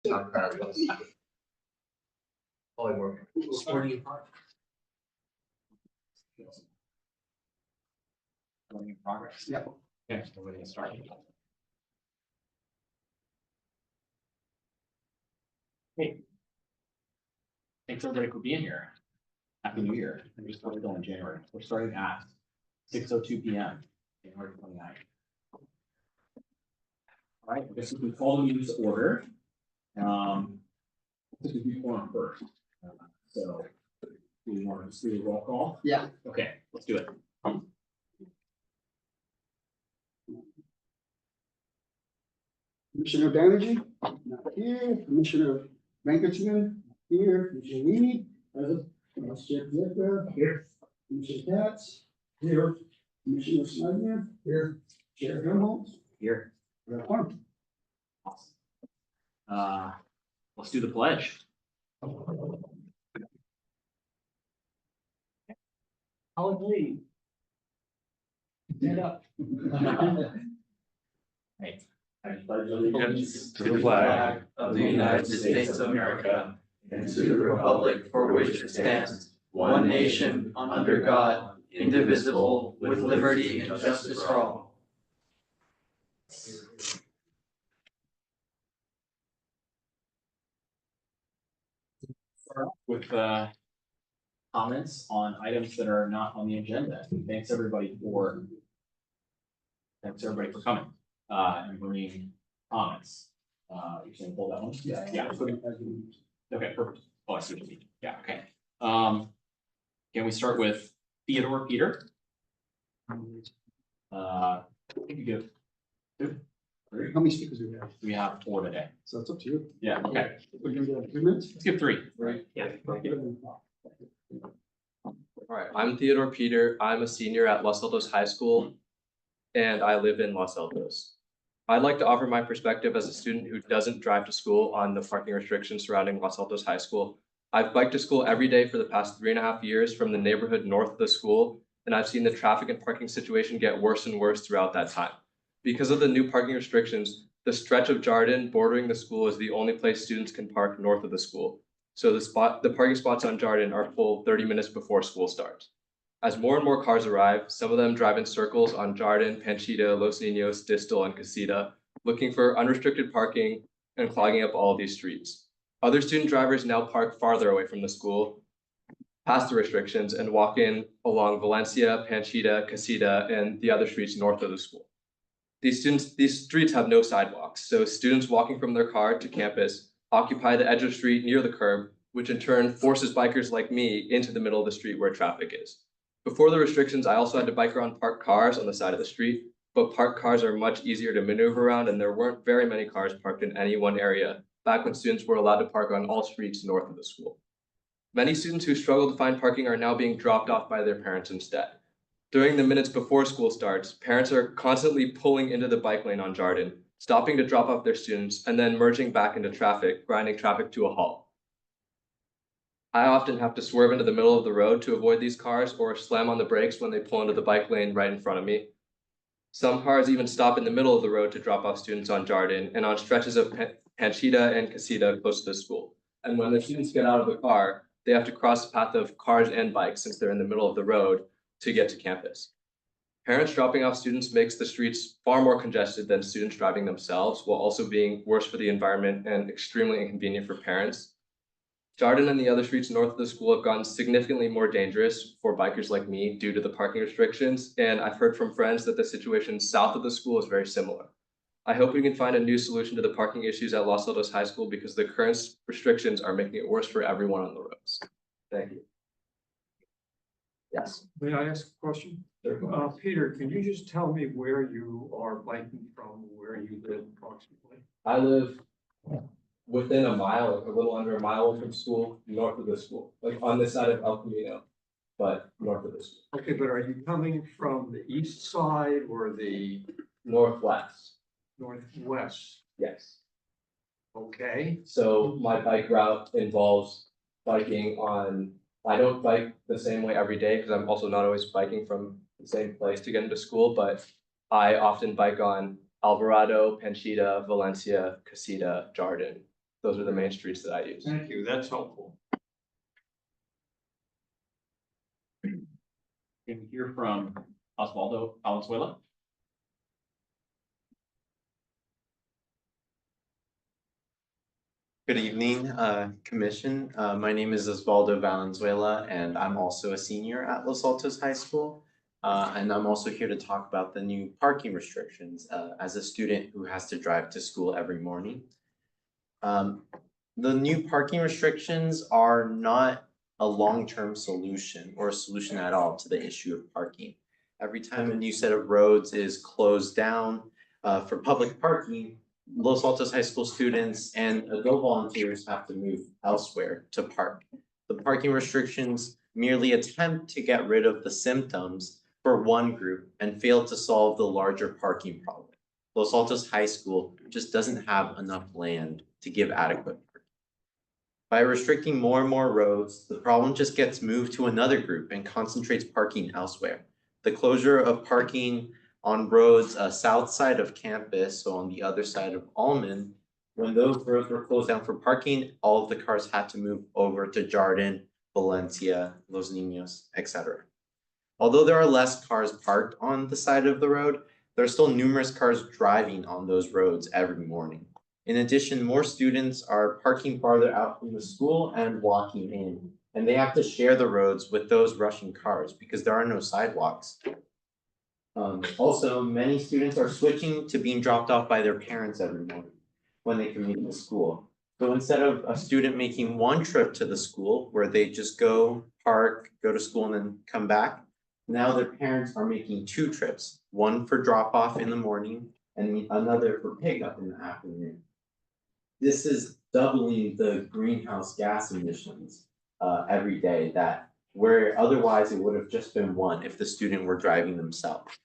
Probably more. Sporting part. Going in progress. Yep. Okay, so we're gonna start. Hey. Thanks everybody for being here. Happy New Year. We just started going in January. We're starting at 6:02 p.m. January 29th. All right, I guess we call the meetings to order. This would be forum first. So we want to just do a roll call. Yeah. Okay, let's do it. Commissioner Banerjee, not here. Commissioner Venkataraman, here. Commissioner Reed, present. Vice Chair Zephyr, here. Commissioner Katz, here. Commissioner Snyder, here. Chair Helmholtz, Here. we're at quorum. Awesome. Let's do the pledge. Hallelujah. Stand up. Hey. I pledge allegiance to the flag of the United States of America and to the republic for which it stands, one nation, under God, indivisible, with liberty and justice for all. With comments on items that are not on the agenda. Thanks everybody for coming and bringing comments. You're saying pull that one? Yeah. Okay, perfect. Oh, I see what you mean. Yeah, okay. Can we start with Theodore Peter? I think you give two, three. How many speakers do we have? We have 4 today. So it's up to you. Yeah, okay. We're gonna do 3 minutes? Let's give 3. Right. Yeah. All right, I'm Theodore Peter. I'm a senior at Los Altos High School, and I live in Los Altos. I'd like to offer my perspective as a student who doesn't drive to school on the parking restrictions surrounding Los Altos High School. I've biked to school every day for the past 3.5 years from the neighborhood north of the school, and I've seen the traffic and parking situation get worse and worse throughout that time. Because of the new parking restrictions, the stretch of Jardin bordering the school is the only place students can park north of the school. So the parking spots on Jardin are full 30 minutes before school starts. As more and more cars arrive, some of them drive in circles on Jardin, Panchita, Los Niños, Distal, and Casita, looking for unrestricted parking and clogging up all of these streets. Other student drivers now park farther away from the school, past the restrictions, and walk in along Valencia, Panchita, Casita, and the other streets north of the school. These streets have no sidewalks, so students walking from their car to campus occupy the edge of the street near the curb, which in turn forces bikers like me into the middle of the street where traffic is. Before the restrictions, I also had to bike around parked cars on the side of the street, but parked cars are much easier to maneuver around, and there weren't very many cars parked in any one area back when students were allowed to park on all streets north of the school. Many students who struggle to find parking are now being dropped off by their parents instead. During the minutes before school starts, parents are constantly pulling into the bike lane on Jardin, stopping to drop off their students, and then merging back into traffic, grinding traffic to a halt. I often have to swerve into the middle of the road to avoid these cars or slam on the brakes when they pull into the bike lane right in front of me. Some cars even stop in the middle of the road to drop off students on Jardin and on stretches of Panchita and Casita close to the school. And when the students get out of the car, they have to cross the path of cars and bikes since they're in the middle of the road to get to campus. Parents dropping off students makes the streets far more congested than students driving themselves, while also being worse for the environment and extremely inconvenient for parents. Jardin and the other streets north of the school have gotten significantly more dangerous for bikers like me due to the parking restrictions, and I've heard from friends that the situation south of the school is very similar. I hope we can find a new solution to the parking issues at Los Altos High School because the current restrictions are making it worse for everyone on the roads. Thank you. Yes. May I ask a question? Peter, can you just tell me where you are biking from, where you live approximately? I live within a mile, like a little under a mile from school, north of the school, like on this side of El Camino, but north of the school. Okay, but are you coming from the east side or the Northwest. northwest? Yes. Okay, So my bike route involves biking on, I don't bike the same way every day because I'm also not always biking from the same place to get into school, but I often bike on Alvarado, Panchita, Valencia, Casita, Jardin, Those are the main streets that I use. Thank you, that's helpful. Can we hear from Osvaldo Valenzuela? Good evening, Commission. My name is Osvaldo Valenzuela, and I'm also a senior at Los Altos High School. And I'm also here to talk about the new parking restrictions as a student who has to drive to school every morning. The new parking restrictions are not a long-term solution or a solution at all to the issue of parking. Every time a new set of roads is closed down for public parking, Los Altos High School students and adult volunteers have to move elsewhere to park. The parking restrictions merely attempt to get rid of the symptoms for one group and fail to solve the larger parking problem. Los Altos High School just doesn't have enough land to give adequate parking. By restricting more and more roads, the problem just gets moved to another group and concentrates parking elsewhere. The closure of parking on roads south side of campus, so on the other side of Almond, when those roads were closed down for parking, all of the cars had to move over to Jardin, Valencia, Los Niños, etc. Although there are less cars parked on the side of the road, there are still numerous cars driving on those roads every morning. In addition, more students are parking farther out from the school and walking in, and they have to share the roads with those rushing cars because there are no sidewalks. Also, many students are switching to being dropped off by their parents every morning when they commute to school. So instead of a student making one trip to the school where they just go, park, go to school and then come back, now their parents are making two trips, one for drop off in the morning and another for pickup in the afternoon. This is doubling the greenhouse gas emissions every day that where otherwise it would have just been one if the student were driving themselves.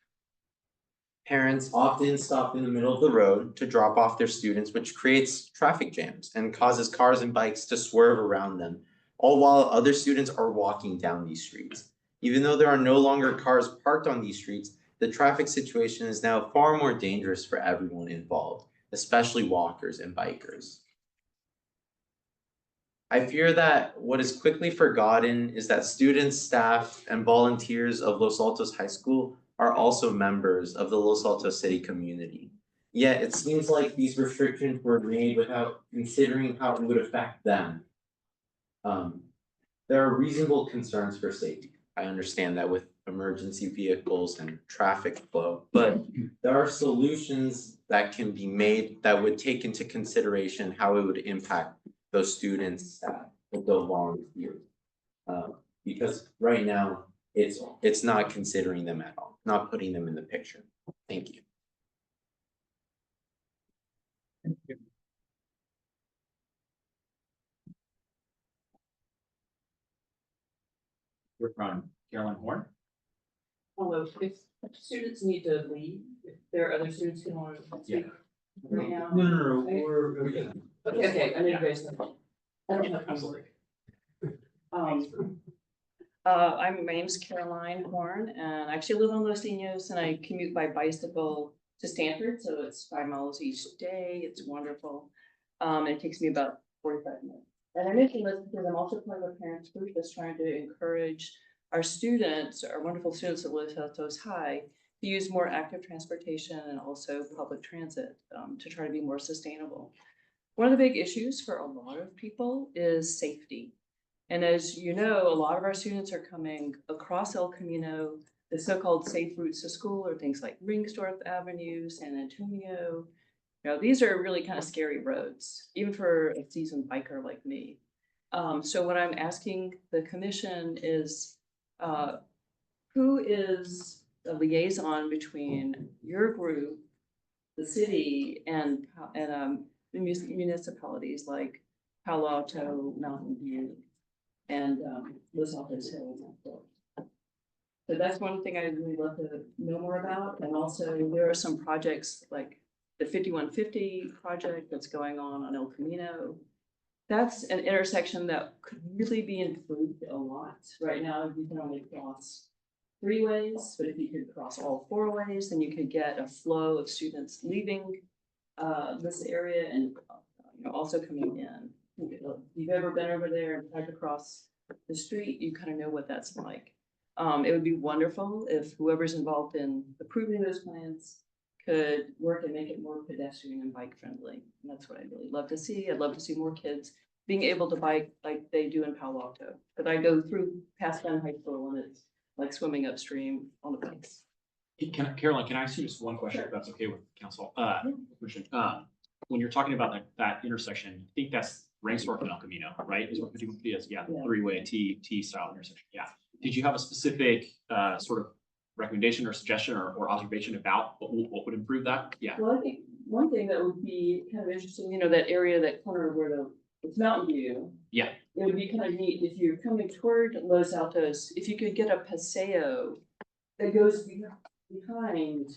Parents often stop in the middle of the road to drop off their students, which creates traffic jams and causes cars and bikes to swerve around them, all while other students are walking down these streets. Even though there are no longer cars parked on these streets, the traffic situation is now far more dangerous for everyone involved, especially walkers and bikers. I fear that what is quickly forgotten is that students, staff, and volunteers of Los Altos High School are also members of the Los Altos city community. Yet it seems like these restrictions were made without considering how it would affect them. There are reasonable concerns for safety. I understand that with emergency vehicles and traffic flow, but there are solutions that can be made that would take into consideration how it would impact those students, staff, adult volunteers. Because right now, it's not considering them at all, not putting them in the picture. Thank you. We're from Caroline Horn. Although if students need to leave, if there are other students who want to speak right now. No, Okay, I need to raise them. I don't have time. My name's Caroline Horn, and I actually live on Los Niños, and I commute by bicycle to Stanford, so it's 5 miles each day. It's wonderful. It takes me about 45 minutes. And I mention this because I'm also part of a parents group that's trying to encourage our students, our wonderful students at Los Altos High, to use more active transportation and also public transit to try to be more sustainable. One of the big issues for a lot of people is safety. And as you know, a lot of our students are coming across El Camino. The so-called safe routes to school are things like Ringsdorf Avenue, San Antonio. You know, these are really kind of scary roads, even for a seasoned biker like me. So what I'm asking the commission is, who is the liaison between your group, the city, and municipalities like Palo Alto, Mountain View, and Los Altos Hills. So that's one thing I'd really love to know more about. And also there are some projects like the 5150 project that's going on El Camino. That's an intersection that could really be improved a lot. Right now, you can only cross 3 ways, but if you could cross all 4 ways, then you could get a flow of students leaving this area and also coming in. If you've ever been over there and tried to cross the street, you kind of know what that's like. It would be wonderful if whoever's involved in approving those plans could work and make it more pedestrian and bike friendly. And that's what I'd really love to see. I'd love to see more kids being able to bike like they do in Palo Alto. But I go through past Penn High School and it's like swimming upstream on the bikes. Caroline, can I ask you just one question, if that's okay with council? Commission, when you're talking about that intersection, I think that's Rainstorm and El Camino, right? Is what 51 is, yeah, Yeah. three-way T style intersection, yeah. Did you have a specific, sort of recommendation or suggestion or observation about what would improve that? Yeah, Well, I think one thing that would be kind of interesting, that area, that corner where it's Mountain View. yeah, It would be kind of neat if you're coming toward Los Altos, if you could get a paseo that goes behind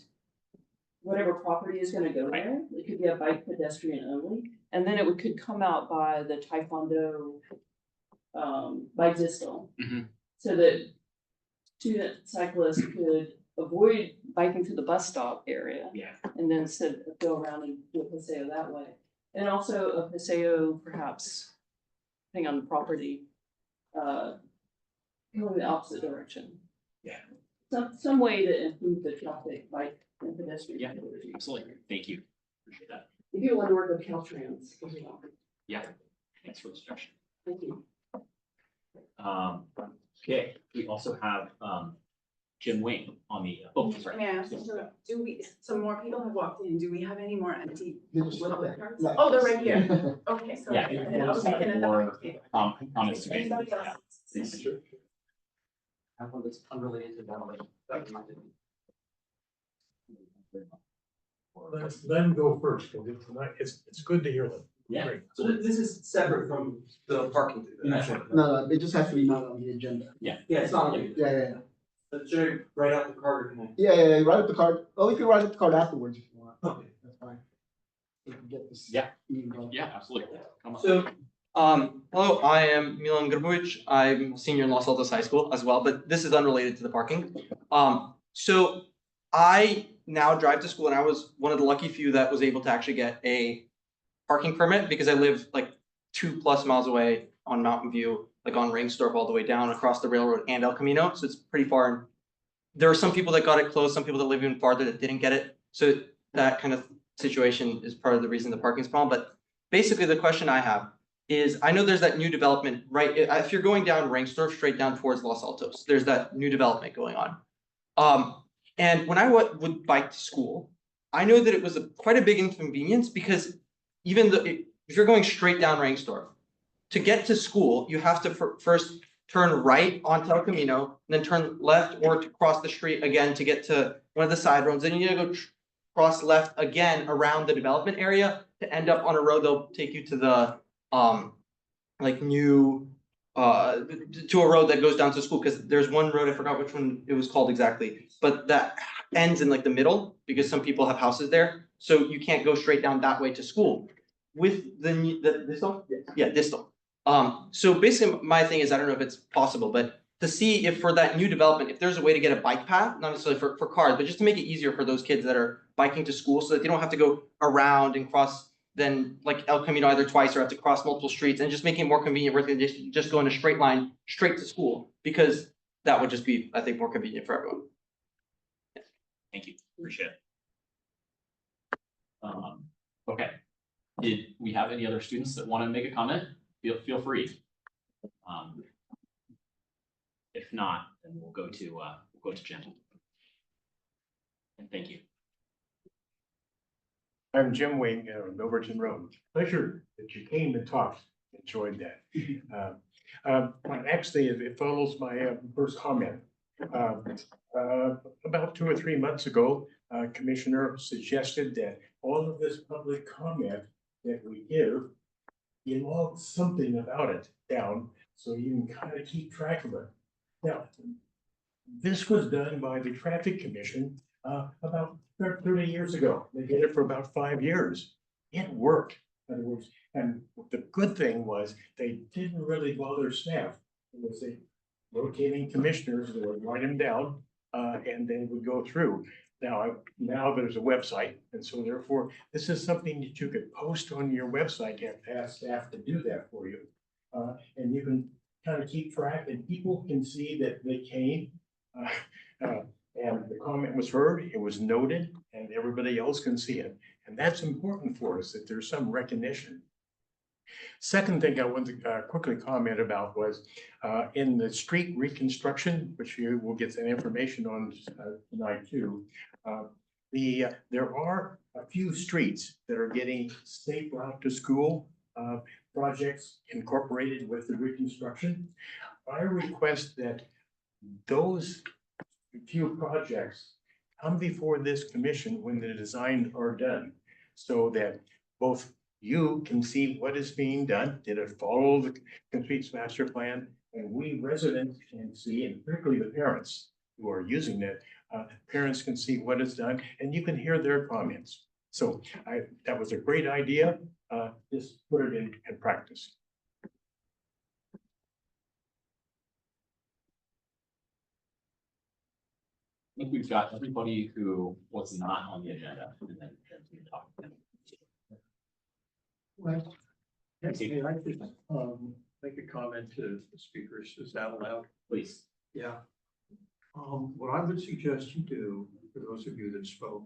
whatever property is gonna go Right. there. It could be a bike pedestrian only, and then could come out by the Taekwondo, by Distal. Mhm. So that student cyclists could avoid biking to the bus stop area yeah. and then go around and do a paseo that way. And also a paseo perhaps, depending on the property, going the opposite direction. Yeah. Some way to improve the traffic, bike and pedestrian. Yeah. activity. Absolutely, thank you, appreciate that. If you want to work with Caltrans as well. Yeah, thanks for the suggestion. Thank you. Okay, we also have, Jim Wayne on the, oh, sorry. May I ask, so more people have walked in, do we have any more empty They just little look cards? like- Oh, they're right here, okay, so. Yeah, I was yeah, looking at more, that. comments to make. Anybody else? Yeah, please. I have one that's unrelated to demolition. Let them go first, because it's good to hear them. Yeah. Great. So this is separate from the parking. No, it just has to be not on the agenda. Yeah, it's not. Yeah. Should I write out the card or can I? Yeah, write up the card. Oh, you can write up the card afterwards if you want. Okay. That's fine. We can get this. Yeah. meeting going. Yeah, absolutely. Come on. So, hello, I am Milan Grbovic. I'm a senior in Los Altos High School as well, but this is unrelated to the parking. So I now drive to school and I was one of the lucky few that was able to actually get a parking permit because I live like 2+ miles away on Mountain View, like on Rainstorp all the way down across the railroad and El Camino. So it's pretty far. And there are some people that got it close, some people that live even farther that didn't get it. So that kind of situation is part of the reason the parking's problem. But basically the question I have is, I know there's that new development, right? If you're going down Rainstorp straight down towards Los Altos, there's that new development going on. And when I would bike to school, I know that it was quite a big inconvenience because even if you're going straight down Rainstorp, to get to school, you have to first turn right onto El Camino, and then turn left or to cross the street again to get to one of the side roads. Then you need to go cross left again around the development area to end up on a road that'll take you to the to a road that goes down to school, because there's one road, I forgot which one it was called exactly, but that ends in like the middle because some people have houses there, so you can't go straight down that way to school. With the Distal? Yeah, Distal. So basically my thing is, I don't know if it's possible, but to see if for that new development, if there's a way to get a bike path, not necessarily for cars, but just to make it easier for those kids that are biking to school so that they don't have to go around and cross then like El Camino either twice or have to cross multiple streets, and just making it more convenient rather than just go in a straight line straight to school, because that would just be, I think, more convenient for everyone. Thank you, appreciate it. Okay, did we have any other students that want to make a comment? Feel free. If not, then we'll go to Jim. And thank you. I'm Jim Wing, on Overton Road. Pleasure that you came and talked. Enjoyed that. Actually, it follows my first comment. About 2 or 3 months ago, Commissioner suggested that all of this public comment that we give, you log something about it down so you can kind of keep track of it. Now, this was done by the Traffic Commission about 30 years ago. They did it for about 5 years. It worked, in other words. And the good thing was they didn't really bother staff. It was the rotating commissioners that would write them down and they would go through. now there's a website, and so therefore, this is something that you could post on your website and ask staff to do that for you. And you can kind of keep track, and people can see that they came. And the comment was heard, it was noted, and everybody else can see it. And that's important for us, that there's some recognition. Second thing I want to quickly comment about was in the street reconstruction, which you will get some information on tonight too. There are a few streets that are getting safe route to school projects incorporated with the reconstruction. I request that those few projects come before this commission when the designs are done, so that both you can see what is being done, did it follow the complete master plan, and we residents can see, and particularly the parents who are using it, parents can see what is done, and you can hear their comments. So that was a great idea. Just put it in practice. I think we've got everybody who was not on the agenda. And then we can talk to them. Well, hey, I could, make a comment to the speakers. Is that allowed? Please. Yeah. What I would suggest you do, for those of you that spoke,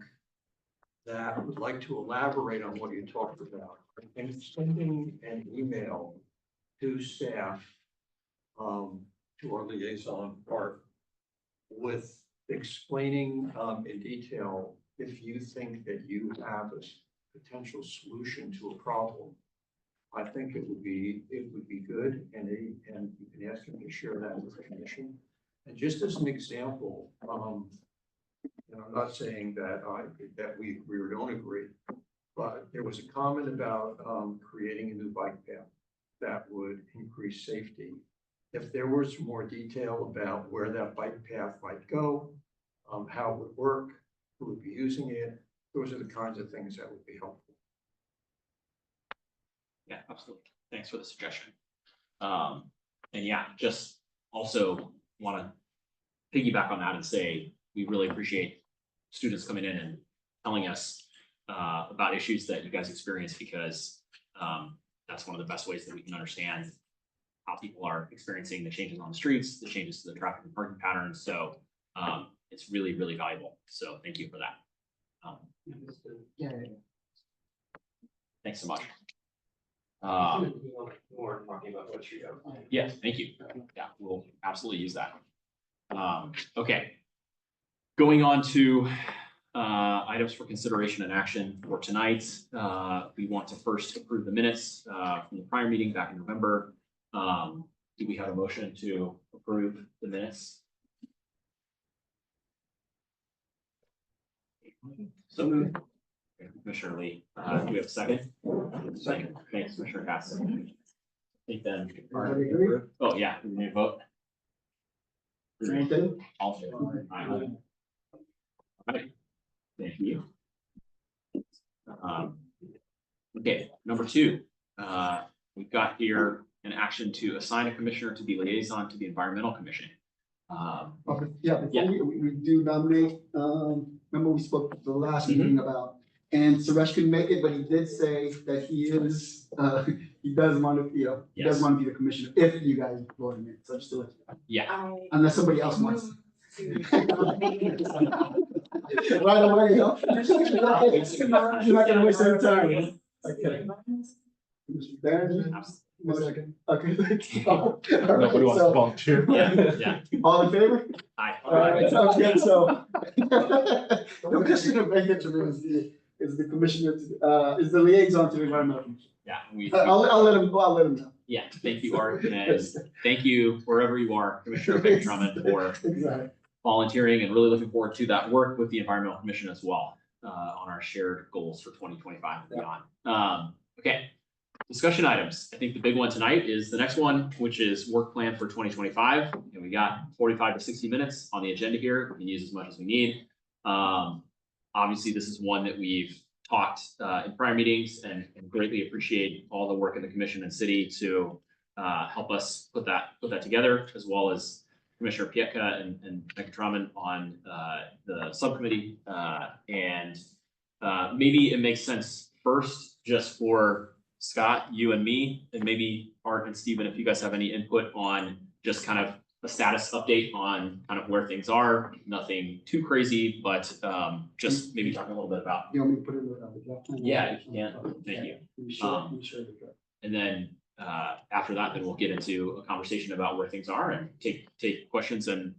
that would like to elaborate on what you talked about, and sending an email to staff, to our liaison part, with explaining, in detail, if you think that you have a potential solution to a problem. I think it would be good, and you can ask him to share that with the commission. And just as an example, and I'm not saying that we agree or don't agree, but there was a comment about creating a new bike path that would increase safety. If there was more detail about where that bike path might go, how it would work, who would be using it, those are the kinds of things that would be helpful. Yeah, absolutely. Thanks for the suggestion. And yeah, just also want to piggyback on that and say, we really appreciate students coming in and telling us about issues that you guys experience, because that's one of the best ways that we can understand how people are experiencing the changes on the streets, the changes to the traffic and parking patterns. So it's really, really valuable. So thank you for that. Thanks so much. More talking about what you got. Yeah, thank you. Yeah, we'll absolutely use that. Okay. Going on to items for consideration and action for tonight. We want to first approve the minutes from the prior meeting back in November. Do we have a motion to approve the minutes? So moved. Commissioner Lee, do we have a second? Second. Thanks, Commissioner Cass. I think then. Oh, yeah, we need to vote. Anything? All in favor? Aye. All right. Thank you. Okay, number two, we've got here an action to assign a commissioner to be liaison to the Environmental Commission. Okay, yeah, before we do nominate, remember we spoke at the last meeting about, and Suresh couldn't make it, but he did say that he is, he does want to, he does want to be the commissioner if you guys vote him in, so just to let you know. Yeah, Unless somebody else wants. Right away, you're not gonna waste any time. Okay. Mr. Barron, second. Okay. Nobody wants to volunteer. yeah. All in favor? Aye. All right, sounds good, so. The Commissioner of Vegetation is the commissioner, is the liaison to the Environmental Commission. Yeah, I'll let him know. yeah, thank you, Art, and thank you wherever you are, Commissioner Vic Drummond, for Exactly. volunteering, and really looking forward to that work with the Environmental Commission as well, on our shared goals for 2025 and beyond. Okay, discussion items. I think the big one tonight is the next one, which is work plan for 2025. And we got 45 to 60 minutes on the agenda here. We can use as much as we need. Obviously, this is one that we've talked in prior meetings, and greatly appreciate all the work in the commission and city to help us put that together, as well as Commissioner Pieka and Mechatroman on the subcommittee. And maybe it makes sense first just for Scott, you and me, and maybe Art and Stephen, if you guys have any input on just kind of a status update on kind of where things are. Nothing too crazy, but just maybe talking a little bit about. You want me to put it in the draft plan? Yeah, if you can. Thank you. Be sure, be sure to go. And then after that, then we'll get into a conversation about where things are and take questions and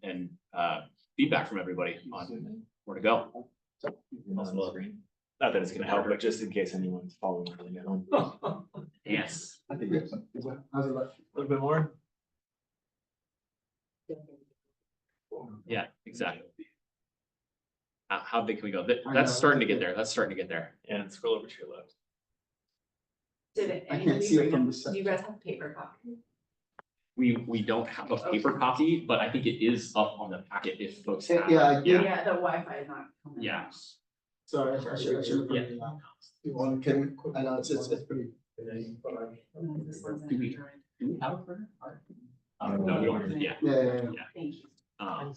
feedback from everybody on where to go. Not that it's gonna help, but just in case anyone's following along at home. Yes. I think it's, how's it look? A little bit more. Yeah, exactly. How big can we go? That's starting to get there. That's starting to get there. And scroll over to your left. Did I can't anybody see it bring from up- the side. Do you guys have paper copies? We don't have a paper copy, but I think it is up on the packet if folks have. Yeah, I Yeah. Yeah, the Wi-Fi is not coming. Yeah. Sorry, I should have put it in. You want, can we, I know it's pretty. Do we have a printer? No, we don't. Yeah. Yeah. Thank you. Okay.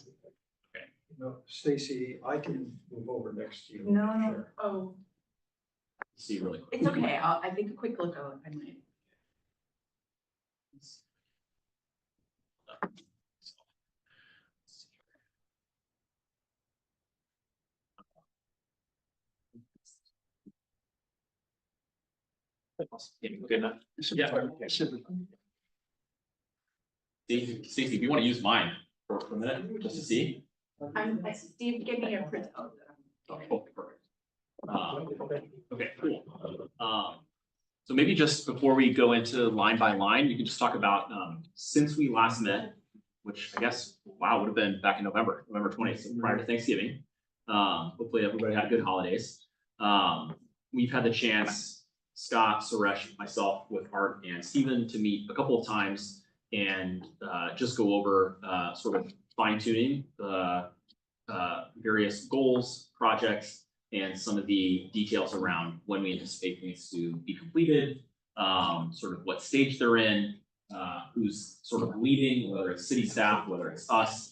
Stacy, I can move over next to you. No, Sure. oh, See you really quick. it's okay. I think a quick look, I might. Yeah, good enough. Yeah. Should be. Stacey, if you want to use mine for a minute, just to see. Steve, give me your printout. Oh, perfect. Okay, cool. So maybe just before we go into line by line, you can just talk about, since we last met, which I guess, wow, would have been back in November 20th, so prior to Thanksgiving. Hopefully everybody had good holidays. We've had the chance, Scott, Suresh, myself with Art and Stephen to meet a couple of times and just go over sort of fine tuning the various goals, projects, and some of the details around when we anticipate things to be completed, sort of what stage they're in, who's sort of leading, whether it's city staff, whether it's us,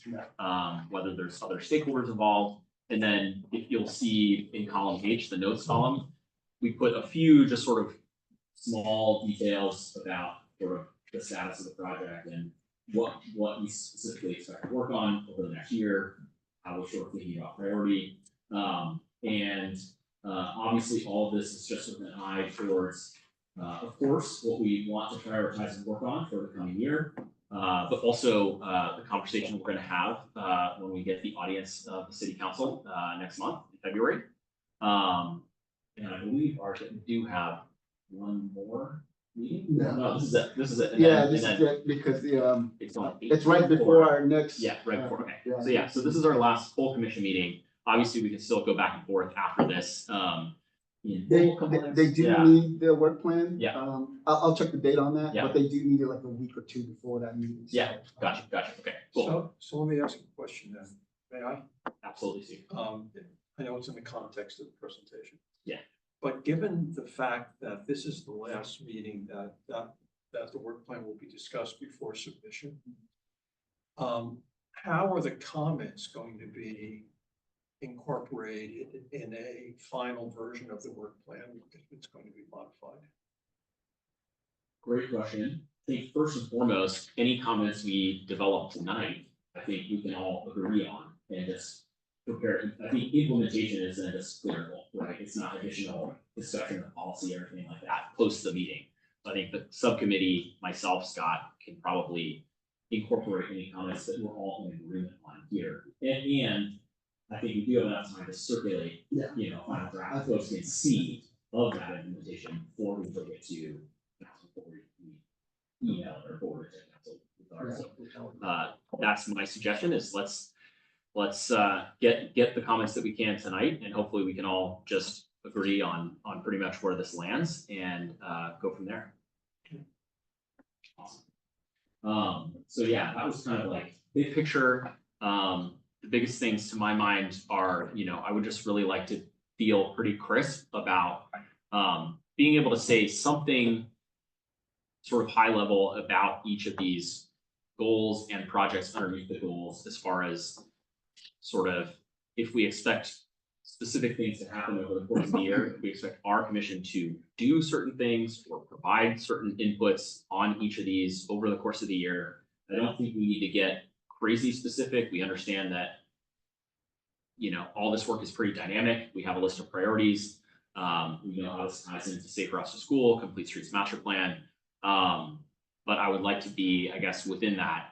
whether there's other stakeholders involved. And then if you'll see in column H, the notes column, we put a few just sort of small details about sort of the status of the project and what we specifically expect to work on over the next year, how we're sort of thinking about priority. Obviously, all of this is just with an eye towards, of course, what we want to prioritize and work on for the coming year, but also the conversation we're going to have when we get the audience of the city council next month in February. And I believe our do have one more meeting. No, this is it. This is it. And Yeah, then- this and is then it, because the, It's on it's right before our next. Yeah, right before, okay. Yeah. So yeah, so this is our last full commission meeting. Obviously, we can still go back and forth after this. They do Yeah. need their work plan. Yeah. I'll check the date on that, Yeah. but they do need it like a week or two before that meeting. so. Yeah, gotcha, okay, cool, So let me ask you a question then. May I? absolutely, Steve. I know it's in the context of the presentation. Yeah. But given the fact that this is the last meeting that the work plan will be discussed before submission, how are the comments going to be incorporated in a final version of the work plan if it's going to be modified? Great question. I think first and foremost, any comments we develop tonight, I think we can all agree on and just prepare. I think implementation isn't just clerical, right? It's not additional discussion of policy or anything like that post the meeting. I think the subcommittee, myself, Scott, can probably incorporate any comments that we're all in agreement on here. And I think we do have enough time to circulate, Yeah. final draft, folks can see of that implementation before we bring it to council, before we email or forward it to council. So, that's my suggestion is let's get the comments that we can tonight, and hopefully we can all just agree on pretty much where this lands and go from there. Awesome. So yeah, that was kind of like big picture. The biggest things to my mind are, I would just really like to feel pretty crisp about being able to say something sort of high level about each of these goals and projects underneath the goals as far as sort of if we expect specific things to happen over the course of the year, if we expect our commission to do certain things or provide certain inputs on each of these over the course of the year. I don't think we need to get crazy specific. We understand that, you know, all this work is pretty dynamic. We have a list of priorities. We know how this ties into Safer Routes to School, Complete Streets Master Plan. But I would like to be, I guess, within that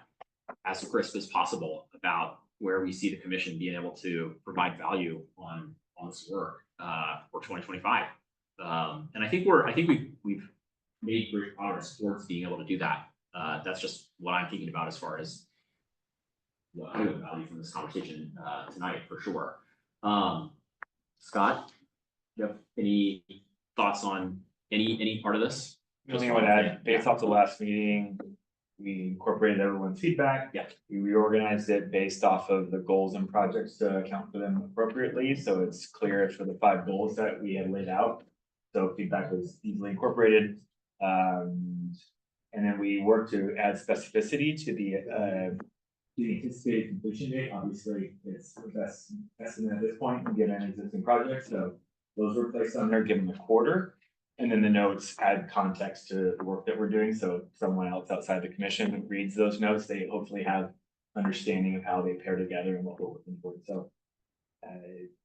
as crisp as possible about where we see the commission being able to provide value on this work for 2025. And I think we've made great progress towards being able to do that. That's just what I'm thinking about as far as what I would value from this conversation tonight for sure. Scott, do you have any thoughts on any part of this? The only thing I would add, based off the last meeting, we incorporated everyone's feedback. Yeah. We reorganized it based off of the goals and projects to account for them appropriately, so it's clear for the 5 goals that we had laid out. So feedback was easily incorporated. And then we worked to add specificity to the anticipated completion date. Obviously, it's the best estimate at this point, given existing projects, so those were placed on there, given the quarter. And then the notes add context to the work that we're doing, so if someone else outside the commission reads those notes, they hopefully have understanding of how they pair together and what we're looking for. So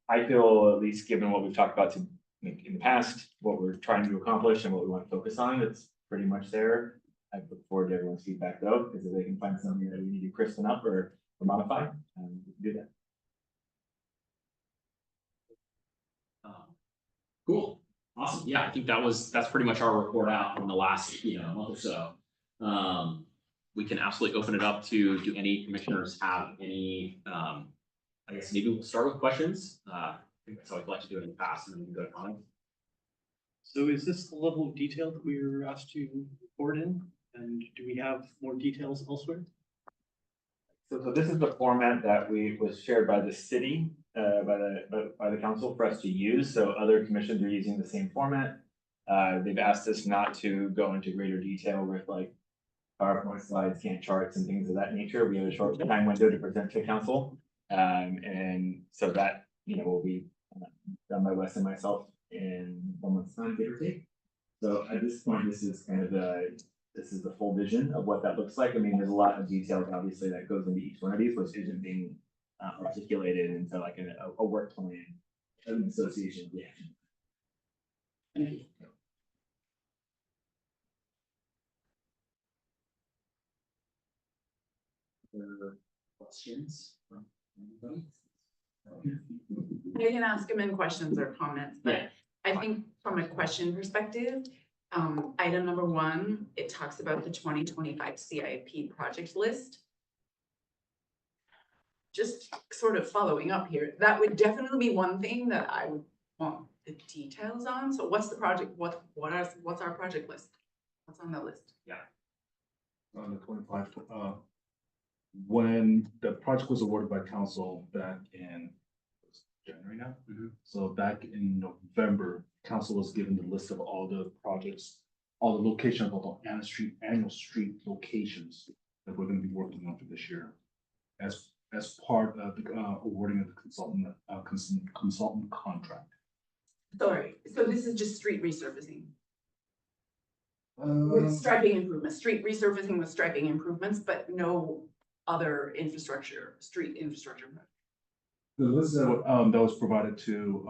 I feel, at least given what we've talked about in the past, what we're trying to accomplish and what we want to focus on, it's pretty much there. I look forward to everyone's feedback though, because if they can find something that we need to crispen up or modify, we can do that. Cool. Awesome. Yeah, I think that's pretty much our report out from the last, month or so. We can absolutely open it up to, do any commissioners have any, I guess maybe we'll start with questions. I think that's how I'd like to do it in the past, and then we can go to comments. So is this the level of detail that we were asked to report in? And do we have more details elsewhere? So this is the format that was shared by the city, by the council for us to use. So other commissions are using the same format. They've asked us not to go into greater detail with like PowerPoint slides, Gantt charts and things of that nature. We have a short time window to present to council. And so that, will be done by Wes and myself in 1 month's time, give or take. So at this point, this is kind of this is the full vision of what that looks like. I mean, there's a lot of detail, obviously, that goes into each one of these, which isn't being articulated into like a work plan of an association. Yeah. Thank you. Other questions from anybody? You can ask them in questions or comments, but I think from a question perspective, item number 1, it talks about the 2025 CIP project list. Just sort of following up here, that would definitely be one thing that I would want the details on. So what's the project, what's our project list? What's on the list? On the 25, when the project was awarded by council back in January now. So back in November, council was given the list of all the projects, all the locations of all annual street locations that we're going to be working on for this year, as part of the awarding of the consultant contract. Sorry, so this is just street resurfacing with striping improvements, street resurfacing with striping improvements, but no other infrastructure, street infrastructure. The list that was provided to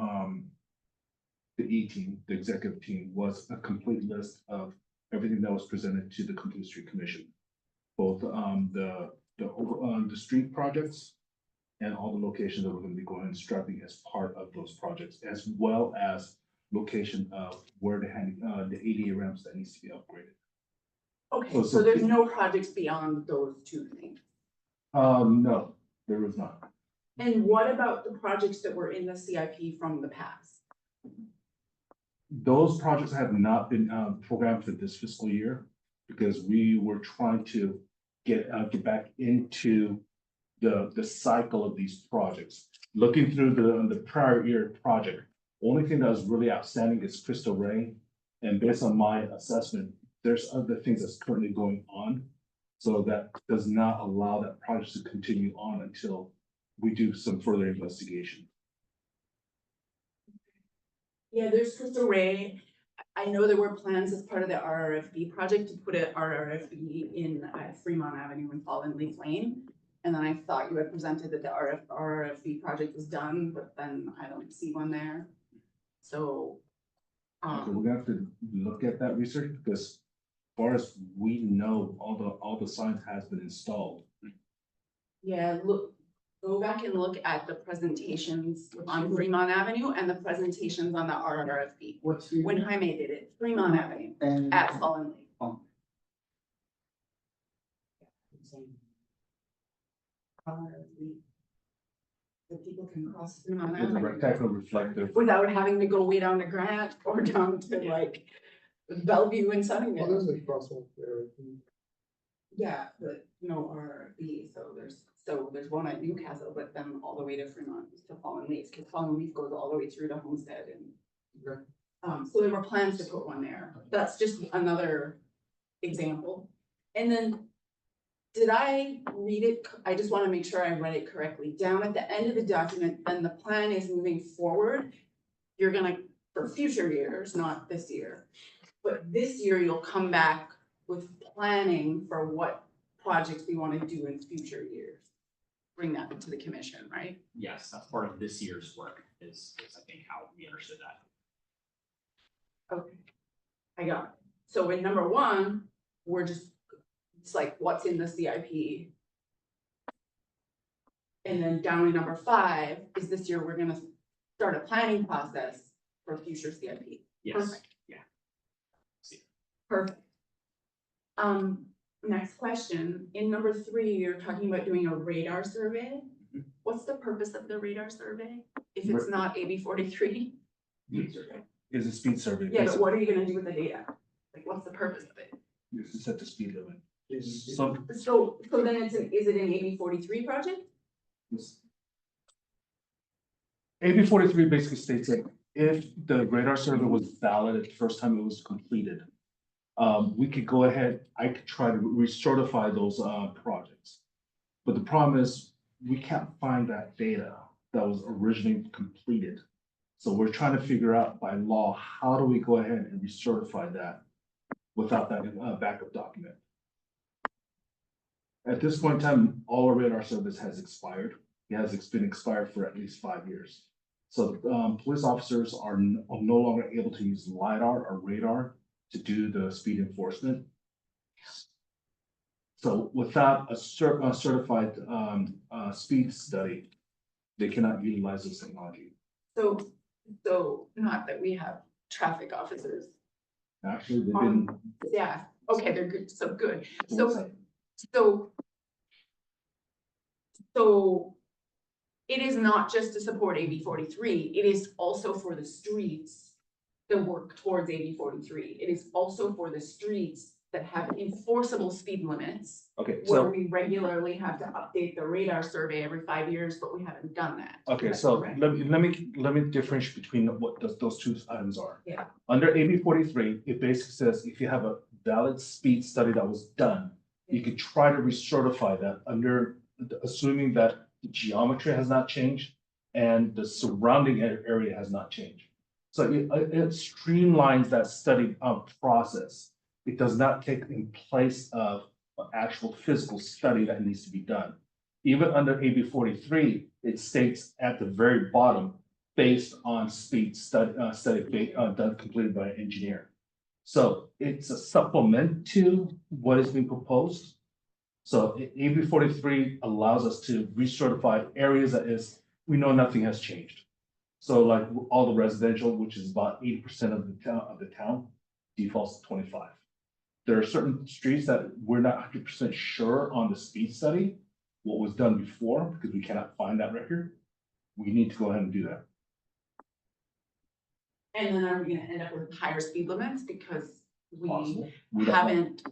the E-team, the executive team, was a complete list of everything that was presented to the Complete Street Commission, both the street projects and all the locations that we're going to be going and striping as part of those projects, as well as location of where the ADA ramps that needs to be upgraded. Okay, so there's no projects beyond those 2 things. No, there was not. And what about the projects that were in the CIP from the past? Those projects have not been programmed for this fiscal year because we were trying to get back into the cycle of these projects. Looking through the prior year project, only thing that was really outstanding is Crystal Ray. And based on my assessment, there's other things that's currently going on. So that does not allow that project to continue on until we do some further investigation. Yeah, there's Crystal Ray. I know there were plans as part of the RRFB project to put a RRFB in Fremont Avenue and Fallen Leaf Lane. And then I thought you had presented that the RRFB project was done, but then I don't see one there. So. Okay, we're gonna have to look at that research because as far as we know, all the signs has been installed. Yeah, go back and look at the presentations on Fremont Avenue and the presentations on the RRFB. What's the? When Jaime did it, Fremont Avenue And. at Fallen Lake. The people can cross Fremont With the Avenue rectangular reflective. without having to go way down to Grant or down to like Bellevue and Sunnyvale. There's a crosswalk there. Yeah, but no RRB, so there's one at Newcastle, but then all the way to Fremont to Fallen Leaf, because Fallen Leaf goes all the way through to Homestead and. Okay. So there were plans to put one there. That's just another example. And then, did I read it? I just want to make sure I read it correctly. Down at the end of the document, then the plan is moving forward. You're gonna, for future years, not this year. But this year you'll come back with planning for what projects we want to do in future years. Bring that to the commission, right? Yes, that's part of this year's work is I think how we understood that. Okay, I got it. So in number one, we're just, it's like, what's in the CIP? And then down in number 5 is this year, we're gonna start a planning process for future CIP. Yes, Perfect. yeah. Perfect. Next question, in number 3, you're talking about doing a radar survey. Mhm. What's the purpose of the radar survey? If it's not AB 43? Is a speed survey. Yeah, but what are you gonna do with the data? Like, what's the purpose of it? Is to set the speed limit. So then is it an AB 43 project? AB 43 basically states that if the radar survey was valid at the first time it was completed, we could go ahead, I could try to recertify those projects. But the problem is, we can't find that data that was originally completed. So we're trying to figure out by law, how do we go ahead and recertify that without that backup document? At this point in time, all our radar service has expired. It has been expired for at least 5 years. So police officers are no longer able to use LiDAR or radar to do the speed enforcement. So without a certified speed study, they cannot utilize this technology. So not that we have traffic officers. Actually, they've been. Yeah, okay, they're good, so good. What's that? So it is not just to support AB 43, it is also for the streets that work towards AB 43. It is also for the streets that have enforceable speed limits, Okay, where so, we regularly have to update the radar survey every 5 years, but we haven't done that. okay, That's so correct. let me differentiate between what those two items are. Yeah. Under AB 43, it basically says if you have a valid speed study that was done, you could try to recertify that under, assuming that the geometry has not changed and the surrounding area has not changed. So it streamlines that study process. It does not take in place of an actual physical study that needs to be done. Even under AB 43, it states at the very bottom, based on speed study done completed by an engineer. So it's a supplement to what is being proposed. So AB 43 allows us to recertify areas that we know nothing has changed. So like all the residential, which is about 80% of the town, defaults to 25. There are certain streets that we're not 100% sure on the speed study, what was done before, because we cannot find that record. We need to go ahead and do that. And then are we gonna end up with higher speed limits because we Possible. We don't know. haven't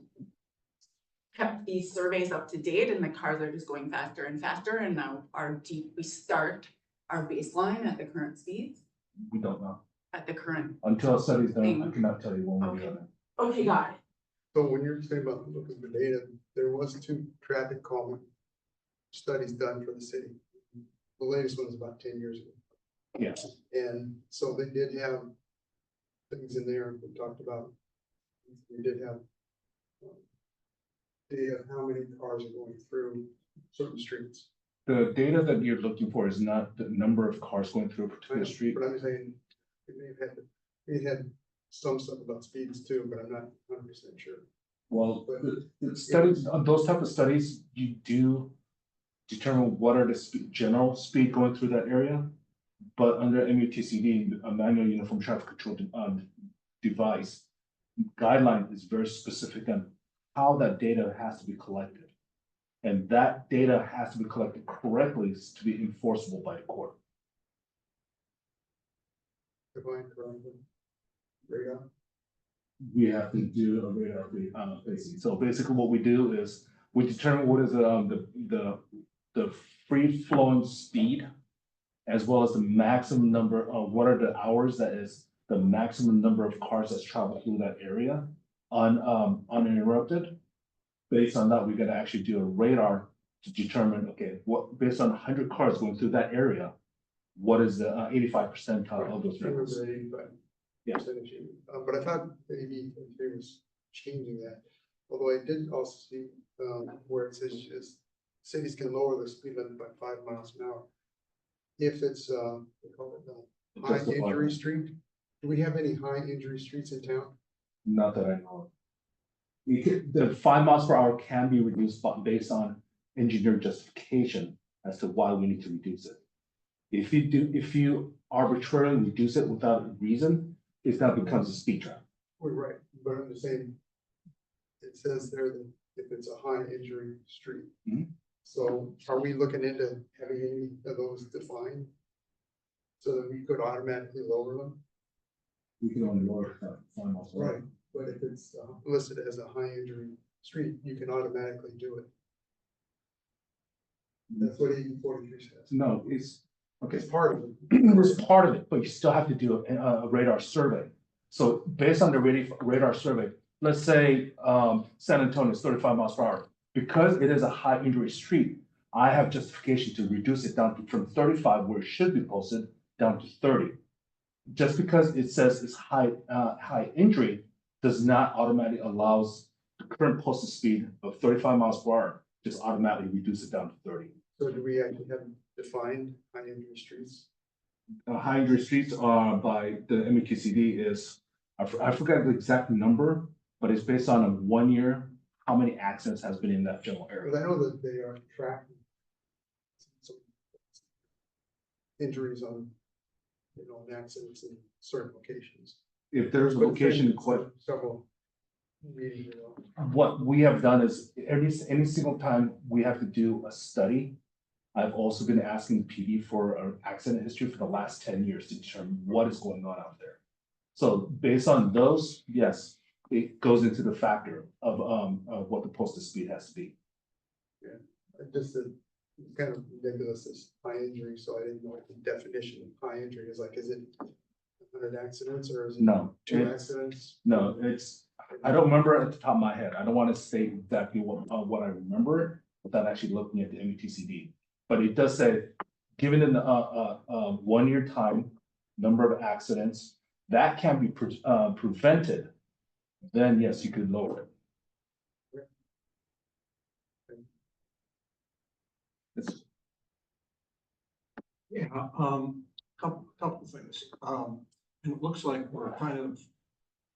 kept these surveys up to date and the cars are just going faster and faster and now we start our baseline at the current speeds, We don't know. at the current. Until a study is done, I Thing. cannot tell you when we're Okay. doing it. Okay, got it. So when you're saying about looking for data, there was 2 traffic calming studies done for the city. The latest one was about 10 years ago. Yes, And so they did have things in there we talked about. We did have data of how many cars are going through certain streets. the data that you're looking for is not the number of cars going through a particular street. But I'm saying, it had some stuff about speeds too, but I'm not 100% sure. Well, the studies, on those type of studies, you do determine what are the general speed going through that area. But under MUTCD, a manual uniform traffic control device, guideline is very specific on how that data has to be collected. And that data has to be collected correctly to be enforceable by a court. Divine correctly. Radar. We have to do a radar basing. So basically what we do is we determine what is the free flowing speed, as well as the maximum number of what are the hours that is the maximum number of cars that's traveled through that area uninterrupted. Based on that, we're gonna actually do a radar to determine, okay, what, based on 100 cars going through that area, what is the 85 percentile of those I remember vehicles? that 85. Yeah. But I thought maybe they was changing that, although I did also see, where it says is cities can lower the speed limit by 5 miles an hour. If it's, they call it, high Justifiable. injury street. Do we have any high injury streets in town? Not that I know of. The 5 miles per hour can be reduced based on engineering justification as to why we need to reduce it. If you arbitrarily reduce it without a reason, it now becomes a speed trap. We're right, but I'm just saying, it says there that if it's a high injury street. Mhm. So are we looking into having any of those defined? So that we could automatically lower them? We can only lower 5 miles per hour. Right, but if it's listed as a high injury street, you can automatically do it. That's what 8043 says. No, it's, okay. It's part of it. It's part of it, but you still have to do a radar survey. So based on the radar survey, let's say San Antonio is 35 miles per hour. Because it is a high injury street, I have justification to reduce it down from 35, where it should be posted, down to 30. Just because it says it's high injury does not automatically allows the current posted speed of 35 miles per hour, just automatically reduce it down to 30. So do we actually have defined high injury streets? High injury streets are by the MUTCD is, I forgot the exact number, but it's based on a 1 year, how many accidents has been in that general area. Because I know that they are tracking some injuries on, accidents in certain locations. If there's a But location, several meetings ago. what we have done is any single time we have to do a study, I've also been asking PD for an accident history for the last 10 years to determine what is going on out there. So based on those, yes, it goes into the factor of what the posted speed has to be. Just the kind of nebulous as high injury, so I didn't know what the definition of high injury is like. Is it 100 accidents or is it No, 2 it's- accidents? No, I don't remember at the top of my head. I don't want to state exactly what I remember without actually looking at the MUTCD. But it does say, given in a 1 year time, number of accidents, that can be prevented, then yes, you could lower it. It's- Yeah, couple things. And it looks like we're kind of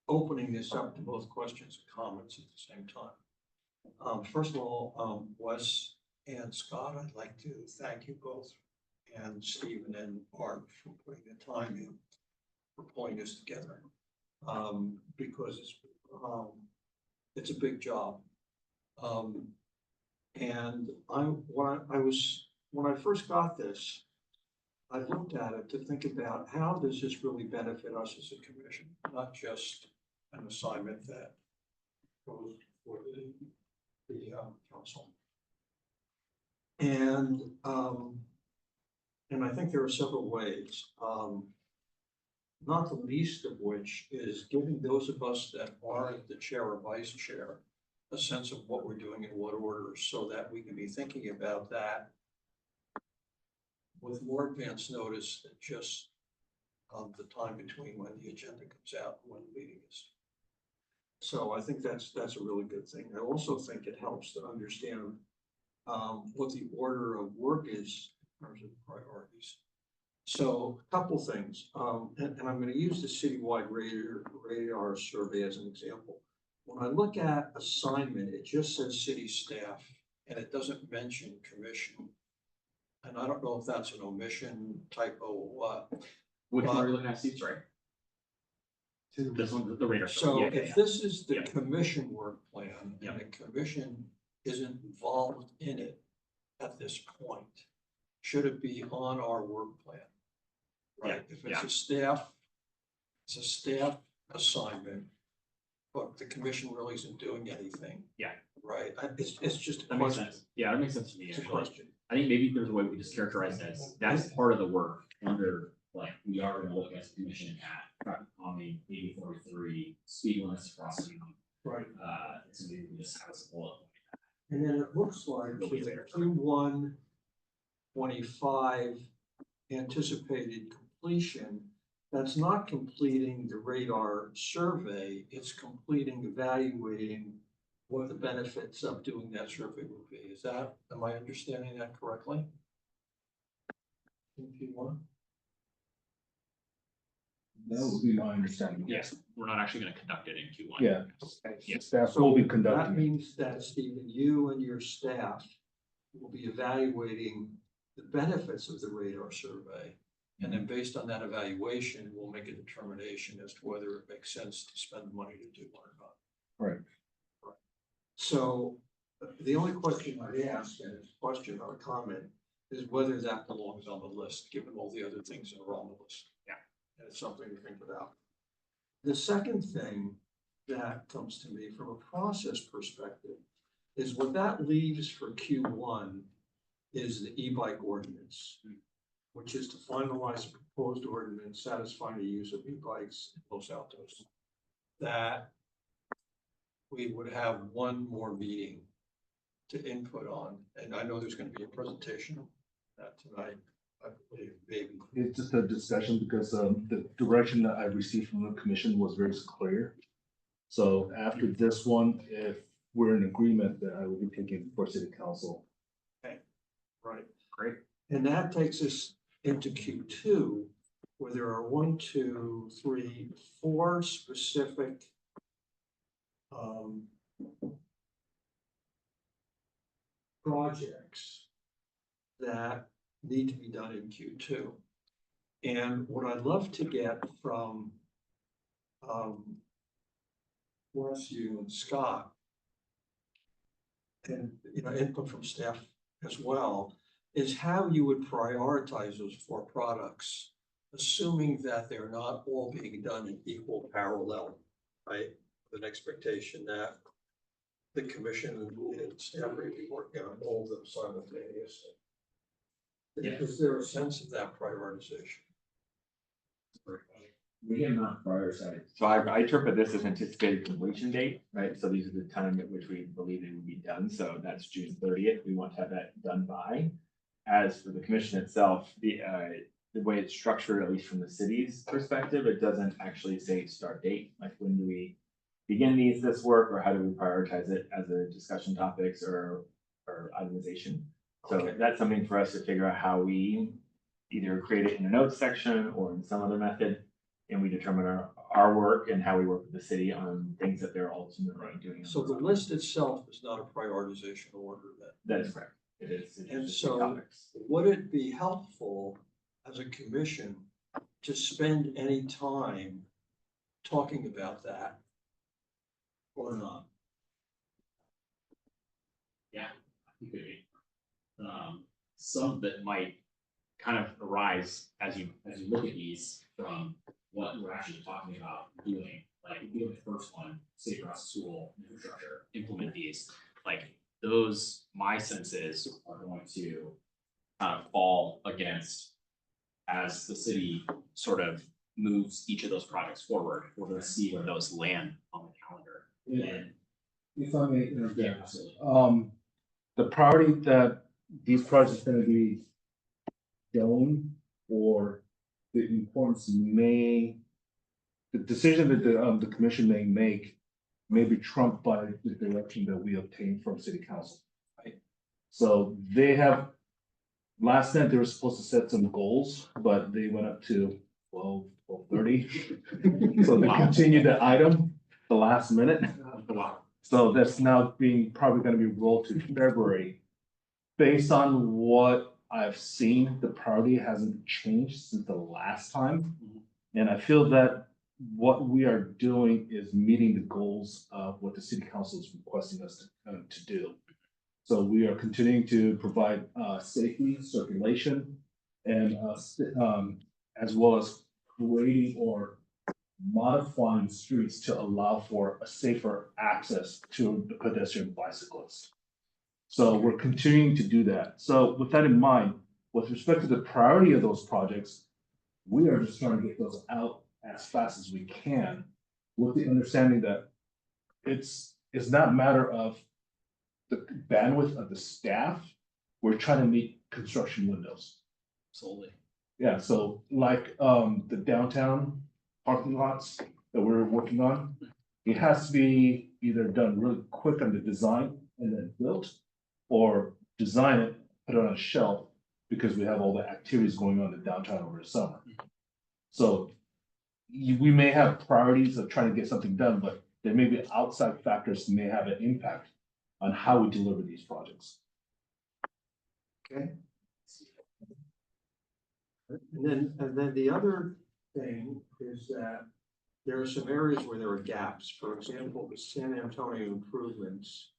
opening this up to both questions and comments at the same time. First of all, Wes and Scott, I'd like to thank you both, and Stephen and Art, for putting the time in for pulling this together. Because it's a big job. And when I first got this, I looked at it to think about how does this really benefit us as a commission, not just an assignment that goes for the council. And I think there are several ways. Not the least of which is giving those of us that are the chair or vice chair a sense of what we're doing in what order, so that we can be thinking about that with more advance notice than just the time between when the agenda comes out and when the meeting is. So I think that's a really good thing. I also think it helps to understand what the order of work is in terms of priorities. So a couple things, and I'm gonna use the citywide radar survey as an example. When I look at assignment, it just says city staff and it doesn't mention commission. And I don't know if that's an omission, typo, or what. Which one are you looking at, Steve? Sorry. This one, the radar. So Yeah, yeah, if yeah. this is the Yeah. commission work plan Yeah. and the commission isn't involved in it at this point, should it be on our work plan? Right, if it's a staff assignment, but the commission really isn't doing anything. Yeah. Right, it's just a That makes question. sense. Yeah, that makes sense to me. It's a Actually. question. I think maybe there's a way we just characterize it as that's part of the work under, like, we are gonna look at the commission at on the 8043 speed limits crossing. Right. So maybe we just have a bullet. And then it looks like It'll be with later. Q1 25 anticipated completion, that's not completing the radar survey, it's completing evaluating what the benefits of doing that survey would be. Is that, am I understanding that correctly? In Q1? That would be my understanding. Yes, we're not actually gonna conduct it in Q1. Yeah. Yes. Staff will be That conducting. means that, Stephen, you and your staff will be evaluating the benefits of the radar survey. And then based on that evaluation, we'll make a determination as to whether it makes sense to spend the money to do it or not. Right. Right. So the only question I'd ask, and it's a question or a comment, is whether that belongs on the list, given all the other things that are on the list. Yeah. And it's something to think about. The second thing that comes to me from a process perspective is what that leaves for Q1 is the e-bike ordinance, which is to finalize a proposed ordinance satisfying the use of e-bikes in Los Altos. That we would have one more meeting to input on, and I know there's gonna be a presentation on that tonight, I believe, maybe. It's just a discussion because the direction that I received from the commission was very clear. So after this one, if we're in agreement, that I will be taking for city council. Right. Great. And that takes us into Q2, where there are 1, 2, 3, 4 specific projects that need to be done in Q2. And what I'd love to get from Wes, you and Scott, and, input from staff as well, is how you would prioritize those 4 products, assuming that they're not all being done in equal parallel, right? With an expectation that the commission and staff are be working on all of them simultaneously. Is there a sense of that prioritization? We cannot prioritize. So I interpret this as anticipated completion date, right? So these are the time at which we believe they will be done. So that's June 30th. We want to have that done by. As for the commission itself, the way it's structured, at least from the city's perspective, it doesn't actually say start date. Like, when do we begin this work, or how do we prioritize it as a discussion topics or itemization? So Okay. that's something for us to figure out how we either create it in a notes section or in some other method. And we determine our work and how we work with the city on things that they're ultimately doing. So the list itself is not a prioritization order then? That is correct. It is. It's And just so- topics. Would it be helpful as a commission to spend any time talking about that or not? Yeah, I think it would be. Some that might kind of arise as you look at these from what we're actually talking about doing. Like, if you look at the first one, safe across school infrastructure, implement these, like, those, my sense is, are going to fall against as the city sort of moves each of those projects forward. We're gonna see where those land on the calendar. Yeah. If I may interject, the priority that these projects gonna be going, or the importance may, the decision that the commission may make may be trumped by the direction that we obtain from city council. Right? So they have, last night they were supposed to set some goals, but they went up to 12:30. So they continued the item the last minute. So that's now being probably gonna be rolled to February. Based on what I've seen, the priority hasn't changed since the last time. And I feel that what we are doing is meeting the goals of what the city council is requesting us to do. So we are continuing to provide safety, circulation, and as well as creating or modifying streets to allow for a safer access to the pedestrian bicyclists. So we're continuing to do that. So with that in mind, with respect to the priority of those projects, we are just trying to get those out as fast as we can, with the understanding that it's not a matter of the bandwidth of the staff. We're trying to meet construction windows. Absolutely. Yeah, so like the downtown parking lots that we're working on, it has to be either done really quick on the design and then built, or design it, put it on a shelf, because we have all the activities going on in the downtown over the summer. So we may have priorities of trying to get something done, but there may be outside factors that may have an impact on how we deliver these projects. Okay. And then the other thing is that there are some areas where there are gaps. For example, the San Antonio improvements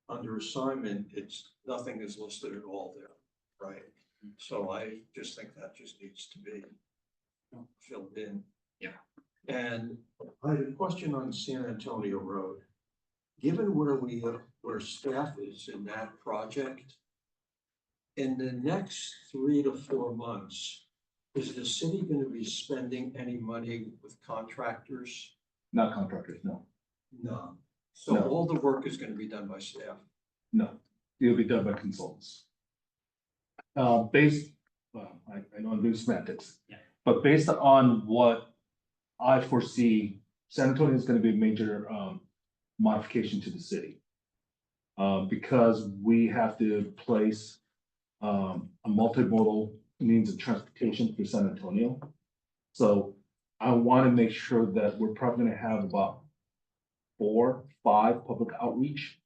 under assignment, nothing is listed at all there, right? So I just think that just needs to be filled in. Yeah. And I had a question on San Antonio Road. Given where staff is in that project, in the next 3 to 4 months, is the city going to be spending any money with contractors? Not contractors, no. No. So No. all the work is going to be done by staff? No, it'll be done by consultants. I know I'm doing semantics. Yeah. But based on what I foresee, San Antonio is gonna be a major modification to the city. Because we have to place a multimodal means of transportation through San Antonio. So I want to make sure that we're probably gonna have about 4, 5 public outreach.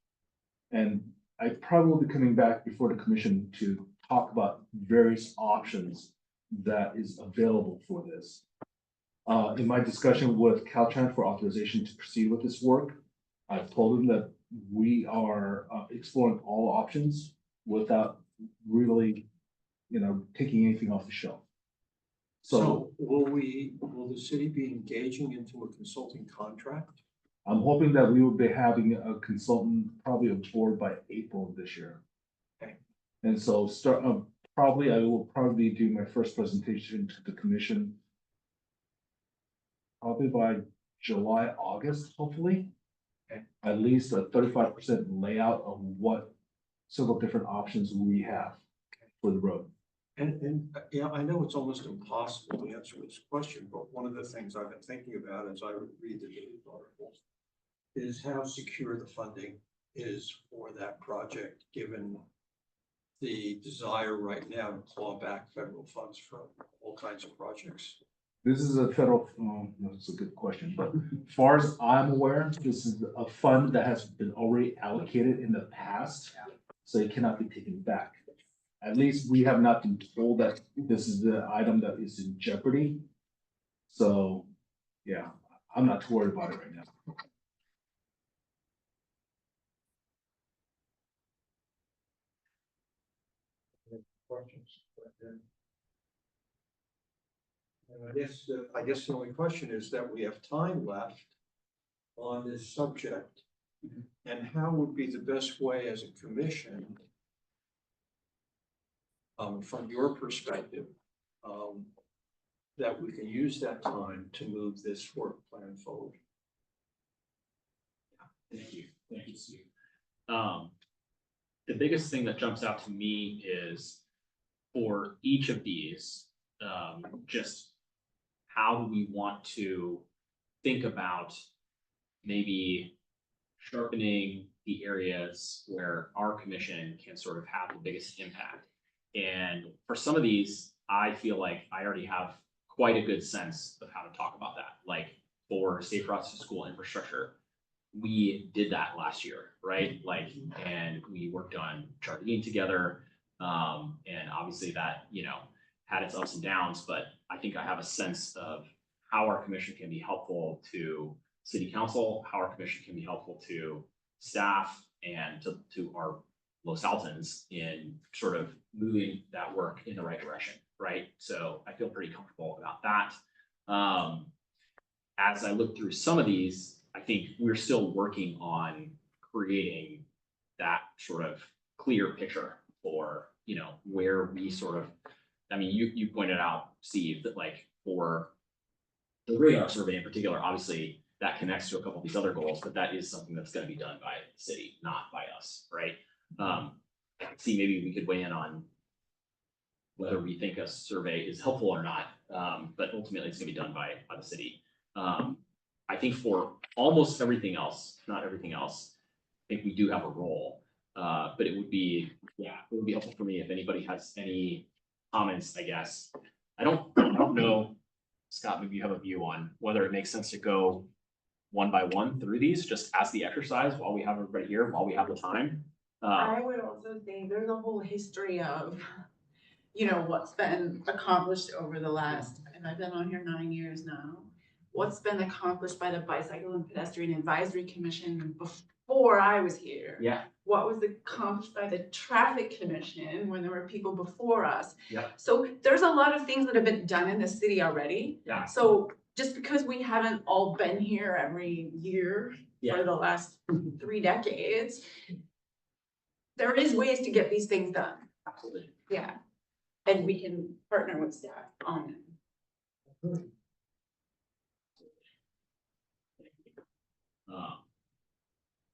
And I probably will be coming back before the commission to talk about various options that is available for this. In my discussion with Caltrans for authorization to proceed with this work, I've told them that we are exploring all options without really, taking anything off the shelf. So will the city be engaging into a consulting contract? I'm hoping that we will be having a consultant probably aboard by April of this year. Okay. And so I will probably do my first presentation to the commission probably by July, August, hopefully. Okay. At least a 35% layout of what several different options we have for the road. And I know it's almost impossible to answer this question, but one of the things I've been thinking about as I read the news articles is how secure the funding is for that project, given the desire right now to claw back federal funds from all kinds of projects. This is a federal, that's a good question, but as far as I'm aware, this is a fund that has been already allocated in the past, so it cannot be taken back. At least we have not been told that this is the item that is in jeopardy. So, yeah, I'm not too worried about it right now. Questions? And I guess the only question is that we have time left on this subject. And how would be the best way as a commission, from your perspective, that we can use that time to move this work plan forward. Thank you, Steve. The biggest thing that jumps out to me is for each of these, just how do we want to think about maybe sharpening the areas where our commission can sort of have the biggest impact. And for some of these, I feel like I already have quite a good sense of how to talk about that. Like for safe routes to school infrastructure, we did that last year, right? Like, and we worked on charting together. And obviously that, you know, had its ups and downs, but I think I have a sense of how our commission can be helpful to city council, how our commission can be helpful to staff and to our Los Altans in sort of moving that work in the right direction, right? So I feel pretty comfortable about that. As I look through some of these, I think we're still working on creating that sort of clear picture for, you know, where we sort of, I mean, you pointed out, Steve, that like for the radar survey in particular, obviously that connects to a couple of these other goals, but that is something that's going to be done by the city, not by us, right? I can see maybe we could weigh in on whether we think a survey is helpful or not, but ultimately it's going to be done by the city. I think for almost everything else, not everything else, I think we do have a role, but it would be, yeah, it would be helpful for me if anybody has any comments, I guess. I don't know, Scott, maybe you have a view on whether it makes sense to go one by one through these, just as the exercise while we have everybody here, while we have the time. I would also think there's a whole history of, you know, what's been accomplished over the last, and I've been on here 9 years now. What's been accomplished by the Bicycle and Pedestrian Advisory Commission before I was here? Yeah. What was accomplished by the Traffic Commission when there were people before us? Yeah. So there's a lot of things that have been done in the city already. Yeah. So just because we haven't all been here every year Yeah. for the last 3 decades, there is ways to get these things done. Absolutely. Yeah. And we can partner with staff on it.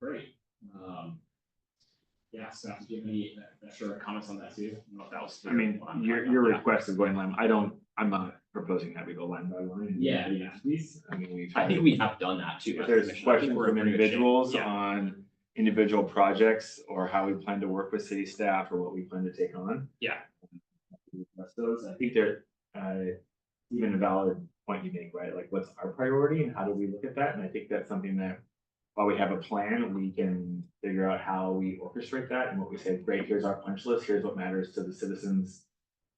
Great. Yeah, so do you have any extra comments on that too? I don't know if that was I mean, clear. your request of going line, I'm not proposing that we go line by line. Yeah. Please, I mean, we've. I think we have done that too. If as a there's commission. I think questions we're in from pretty good shape. individuals Yeah. on individual projects or how we plan to work with city staff or what we plan to take on. Yeah. Those, I think they're, even a valid point you make, right? Like what's our priority and how do we look at that? And I think that's something that while we have a plan, we can figure out how we orchestrate that and what we say, great, here's our punch list, here's what matters to the citizens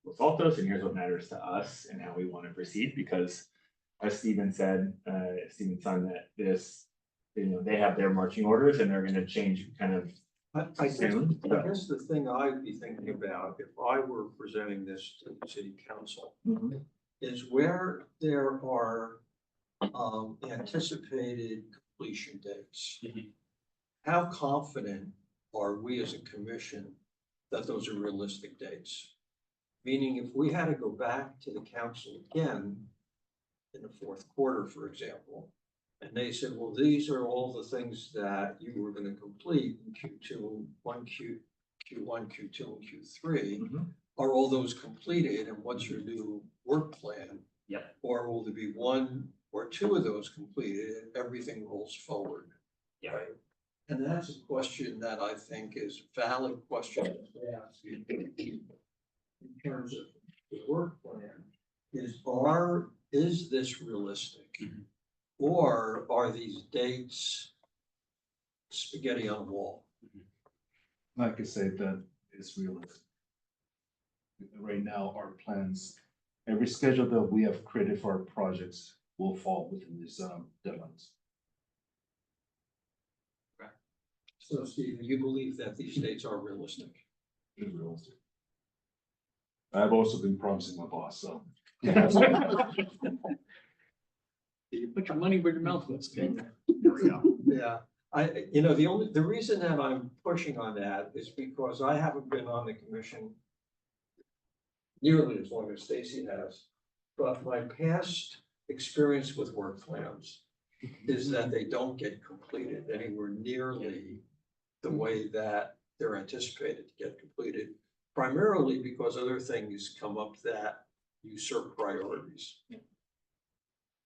of Los Altos, and here's what matters to us and how we want to proceed, because as Stephen said, Stephen Son, that this, you know, they have their marching orders and they're gonna change kind of. I guess the thing I'd be thinking about if I were presenting this to the city council is where there are anticipated completion dates. How confident are we as a commission that those are realistic dates? Meaning if we had to go back to the council again in the fourth quarter, for example, and they said, well, these are all the things that you were gonna complete in Q2, Q1, Q2, and Q3. Are all those completed and what's your new work plan? Yep. Or will there be 1 or 2 of those completed and everything rolls forward? Yeah. Right? And that's a question that I think is a valid question to ask in terms of the work plan. Is this realistic? Or are these dates spaghetti on the wall? Like I said, that is realistic. Right now, our plans, every schedule that we have created for our projects will fall within these deadlines. So Steve, you believe that these dates are realistic? It's realistic. I've also been promising my boss, so. You put your money where your mouth was. There we go. Yeah, the reason that I'm pushing on that is because I haven't been on the commission nearly as long as Stacy has. but my past experience with work plans is that they don't get completed anywhere nearly the way that they're anticipated to get completed, primarily because other things come up that usurp priorities.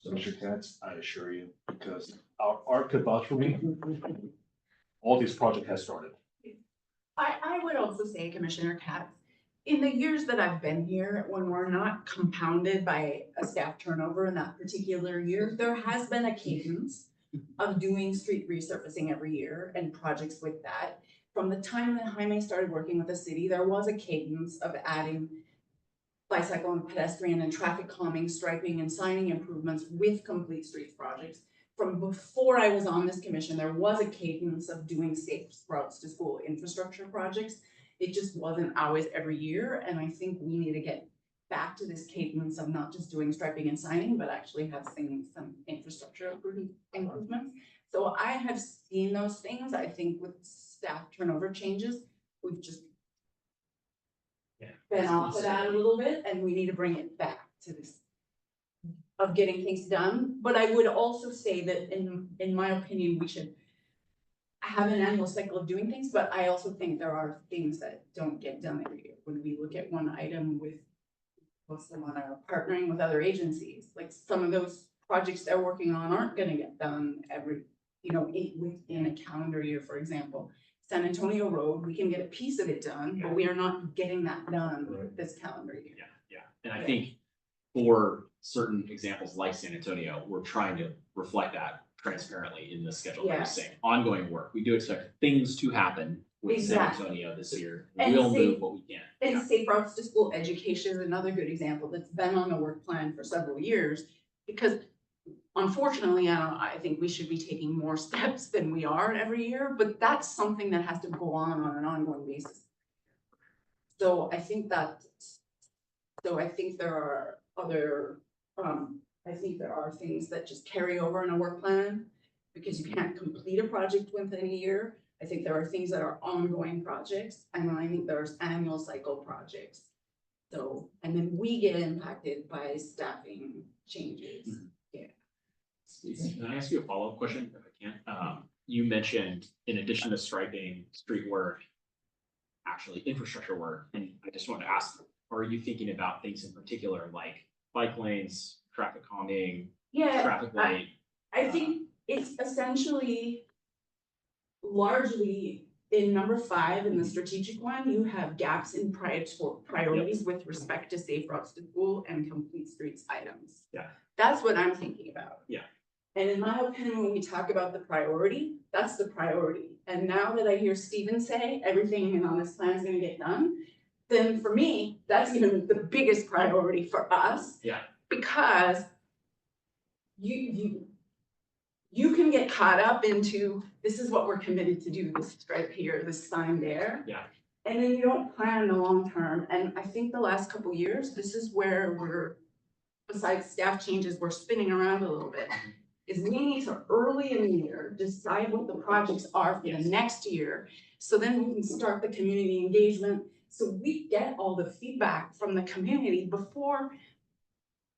So, Mr. Katz, I assure you, because our art could vouch for me, all these projects have started. I would also say, Commissioner Katz, in the years that I've been here, when we're not compounded by a staff turnover in that particular year, there has been a cadence of doing street resurfacing every year and projects with that. From the time that Jaime started working with the city, there was a cadence of adding bicycle and pedestrian and traffic calming, striping and signing improvements with complete streets projects. From before I was on this commission, there was a cadence of doing safe routes to school infrastructure projects. It just wasn't always every year, and I think we need to get back to this cadence of not just doing striping and signing, but actually have some infrastructure improvements. So I have seen those things. I think with staff turnover changes, we've just been off of that a little bit, and we need to bring it back to this of getting things done. But I would also say that in my opinion, we should have an annual cycle of doing things, but I also think there are things that don't get done every year. When we look at one item with what's the one, partnering with other agencies, like some of those projects they're working on aren't gonna get done every, 8 weeks in a calendar year, for example. San Antonio Road, we can get a piece of it done, but we are not getting that done this calendar year. Yeah, and I think for certain examples like San Antonio, we're trying to reflect that transparently in the schedule that we're Yes. saying. Ongoing work, we do expect things to happen with San Exactly. Antonio this year. And We'll say- move what we can. And Yeah. safe routes to school education is another good example that's been on the work plan for several years. Because unfortunately, I think we should be taking more steps than we are every year, but that's something that has to go on an ongoing basis. So I think there are other, I think there are things that just carry over in a work plan because you can't complete a project within a year. I think there are things that are ongoing projects, and then I think there's annual cycle projects. So, and then we get impacted by staffing changes. Can I ask you a follow-up question if I can? You mentioned in addition to striping, street work, actually infrastructure work, and I just wanted to ask, are you thinking about things in particular like bike lanes, traffic calming, Yeah, traffic light? I think it's essentially largely in number 5 in the strategic one, you have gaps in priorities with respect to safe routes to school and complete streets items. Yeah. That's what I'm thinking about. Yeah. And in my opinion, when we talk about the priority, that's the priority. And now that I hear Steven say everything on this plan is gonna get done, then for me, that's even the biggest priority for us. Yeah. Because you can get caught up into, this is what we're committed to do, this stripe here, this sign there. Yeah. And then you don't plan in the long term. And I think the last couple of years, this is where we're, besides staff changes, we're spinning around a little bit. Is we need to early in the year, decide what the projects are for the next year. So then we can start the community engagement. So we get all the feedback from the community before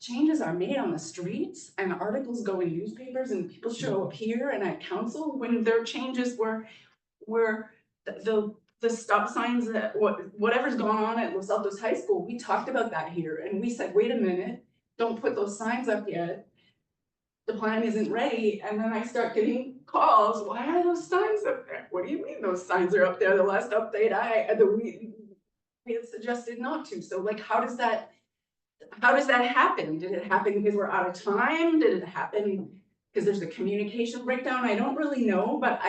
changes are made on the streets and articles go in newspapers and people show up here and at council when there are changes where the stop signs that whatever's going on at Los Altos High School, we talked about that here and we said, wait a minute, don't put those signs up yet. The plan isn't ready, and then I start getting calls, why are those signs up there? What do you mean those signs are up there? The last update we had suggested not to, so like, how does that happen? Did it happen because we're out of time? Did it happen because there's a communication breakdown? I don't really know, but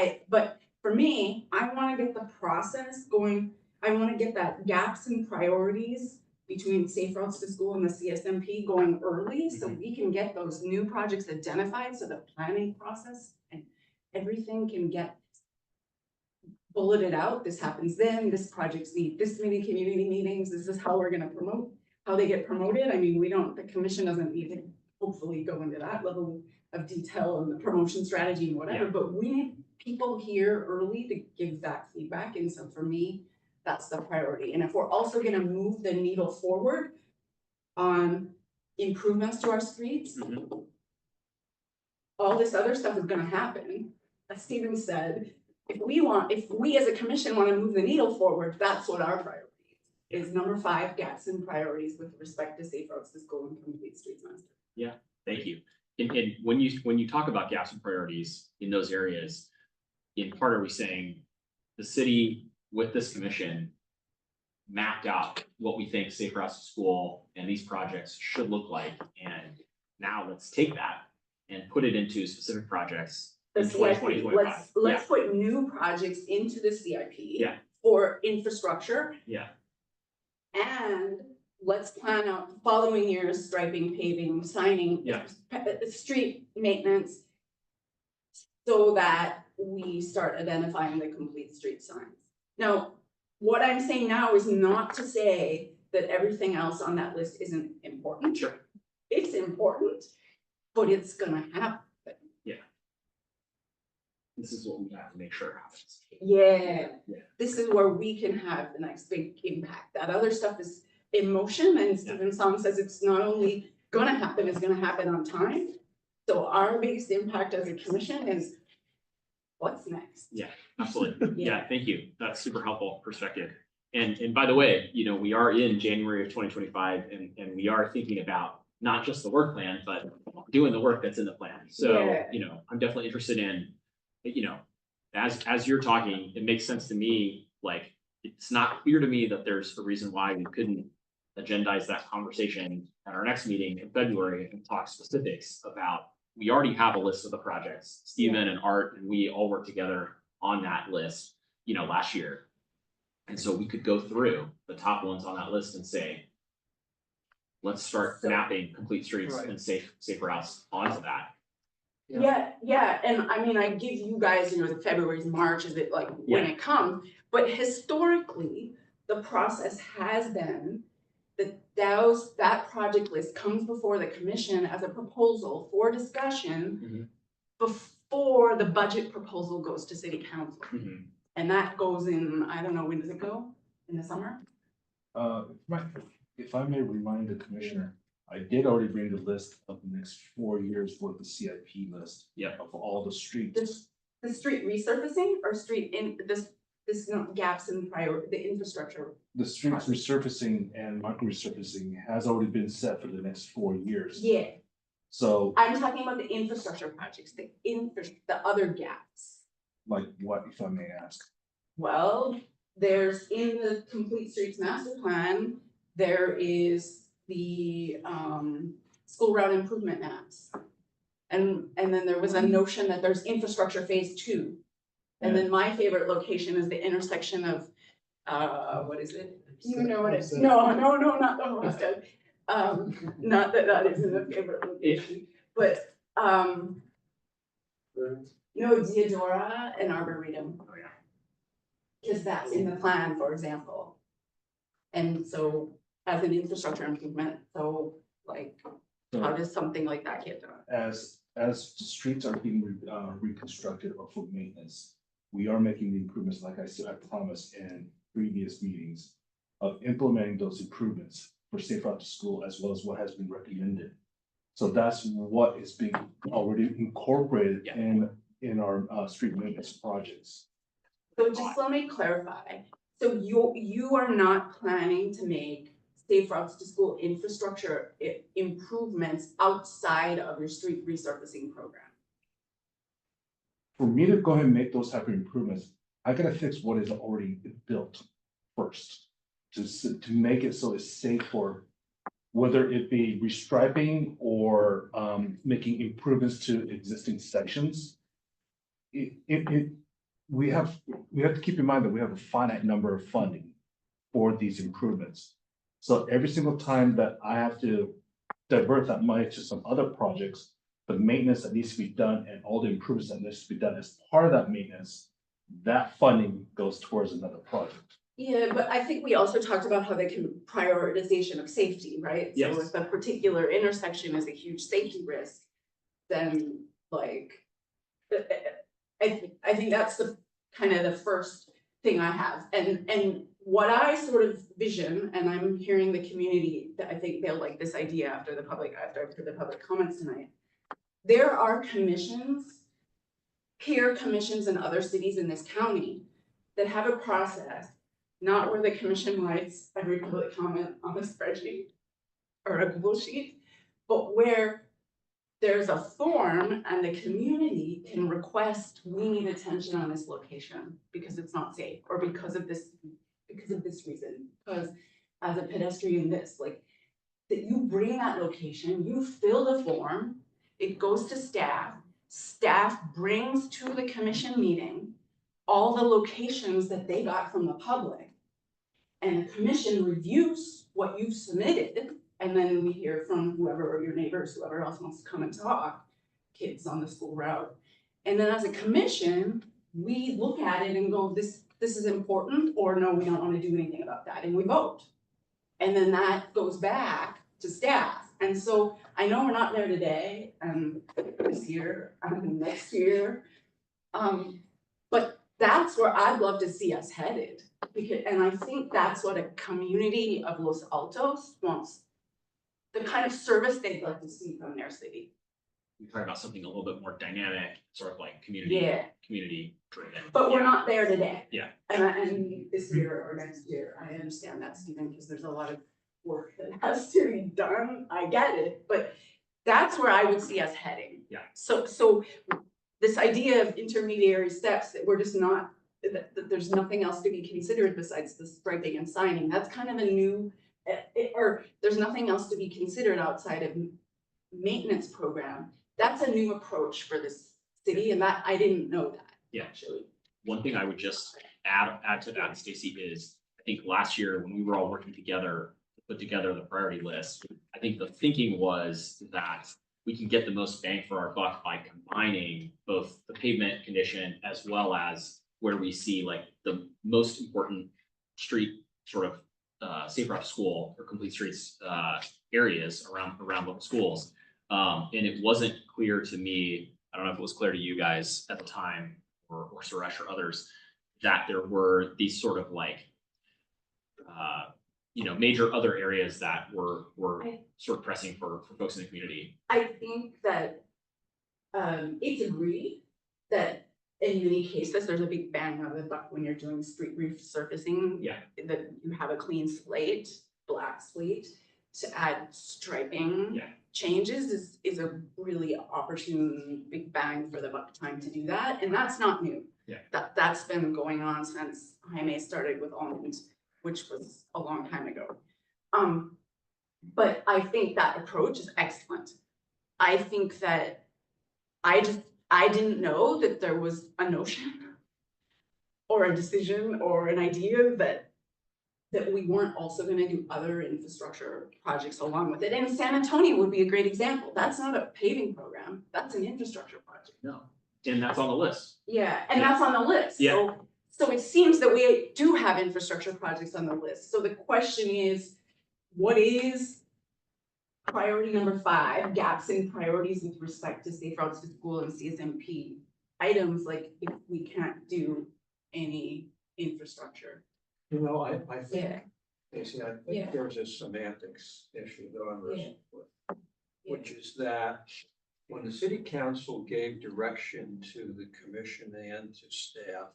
for me, I wanna get the process going. I wanna get that gaps in priorities between safe routes to school and the CSMP going early, so we can get those new projects identified, so the planning process and everything can get bulleted out. This happens then, this projects need this many community meetings, this is how we're gonna promote, how they get promoted. I mean, the commission doesn't need to hopefully go into that level of detail and the promotion strategy and whatever, but we need people here early to give that feedback, and so for me, that's the priority. And if we're also gonna move the needle forward on improvements to our streets, Mhm. all this other stuff is gonna happen. As Steven said, if we as a commission wanna move the needle forward, that's what our priority is. Number 5, gaps in priorities with respect to safe routes to school and complete streets master. Thank you. And when you talk about gaps and priorities in those areas, in part, are we saying the city with this commission mapped out what we think safe routes to school and these projects should look like, and now let's take that and put it into specific projects The in 2020, CIP, 25. let's put new projects into the CIP. Yeah. For infrastructure. Yeah. And let's plan out the following year's striping, paving, signing. Yeah. Street maintenance. So that we start identifying the complete street signs. Now, what I'm saying now is not to say that everything else on that list isn't important. Sure. It's important, but it's gonna happen. This is what we have to make sure happens. Yeah, Yeah. this is where we can have the next big impact. That other stuff is emotion, and Stephen Song says it's not only gonna happen, it's gonna happen on time. So our biggest impact as a commission is what's next? Absolutely. Yeah, thank you. That's super helpful perspective. And by the way, you know, we are in January of 2025 and we are thinking about not just the work plan, but doing the work that's in the plan. So, Yeah. you know, I'm definitely interested in, you know, as you're talking, it makes sense to me, like, it's not clear to me that there's a reason why we couldn't agendize that conversation at our next meeting in February and talk specifics about, we already have a list of the projects. Stephen and Art and we all worked together on that list, you know, last year. And so we could go through the top ones on that list and say, let's start mapping complete streets Right. and safe routes onto that. Yeah, and I mean, I give you guys, you know, the February's March, is it like when it comes, but historically, the process has been that project list comes before the commission as a proposal for discussion before the budget proposal goes to city council. Mhm. And that goes in, I don't know, when does it go? In the summer? If I may remind the commissioner, I did already bring the list of the next 4 years worth of CIP list. Yeah. Of all the streets. The street resurfacing or street in this gaps in the infrastructure? The streets resurfacing and micro resurfacing has already been set for the next 4 years. Yeah, So I'm talking about the infrastructure projects, the other gaps. like what, if I may ask? Well, there's in the Complete Streets Master Plan, there is the school route improvement maps. And then there was a notion that there's infrastructure phase 2. And then my favorite location is the intersection of, what is it? You know what it's, no, not the homestead. Not that isn't a favorite location, but, no, Diodora and Arboretum. Oh, yeah. Cause that's in the plan, for example. And so as an infrastructure improvement, so like, how does something like that get done? As streets are being reconstructed or for maintenance, we are making the improvements, like I said, I promised in previous meetings, of implementing those improvements for safe route to school as well as what has been recommended. So that's what is being already incorporated in our street maintenance projects. So just let me clarify, so you are not planning to make safe routes to school infrastructure improvements outside of your street resurfacing program? For me to go ahead and make those type of improvements, I gotta fix what is already built first. To make it so it's safe for, whether it be restriping or making improvements to existing sections. We have to keep in mind that we have a finite number of funding for these improvements. So every single time that I have to divert that money to some other projects, the maintenance that needs to be done and all the improvements that needs to be done as part of that maintenance, that funding goes towards another project. Yeah, but I think we also talked about how they can prioritization of safety, right? Yes. So if a particular intersection is a huge safety risk, then like, I think that's the kind of the first thing I have. And what I sort of vision, and I'm hearing the community, that I think they'll like this idea after I've heard the public comments tonight. There are commissions, peer commissions in other cities in this county that have a process, not where the commission writes every public comment on a spreadsheet or a Google sheet, but where there's a form and the community can request, we need attention on this location because it's not safe, or because of this reason, because as a pedestrian, like, that you bring that location, you fill the form, it goes to staff, staff brings to the commission meeting all the locations that they got from the public. And the commission reviews what you've submitted, and then we hear from whoever, or your neighbors, whoever else wants to come and talk, kids on the school route. And then as a commission, we look at it and go, this is important, or no, we don't want to do anything about that, and we vote. And then that goes back to staff. And so I know we're not there today, this year, next year. But that's where I'd love to see us headed. And I think that's what a community of Los Altos wants, the kind of service they'd like to see from their city. We talk about something a little bit more dynamic, sort of like community driven. But we're not there today. Yeah. And this year or next year, I understand that, Stephen, because there's a lot of work that has to be done. I get it, but that's where I would see us heading. Yeah. So this idea of intermediary steps, that we're just not, that there's nothing else to be considered besides the striping and signing, that's kind of a new, or there's nothing else to be considered outside of maintenance program. That's a new approach for this city, and that I didn't know that. Yeah. Actually. One thing I would just add to that, Stacy, is I think last year when we were all working together to put together the priority list, I think the thinking was that we can get the most bang for our buck by combining both the pavement condition as well as where we see like the most important street sort of safe route to school or complete streets areas around local schools. And it wasn't clear to me, I don't know if it was clear to you guys at the time or Suresh or others, that there were these sort of like major other areas that were sort of pressing for folks in the community. I think that it's agreed that in many cases, there's a big bang of the buck when you're doing street resurfacing. Yeah. That you have a clean slate, black slate, to add striping. Yeah. Changes is a really opportune big bang for the buck time to do that, and that's not new. Yeah. That's been going on since Jaime started with Almond, which was a long time ago. But I think that approach is excellent. I think that I didn't know that there was a notion or a decision or an idea that we weren't also gonna do other infrastructure projects along with it. And San Antonio would be a great example. That's not a paving program, that's an infrastructure project. No, and that's on the list. Yeah, and that's on the list. Yeah. So it seems that we do have infrastructure projects on the list. So the question is, what is priority number 5, gaps in priorities with respect to safe routes to school and CSMP items, like if we can't do any infrastructure? You know, I think, Yeah. Casey, I Yeah. think there's a semantics issue that I'm wrestling with, Yeah. which is that when the city council gave direction to the commission and to staff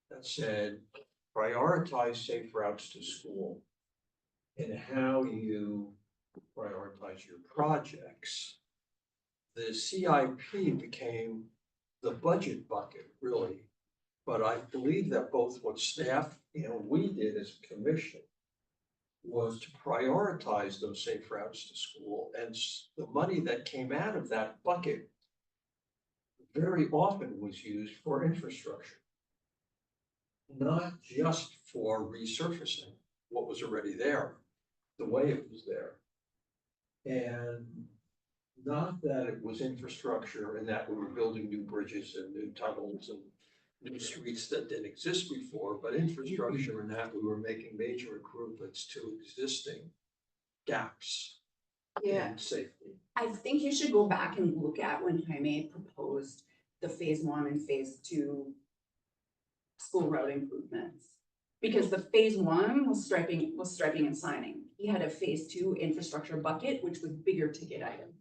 that said, prioritize safe routes to school and how you prioritize your projects, the CIP became the budget bucket, really. But I believe that both what staff and we did as a commission was to prioritize those safe routes to school, and the money that came out of that bucket very often was used for infrastructure, not just for resurfacing what was already there, the way it was there. And not that it was infrastructure and that we were building new bridges and new tunnels and new streets that didn't exist before, but infrastructure in that we were making major improvements to existing gaps in safety. I think you should go back and look at when Jaime proposed the phase 1 and phase 2 school road improvements. Because the phase one was striping and signing. He had a phase two infrastructure bucket, which was bigger ticket items.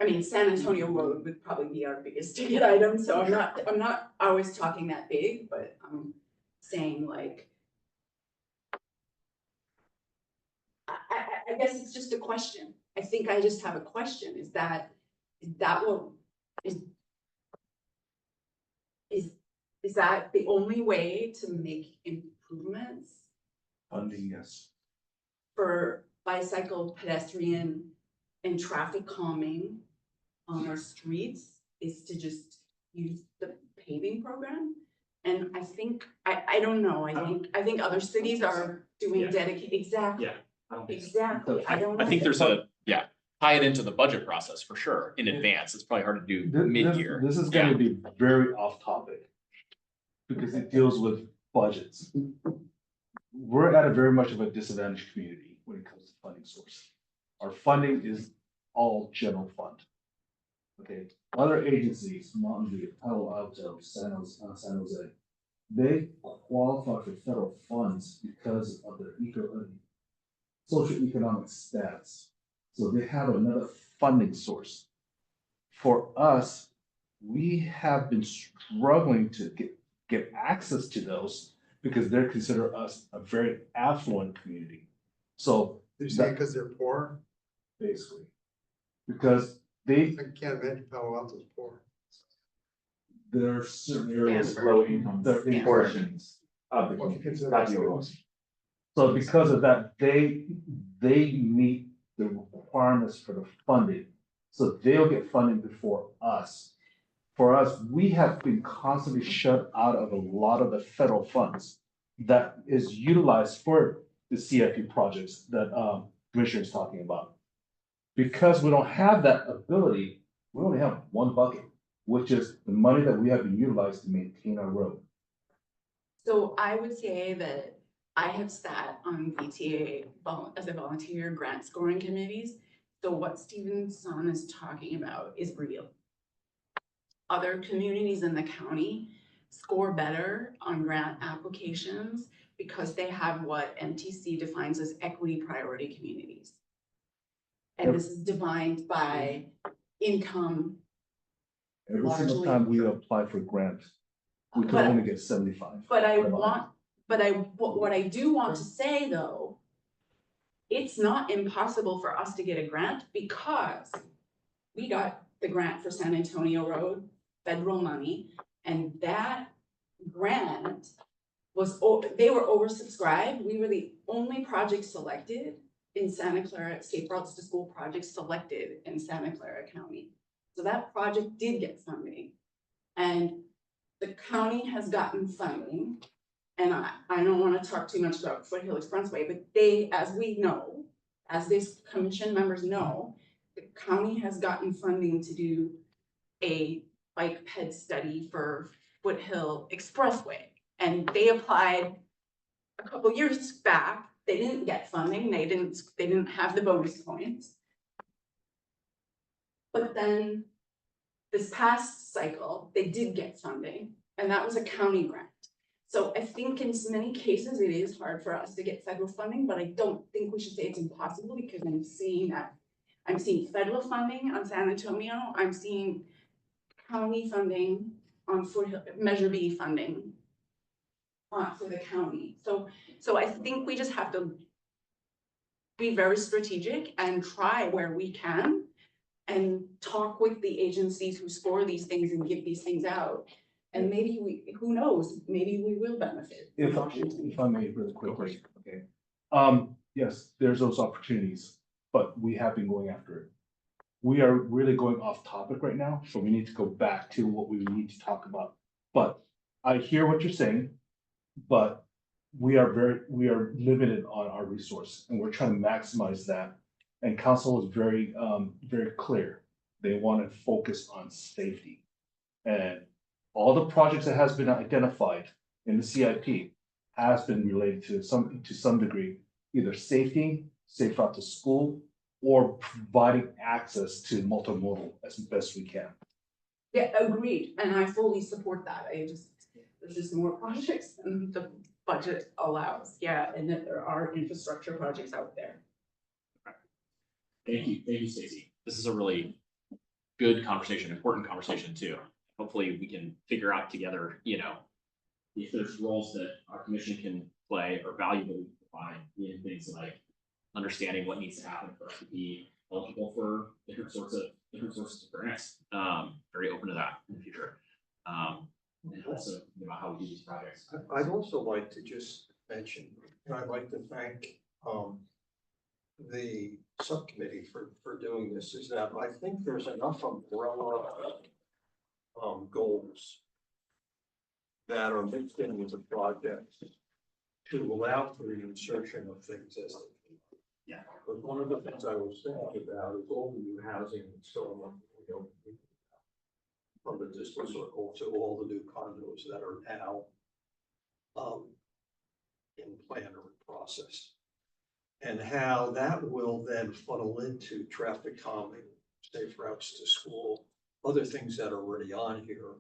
I mean, San Antonio Road would probably be our biggest ticket item, so I'm not always talking that big, but I'm saying like. I guess it's just a question. I think I just have a question. Is that what is that the only way to make improvements Funding, yes. for bicycle, pedestrian, and traffic calming on our streets is to just use the paving program? And I think, I don't know, I think other cities are doing Yeah. dedicated, exactly. Yeah. I don't think so. Exactly, I don't know. I think there's tie it into the budget process for sure in advance. It's probably hard to do mid-year. This is gonna be very off topic. Because it deals with budgets. We're at a very much of a disadvantaged community when it comes to funding source. Our funding is all general fund. Okay, other agencies, Mountain View, Palo Alto, San Jose, they qualify for federal funds because of their socioeconomic stats. So they have another funding source. For us, we have been struggling to get access to those because they're considered us a very affluent community. So You say because they're poor? basically, because I can't imagine Palo Alto's poor. there are certain areas Stanford. low income, they're in Portions of the Well, if you community, consider not that yours. schools. So because of that, they meet the requirements for the funding. So they'll get funding before us. For us, we have been constantly shut out of a lot of the federal funds that is utilized for the CIP projects that Commissioner is talking about. Because we don't have that ability, we only have one bucket, which is the money that we have to utilize to maintain our road. So I would say that I have sat on VTA as a volunteer grant scoring committees. So what Stephen's son is talking about is real. Other communities in the county score better on grant applications because they have what MTC defines as equity priority communities. And this is defined by income. Every single time we apply for grant, we can But- only get 75. What I do want to say though, it's not impossible for us to get a grant because we got the grant for San Antonio Road, federal money, and that grant was, they were oversubscribed. We were the only project selected in Santa Clara, Safe Routes to School project selected in Santa Clara County. So that project did get funding. And the county has gotten funding. And I don't want to talk too much about Foothill Expressway, but they, as we know, as this commission members know, the county has gotten funding to do a bike ped study for Foothill Expressway. And they applied a couple years back. They didn't get funding. They didn't have the bonus points. But then this past cycle, they did get funding, and that was a county grant. So I think in many cases, it is hard for us to get federal funding, but I don't think we should say it's impossible because I'm seeing federal funding on San Antonio. I'm seeing county funding on Foothill, Measure B funding for the county. So I think we just have to be very strategic and try where we can and talk with the agencies who score these things and give these things out. And maybe who knows, maybe we will benefit. If I may really quickly, okay. Yes, there's those opportunities, but we have been going after it. We are really going off topic right now, so we need to go back to what we need to talk about. But I hear what you're saying, but we are limited on our resource and we're trying to maximize that. And council is very clear. They want to focus on safety. And all the projects that has been identified in the CIP has been related to some degree, either safety, safe route to school, or providing access to multimodal as best we can. Yeah, agreed, and I fully support that. there's just more projects than the budget allows, yeah, and that there are infrastructure projects out there. Thank you, Stacy. This is a really good conversation, important conversation too. Hopefully we can figure out together, if there's roles that our commission can play or valuable we can provide in things like understanding what needs to happen for us to be eligible for different sorts of grants. Very open to that in the future. And also how we do these projects. I'd also like to just mention, and I'd like to thank, the subcommittee for doing this, is that I think there's enough umbrella, goals that are mixed in with the project to allow for the insertion of things as. Yeah. But one of the things I was thinking about is all the new housing that's going on, from the Distal Circle to all the new condos that are now in plan or in process. And how that will then funnel into traffic calming, safe routes to school, other things that are already on here.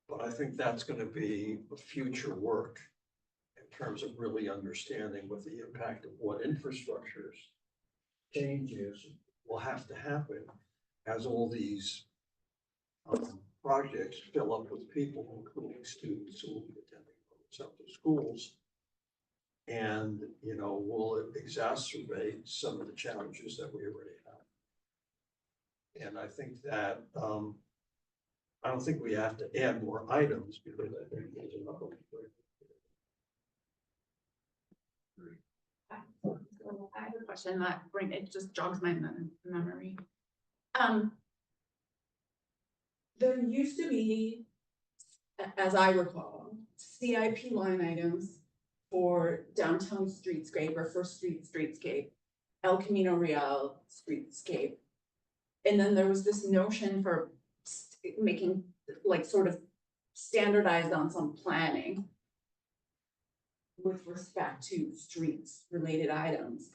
But I think that's gonna be a future work in terms of really understanding what the impact of what infrastructures changes will have to happen as all these projects fill up with people, including students who will be attending some of the schools. And, will it exacerbate some of the challenges that we already have? And I think that, I don't think we have to add more items because I think there's enough of So I have a question that it just jogs my memory. There used to be, as I recall, CIP line items for downtown streetscape or First Street streetscape, El Camino Real streetscape. And then there was this notion for making, like, sort of standardized on some planning with respect to streets related items.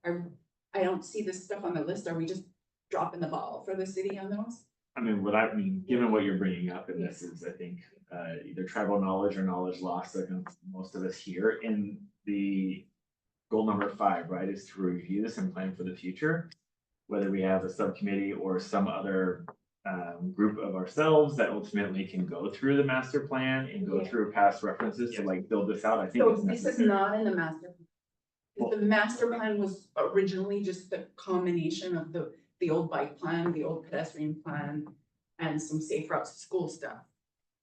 I don't see this stuff on the list. Are we just dropping the ball for the city on those? Given what you're bringing up, and this is, I think, either tribal knowledge or knowledge lost, I think most of us here, in the goal number 5, right, is to review this and plan for the future. Whether we have a subcommittee or some other group of ourselves that ultimately can go through the master plan and go through past references to like build this out, I think So it's this is necessary. not in the master. The master plan was originally just the combination of the old bike plan, the old pedestrian plan, and some safe routes to school stuff.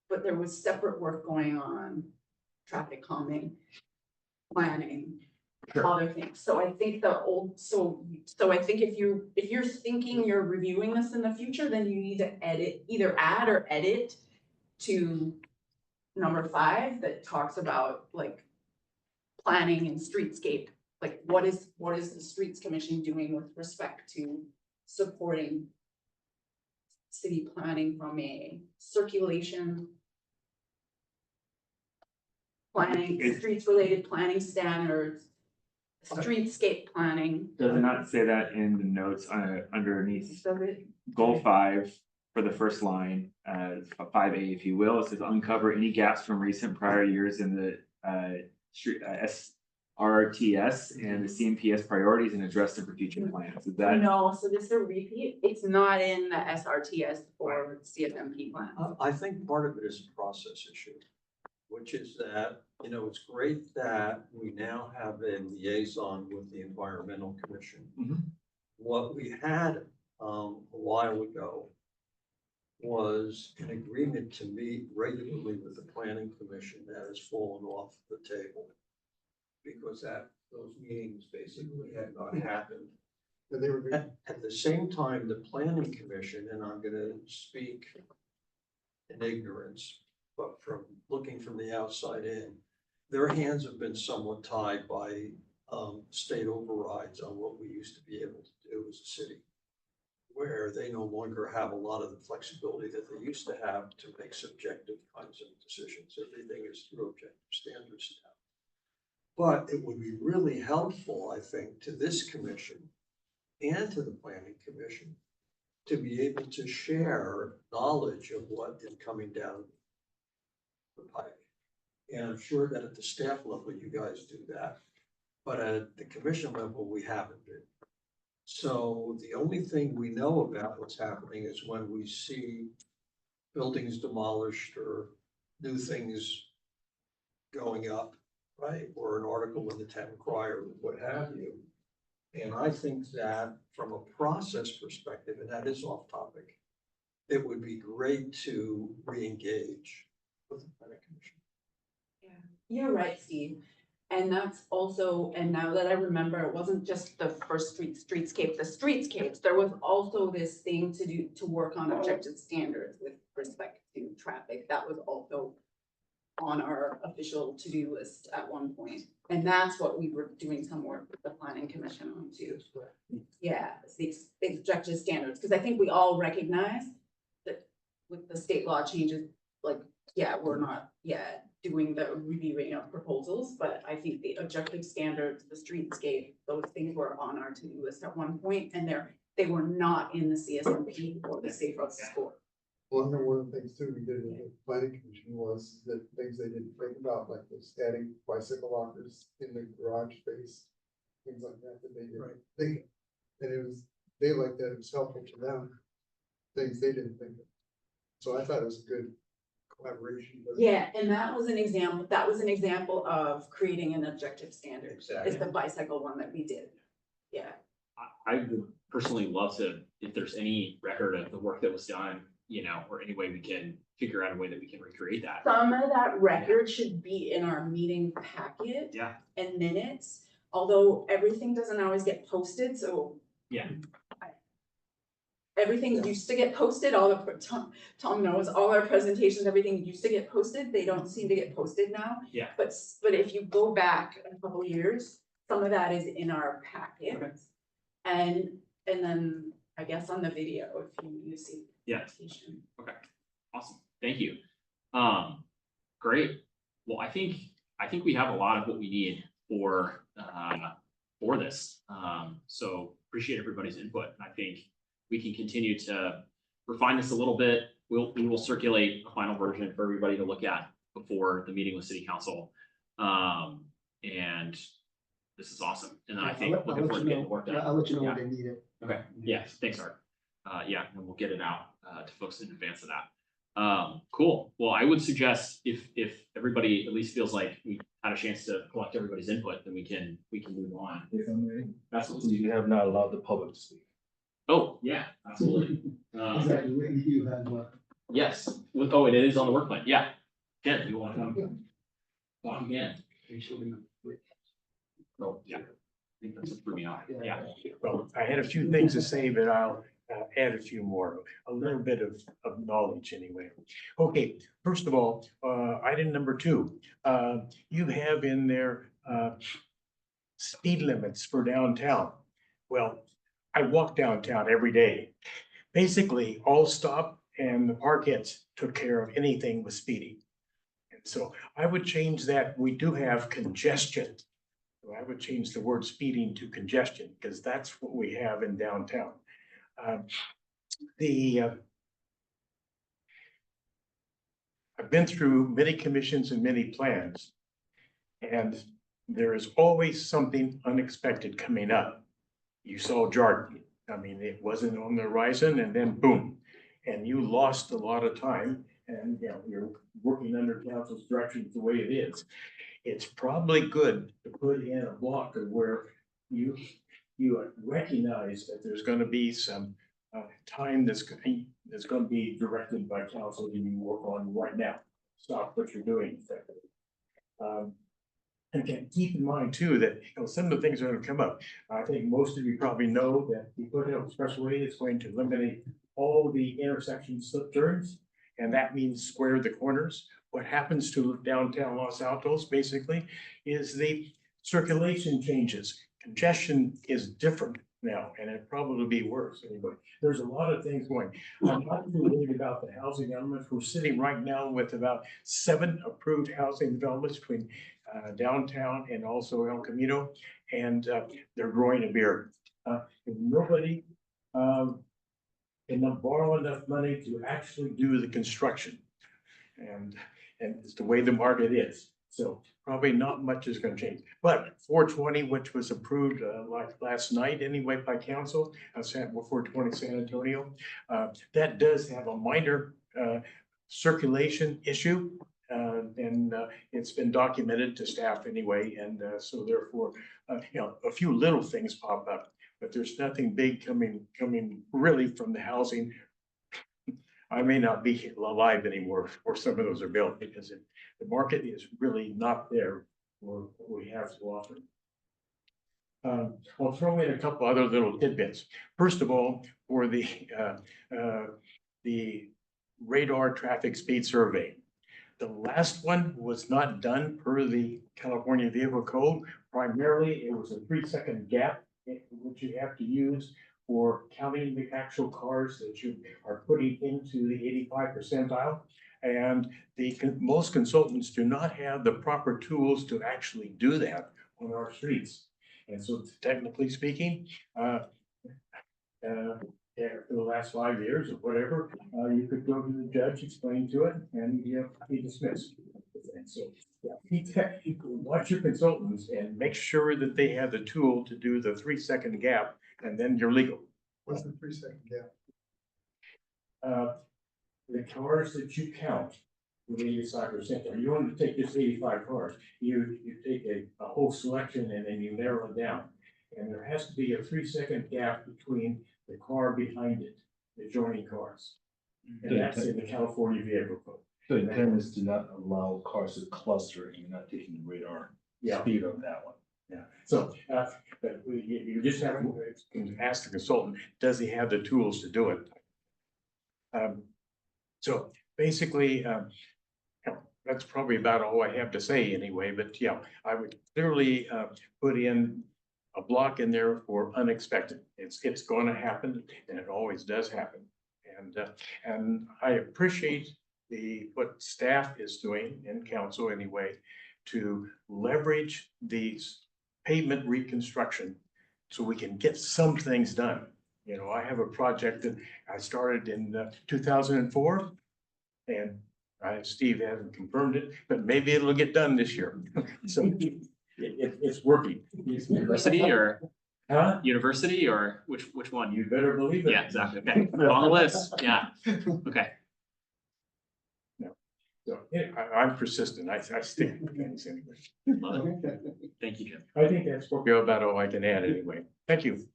But there was separate work going on, traffic calming, planning, other things. So I think so I think if you're thinking you're reviewing this in the future, then you need to either add or edit to number 5 that talks about like planning and streetscape. Like what is the Streets Commission doing with respect to supporting city planning from a circulation planning, streets related planning standards, streetscape planning. Does it not say that in the notes underneath Does it? goal 5 for the first line, 5A, if you will? It says uncover any gaps from recent prior years in the street SRTS and the CMPS priorities and address them for future plans. Is that? No, so this is a repeat. It's not in the SRTS or CFMP plan. I think part of it is a process issue, which is that, it's great that we now have a liaison with the Environmental Commission. Mhm. What we had a while ago was an agreement to meet regularly with the Planning Commission that has fallen off the table because those meetings basically had not happened. But they were At the same time, the Planning Commission, and I'm gonna speak in ignorance, but from looking from the outside in, their hands have been somewhat tied by state overrides on what we used to be able to do as a city, where they no longer have a lot of the flexibility that they used to have to make subjective kinds of decisions. Everything is through objective standards now. But it would be really helpful, I think, to this commission and to the Planning Commission to be able to share knowledge of what is coming down the pike. And I'm sure that at the staff level, you guys do that. But at the commission level, we haven't been. So the only thing we know about what's happening is when we see buildings demolished or new things going up, right? Or an article in the town crier, what have you. And I think that from a process perspective, and that is off topic, it would be great to re-engage with the planning commission. You're right, Steve. And that's also, and now that I remember, it wasn't just the first streetscapes. There was also this thing to work on objective standards with respect to traffic. That was also on our official to-do list at one point. And that's what we were doing some work with the planning commission on too. Yeah, it's the objective standards, because I think we all recognize that with the state law changes, like, yeah, we're not yet doing the reviewing of proposals, but I think the objective standards, the streetscape, those things were on our to-do list at one point, and they were not in the CSMP or the Safe Routes to School. Well, and one of the things too we did with the planning commission was that things they didn't think about, like this adding bicycle lockers in the garage space, things like that they didn't think. And it was, they liked that, it was helpful to them, things they didn't think of. So I thought it was a good collaboration. Yeah, and that was an example of creating an objective standard. Exactly. Is the bicycle one that we did. Yeah. I would personally love to, if there's any record of the work that was done, you know, or any way we can figure out a way that we can recreate that. Some of that record should be in our meeting packet. Yeah. And minutes, although everything doesn't always get posted, so. Yeah. Everything used to get posted, all the, Tom knows, all our presentations, everything used to get posted, they don't seem to get posted now. Yeah. But if you go back a couple years, some of that is in our packet. Okay. And then, I guess on the video, if you see. Yeah. presentation. Okay, awesome, thank you. Great, well, I think we have a lot of what we need for this. So appreciate everybody's input, and I think we can continue to refine this a little bit. We will circulate a final version for everybody to look at before the meeting with city council. And this is awesome, and I think looking forward to getting the work done. I'll let you know Yeah. when they need it. Okay, yes, thanks, Art. Yeah, and we'll get it out to folks in advance of that. Cool. Well, I would suggest if everybody at least feels like we had a chance to collect everybody's input, then we can move on. If I may, Absolutely. you have not allowed the public to speak. Oh, yeah, absolutely. Exactly, what you had, Yes, it is on the work plan. Yeah. Ken, you want to come? Talk again. Oh, yeah. I think that's what threw me off. Yeah. Well, I had a few things to say, but I'll add a few more, a little bit of knowledge anyway. Okay, first of all, item number 2, you have in there speed limits for downtown. Well, I walk downtown every day. Basically, All Stop and the Parkettes took care of anything with speeding. And so I would change that. We do have congestion. So I would change the word speeding to congestion, because that's what we have in downtown. I've been through many commissions and many plans, and there is always something unexpected coming up. You saw Jordan. I mean, it wasn't on the horizon, and then boom, and you lost a lot of time, and you know, you're working under council's directions the way it is. It's probably good to put in a block of where you recognize that there's going to be some time that's going to be directed by council that you work on right now. Stop what you're doing. And again, keep in mind too that some of the things are going to come up. I think most of you probably know that the Foothill Expressway is going to eliminate all the intersection slip turns, and that means square the corners. What happens to downtown Los Altos basically is the circulation changes. Congestion is different now, and it probably will be worse anyway. There's a lot of things going. I'm not too worried about the housing elements. We're sitting right now with about 7 approved housing developments between downtown and also El Camino, and they're growing a beard. Nobody can borrow enough money to actually do the construction. And and it's the way the market is. So probably not much is gonna change. But 420, which was approved like last night anyway by council, San 420 San Antonio, that does have a minor circulation issue. And it's been documented to staff anyway, and so therefore, a few little things pop up, but there's nothing big coming really from the housing. I may not be alive anymore, or some of those are built, because the market is really not there for what we have to offer. I'll throw in a couple other little tidbits. First of all, for the radar traffic speed survey. The last one was not done per the California Vehicle Code. Primarily, it was a 3-second gap, which you have to use for counting the actual cars that you are putting into the 85 percentile. And most consultants do not have the proper tools to actually do that on our streets. And so technically speaking, for the last 5 years or whatever, you could go to the judge, explain to it, and be dismissed. And so, watch your consultants and make sure that they have the tool to do the 3-second gap, and then you're legal. What's the 3-second gap? The cars that you count with 85%, or you want to take this 85 cars, you take a whole selection and then you narrow it down. And there has to be a 3-second gap between the car behind it, the adjoining cars. And that's in the California Vehicle Code. The intent is to not allow cars to cluster and you're not taking the radar speed of that one. Yeah, so but you just have to ask the consultant, does he have the tools to do it? So basically, that's probably about all I have to say anyway, but yeah, I would clearly put in a block in there for unexpected. It's going to happen, and it always does happen. And I appreciate what staff is doing in council anyway to leverage these pavement reconstruction so we can get some things done. You know, I have a project that I started in 2004, and Steve hasn't confirmed it, but maybe it'll get done this year. So it's working. University or Huh? university or which one? You better believe it. Yeah, exactly. Okay, on the list. Yeah. Okay. So I'm persistent. I stick with things anyway. Love it. Thank you, Jim. I think that's about all I can add anyway. Thank you.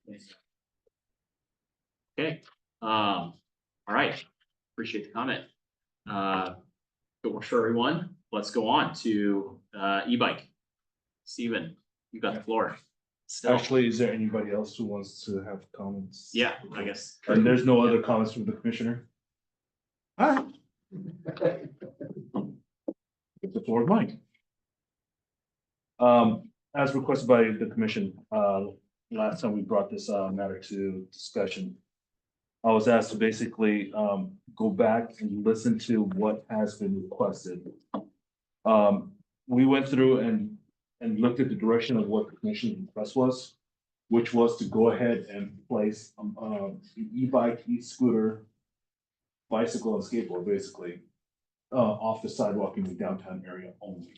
Okay, all right, appreciate the comment. Good work for everyone. Let's go on to e-bike. Steven, you got the floor. Still. Actually, is there anybody else who wants to have comments? Yeah, I guess. And there's no other comments from the commissioner? All right. The floor is mine. As requested by the commission, last time we brought this matter to discussion, I was asked to basically go back and listen to what has been requested. We went through and looked at the direction of what the commission request was, which was to go ahead and place e-bike, e-scooter, bicycle and skateboard basically off the sidewalk in the downtown area only.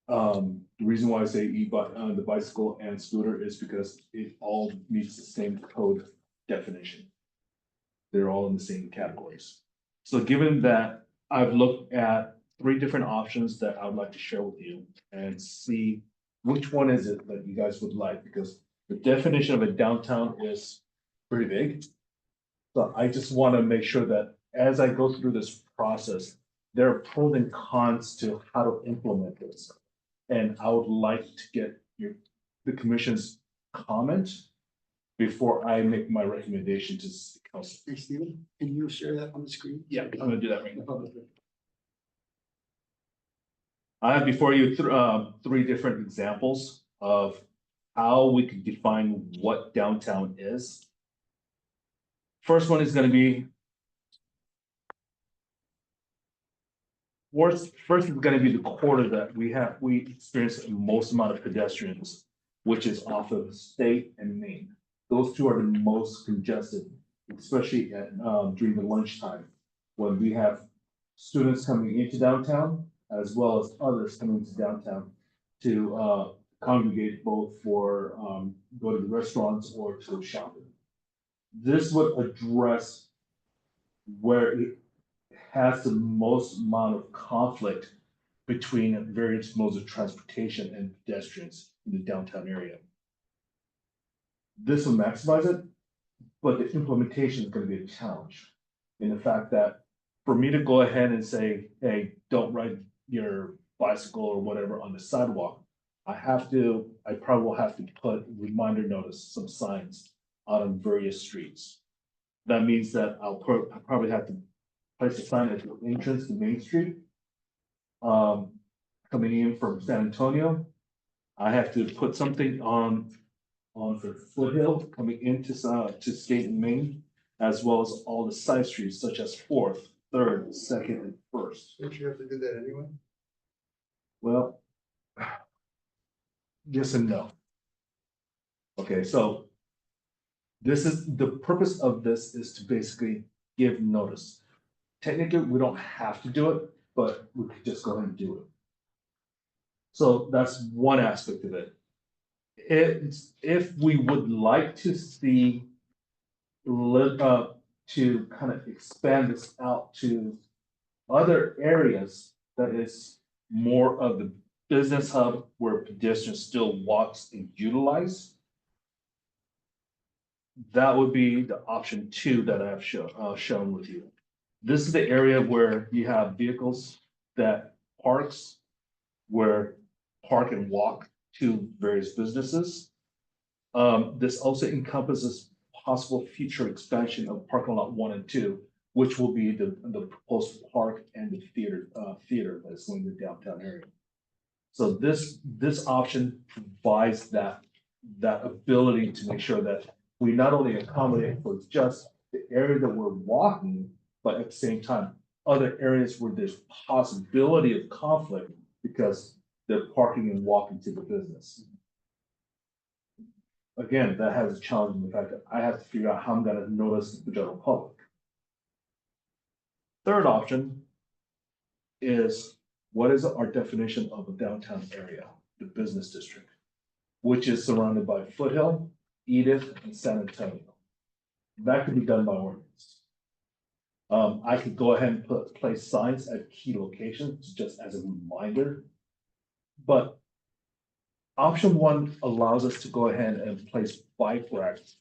The reason why I say e-bike, the bicycle and scooter is because it all meets the same code definition. They're all in the same categories. So given that, I've looked at 3 different options that I would like to share with you and see which one is it that you guys would like, because the definition of a downtown is pretty big. So I just want to make sure that as I go through this process, there are pros and cons to how to implement this. And I would like to get the commission's comment before I make my recommendation to council. Hey, Stephen, can you share that on the screen? Yeah, I'm gonna do that right now. I have before you 3 different examples of how we could define what downtown is. First one is gonna be. First is gonna be the quarter that we experience the most amount of pedestrians, which is off of State and Main. Those 2 are the most congested, especially at during the lunchtime, when we have students coming into downtown as well as others coming to downtown to congregate both for go to the restaurants or to shopping. This would address where it has the most amount of conflict between various modes of transportation and pedestrians in the downtown area. This will maximize it, but the implementation is going to be a challenge in the fact that for me to go ahead and say, hey, don't ride your bicycle or whatever on the sidewalk, I probably will have to put reminder notice, some signs out on various streets. That means that I'll probably have to place a sign at the entrance to Main Street. Coming in from San Antonio, I have to put something on for Foothill coming into to State and Main, as well as all the side streets such as 4th, 3rd, 2nd, and 1st. Don't you have to do that anyway? Well, yes and no. Okay, so this is the purpose of this is to basically give notice. Technically, we don't have to do it, but we could just go ahead and do it. So that's one aspect of it. If we would like to see to kind of expand this out to other areas that is more of the business hub where pedestrians still walks and utilize, that would be the option 2 that I have shown with you. This is the area where you have vehicles that park and walk to various businesses. This also encompasses possible future expansion of parking lot 1 and 2, which will be the proposed park and the theater that's going to the downtown area. So this option provides that ability to make sure that we not only accommodate for just the area that we're walking, but at the same time, other areas where there's possibility of conflict because they're parking and walking to the business. Again, that has a challenge in the fact that I have to figure out how I'm gonna notice the general public. Third option is what is our definition of a downtown area, the business district, which is surrounded by Foothill, Edith, and San Antonio. That could be done by ordinance. I could go ahead and place signs at key locations just as a reminder. But option 1 allows us to go ahead and place bike racks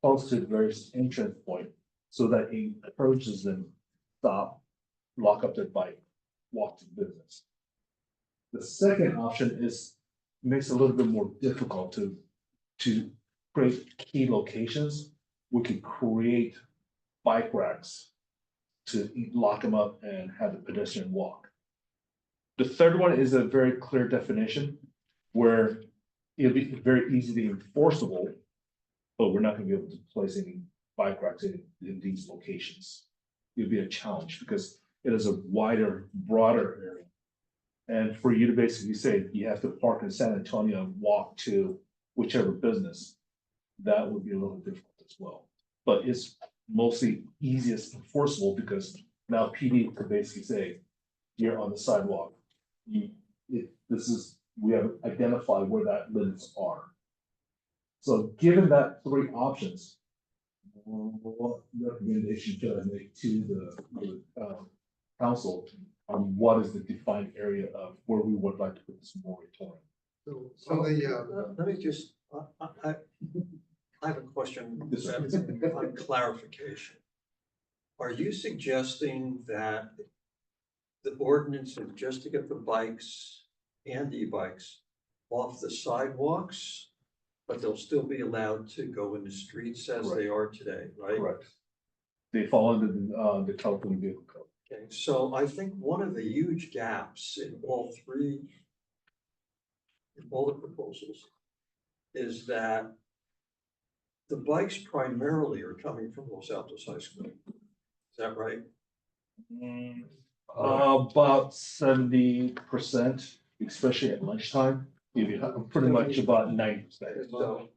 close to the various entrance point so that it encourages them to stop, lock up their bike, walk to the business. The second option makes it a little bit more difficult to create key locations. We could create bike racks to lock them up and have the pedestrian walk. The third one is a very clear definition where it'll be very easily enforceable, but we're not gonna be able to place any bike racks in these locations. It'll be a challenge because it is a wider, broader area. And for you to basically say you have to park in San Antonio and walk to whichever business, that would be a little difficult as well. But it's mostly easiest enforceable because now PD could basically say, you're on the sidewalk. We have identified where that limits are. So given that 3 options, what recommendation should I make to the council on what is the defined area of where we would like to put this moratorium? So the, Let me just, I have a question Yes, sir. on clarification. Are you suggesting that the ordinance is just to get the bikes and e-bikes off the sidewalks, but they'll still be allowed to go in the streets as they are today, right? Correct. They fall under the California Vehicle Code. Okay, so I think one of the huge gaps in all the proposals is that the bikes primarily are coming from Los Altos High School. Is that right? About 70%, especially at lunchtime. Pretty much about 90%. So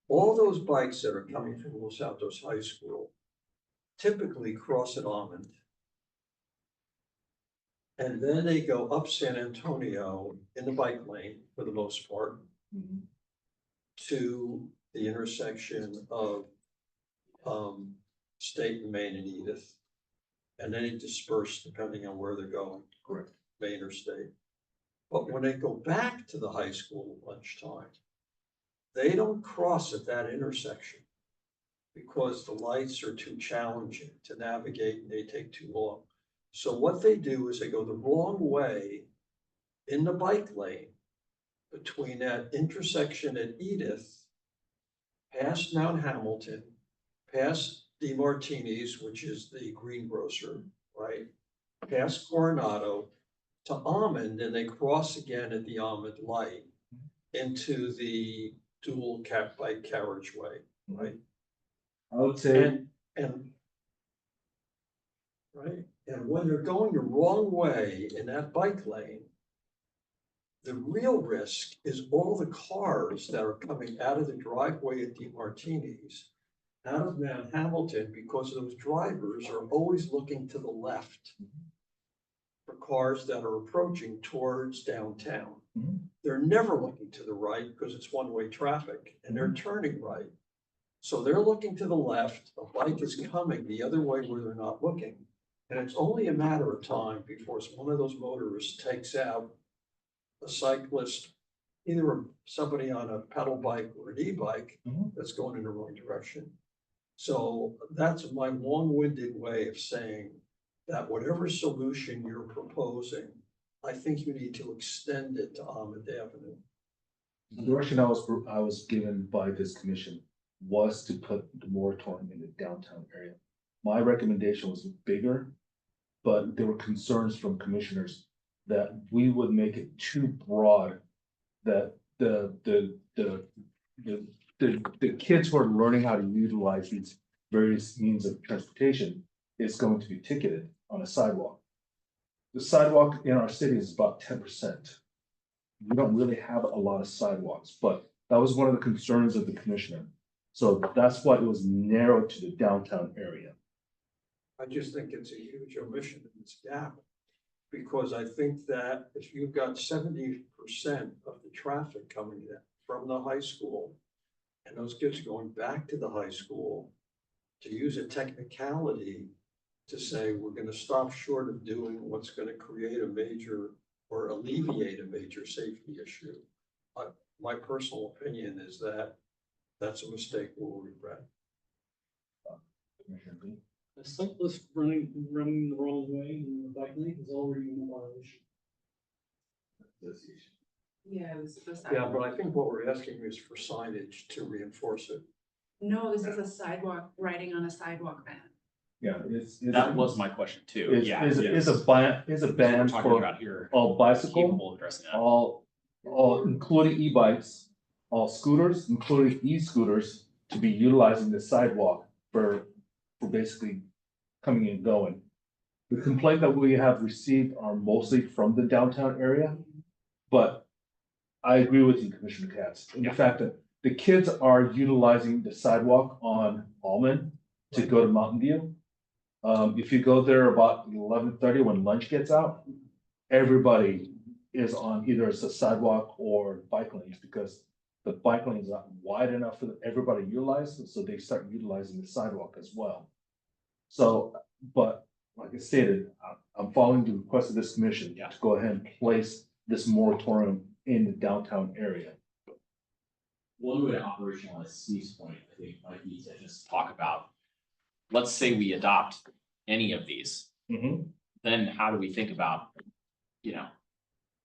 all those bikes that are coming from Los Altos High School typically cross at Almond And then they go up San Antonio in the bike lane for the most part to the intersection of State and Main and Edith. And then it dispersed depending on where they're going. Correct. Main or State. But when they go back to the high school at lunchtime, they don't cross at that intersection because the lights are too challenging to navigate and they take too long. So what they do is they go the wrong way in the bike lane between that intersection at Edith, past Mount Hamilton, past DeMartini's, which is the greengrocer, right? Past Coronado to Almond, and they cross again at the Almond light into the dual bike carriageway, right? I would say, And right, and when you're going the wrong way in that bike lane, the real risk is all the cars that are coming out of the driveway at DeMartini's, out of Mount Hamilton, because those drivers are always looking to the left for cars that are approaching towards downtown. They're never looking to the right because it's one-way traffic and they're turning right. So they're looking to the left, a bike is coming the other way where they're not looking. And it's only a matter of time before one of those motorists takes out a cyclist, either somebody on a pedal bike or an e-bike that's going in the wrong direction. So that's my long-winded way of saying that whatever solution you're proposing, I think you need to extend it to Almond Avenue. the direction I was given by this commission was to put the moratorium in the downtown area. My recommendation was bigger, but there were concerns from commissioners that we would make it too broad, that the kids who are learning how to utilize these various means of transportation is going to be ticketed on a sidewalk. The sidewalk in our city is about 10%. We don't really have a lot of sidewalks, but that was one of the concerns of the commissioner. So that's why it was narrowed to the downtown area. I just think it's a huge omission in this gap. Because I think that if you've got 70% of the traffic coming in from the high school, and those kids are going back to the high school, to use a technicality to say we're gonna stop short of doing what's gonna create a major or alleviate a major safety issue. My personal opinion is that that's a mistake we'll regret. Commissioner Lee? A cyclist running the wrong way in the bike lane is already in violation. Yeah, this is a Yeah, sidewalk. but I think what we're asking is for signage to reinforce it. No, this is a sidewalk, riding on a sidewalk ban. Yeah, it's. That was my question too. Is Yeah. is yes. a ban, is a We're ban talking for about here. all bicycle, Capable of addressing that. all including e-bikes, all scooters, including e-scooters, to be utilizing the sidewalk for basically coming and going. The complaint that we have received are mostly from the downtown area, but I agree with you, Commissioner Katz, in the fact that the kids are utilizing the sidewalk on Almond to go to Mountain View. If you go there about 11:30 when lunch gets out, everybody is on either it's a sidewalk or bike lanes because the bike lane is not wide enough for everybody to utilize, so they start utilizing the sidewalk as well. So, but like I stated, I'm following the request of this commission to go ahead and place this moratorium in the downtown area. One way to operationalize Steve's point, I think, might be to just talk about, let's say we adopt any of these, then how do we think about,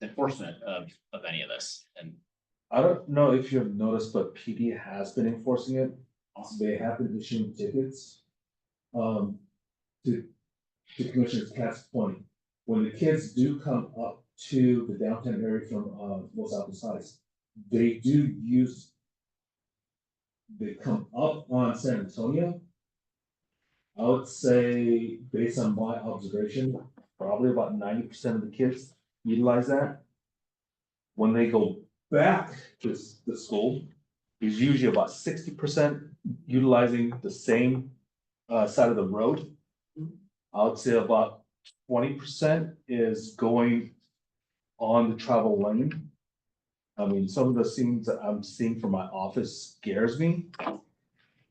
enforcement of any of this? And I don't know if you've noticed, but PD has been enforcing it. They have been issuing tickets. To Commissioner Katz's point, when the kids do come up to the downtown area from Los Altos Heights, they come up on San Antonio. I would say, based on my observation, probably about 90% of the kids utilize that. When they go back to the school, there's usually about 60% utilizing the same side of the road. I would say about 20% is going on the travel lane. I mean, some of the scenes that I'm seeing from my office scares me.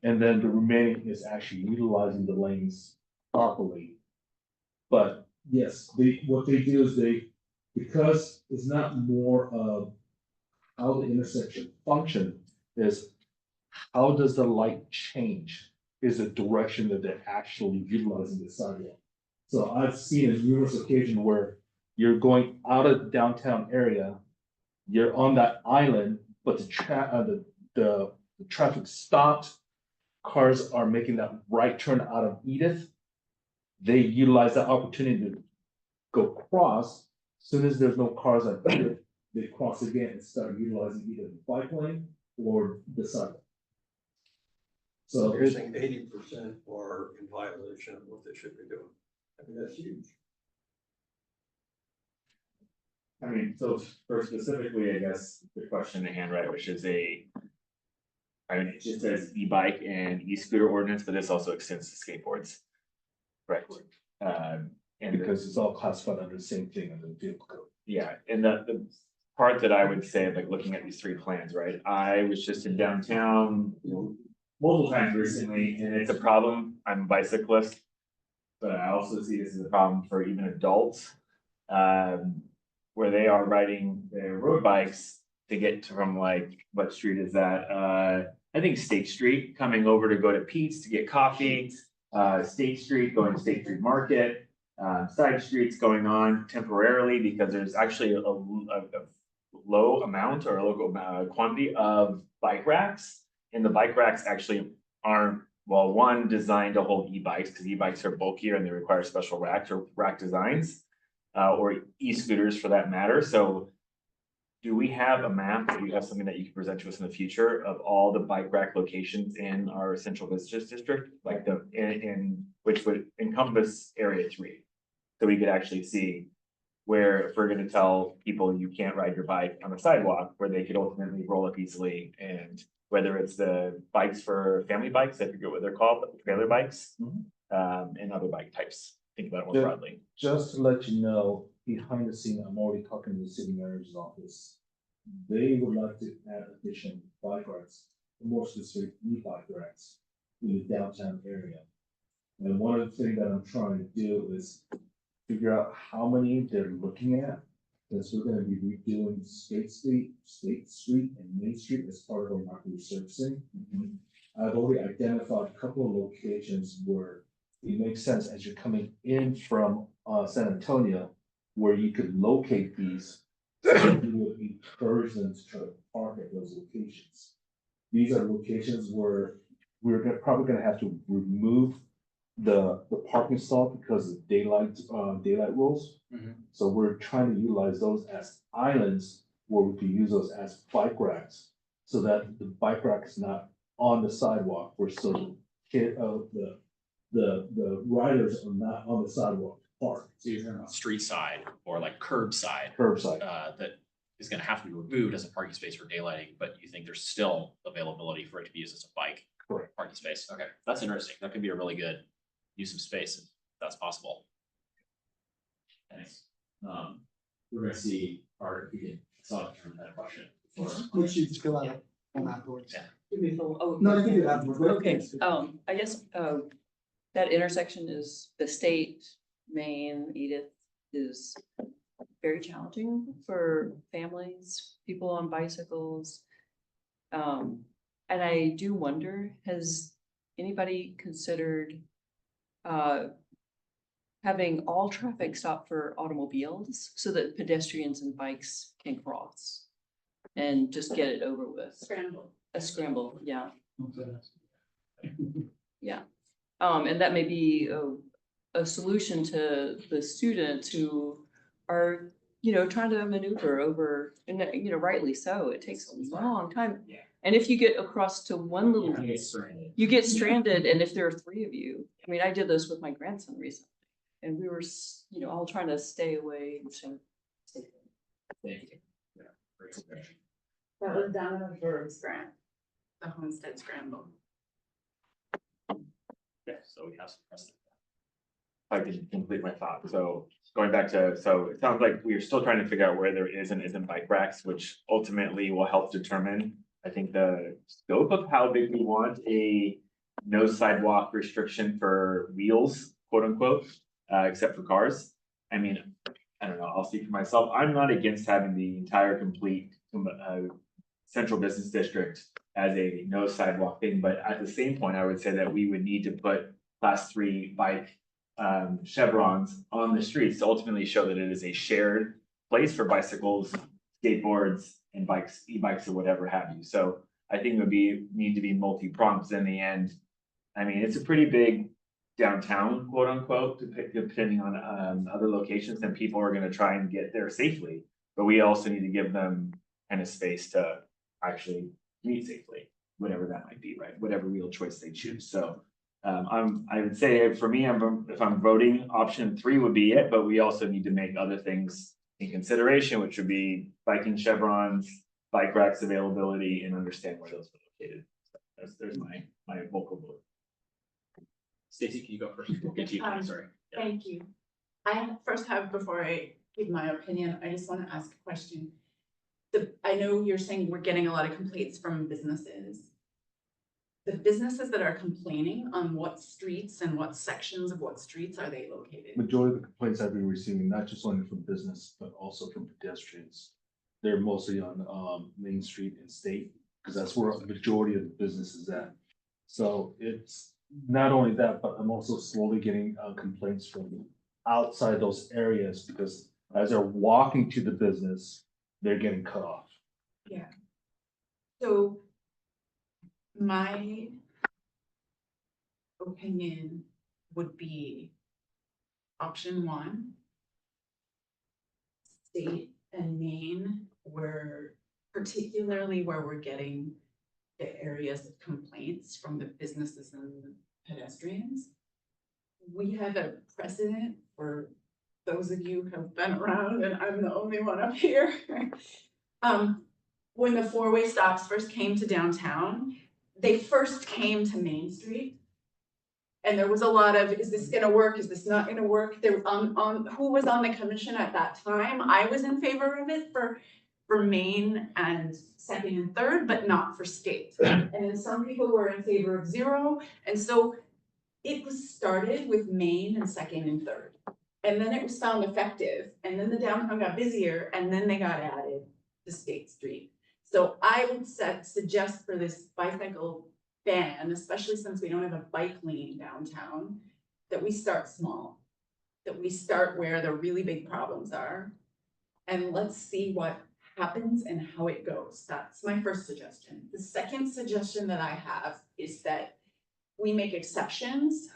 And then the remaining is actually utilizing the lanes properly. But yes, what they do is because it's not more of how the intersection function, is how does the light change is the direction that they're actually utilizing the sidewalk. So I've seen on numerous occasions where you're going out of the downtown area, you're on that island, but the traffic stopped. Cars are making that right turn out of Edith. They utilize that opportunity to go cross. Soon as there's no cars on Edith, they cross again and start utilizing either the bike lane or the sidewalk. So You're saying 80% are in violation of what they should be doing. I mean, that's huge. I mean, so for specifically, I guess, the question at hand, right, which is I mean, it just says e-bike and e-scooter ordinance, but this also extends to skateboards. Right. And because it's all classified under the same thing under the vehicle code. yeah, and the part that I would say, like looking at these three plans, right? I was just in downtown, multiple times recently, and it's a problem. I'm a bicyclist, but I also see this as a problem for even adults. Where they are riding their road bikes to get from like, what street is that? I think State Street, coming over to go to Pete's to get coffee. State Street, going to State Street Market. Side streets going on temporarily because there's actually a low amount or a local quantity of bike racks. And the bike racks actually aren't, well, one, designed to hold e-bikes because e-bikes are bulkier and they require special racks or rack designs. Or e-scooters for that matter. So do we have a map, or do you have something that you can present to us in the future of all the bike rack locations in our central business district, like in which would encompass area 3? So we could actually see where, if we're gonna tell people you can't ride your bike on the sidewalk, where they could ultimately roll up easily, and whether it's the bikes for family bikes, I forget what they're called, but trailer bikes, and other bike types. Think about it more broadly. Just to let you know, behind the scene, I'm already talking to the city manager's office. They would like to add additional bike racks, more specific e-bike racks in the downtown area. And one of the things that I'm trying to do is figure out how many they're looking at. Because we're gonna be redoing State Street, and Main Street as part of our market resurfacing. I've already identified a couple of locations where it makes sense as you're coming in from San Antonio, where you could locate these. So you would encourage them to try to park at those locations. These are locations where probably gonna have to remove the parking stall because of daylight rules. So we're trying to utilize those as islands where we can use those as bike racks. So that the bike rack is not on the sidewalk, we're still the riders are not on the sidewalk to park. So you're talking about street side or like curbside. That is gonna have to be removed as a parking space for daylighting, but you think there's still availability for it to be used as a bike. Correct. Parking space. Okay, that's interesting. That could be a really good use of space if that's possible. Thanks. We're gonna see, or we can, so I had a question. Make sure you fill out on afterwards. Yeah. Oh, No, I can do that. okay, I guess, that intersection is the State, Main, Edith is very challenging for families, people on bicycles. And I do wonder, has anybody considered having all traffic stop for automobiles so that pedestrians and bikes can cross and just get it over with? A scramble, yeah. Yeah. And that may be a solution to the students who are, trying to maneuver over, and rightly so, it takes a long time. Yeah. And if you get across to one little, you get stranded, and if there are 3 of you, I mean, I did this with my grandson recently, and we were, all trying to stay away. Thank you. Yeah, great suggestion. That was down in the Verbs grant, the Homestead Scramble. Yeah, so we have some precedent. I can complete my thought, so going back to, so it sounds like we are still trying to figure out where there is and isn't bike racks, which ultimately will help determine. I think the scope of how big we want a no sidewalk restriction for wheels, quote unquote, except for cars. I mean, I don't know, I'll speak for myself, I'm not against having the entire complete central business district as a no sidewalk thing, but at the same point, I would say that we would need to put class 3 bike chevrons on the streets to ultimately show that it is a shared place for bicycles, skateboards, and bikes, e-bikes or whatever have you. So I think it would need to be multi-pronged. In the end, I mean, it's a pretty big downtown, quote unquote, depending on other locations, and people are gonna try and get there safely. But we also need to give them kind of space to actually meet safely, whatever that might be, right? Whatever wheel choice they choose. So I would say for me, if I'm voting, option 3 would be it, but we also need to make other things in consideration, which would be biking chevrons, bike racks availability, and understand where those are located. So there's my vocal vote. Stacy, can you go first? We'll get to you, I'm sorry. Yeah. Thank you. Before I give my opinion, I just want to ask a question. I know you're saying we're getting a lot of complaints from businesses. The businesses that are complaining, on what streets and what sections of what streets are they located? Majority of the complaints I've been receiving, not just only from business, but also from pedestrians. They're mostly on Main Street and State, because that's where a majority of the business is at. So it's not only that, but I'm also slowly getting complaints from outside those areas, because as they're walking to the business, they're getting cut off. Yeah. So my opinion would be option 1. State and Main, particularly where we're getting the areas of complaints from the businesses and the pedestrians. We have a precedent for those of you who have been around, and I'm the only one up here. When the 4-way stops first came to downtown, they first came to Main Street. And there was a lot of, is this gonna work? Is this not gonna work? There who was on the commission at that time? I was in favor of it for Main and 2nd and 3rd, but not for State. And then some people were in favor of 0. And so it was started with Main and 2nd and 3rd. And then it was found effective, and then the downtown got busier, and then they got added to State Street. So I would suggest for this bicycle ban, especially since we don't have a bike lane downtown, that we start small, that we start where the really big problems are, and let's see what happens and how it goes. That's my first suggestion. The second suggestion that I have is that we make exceptions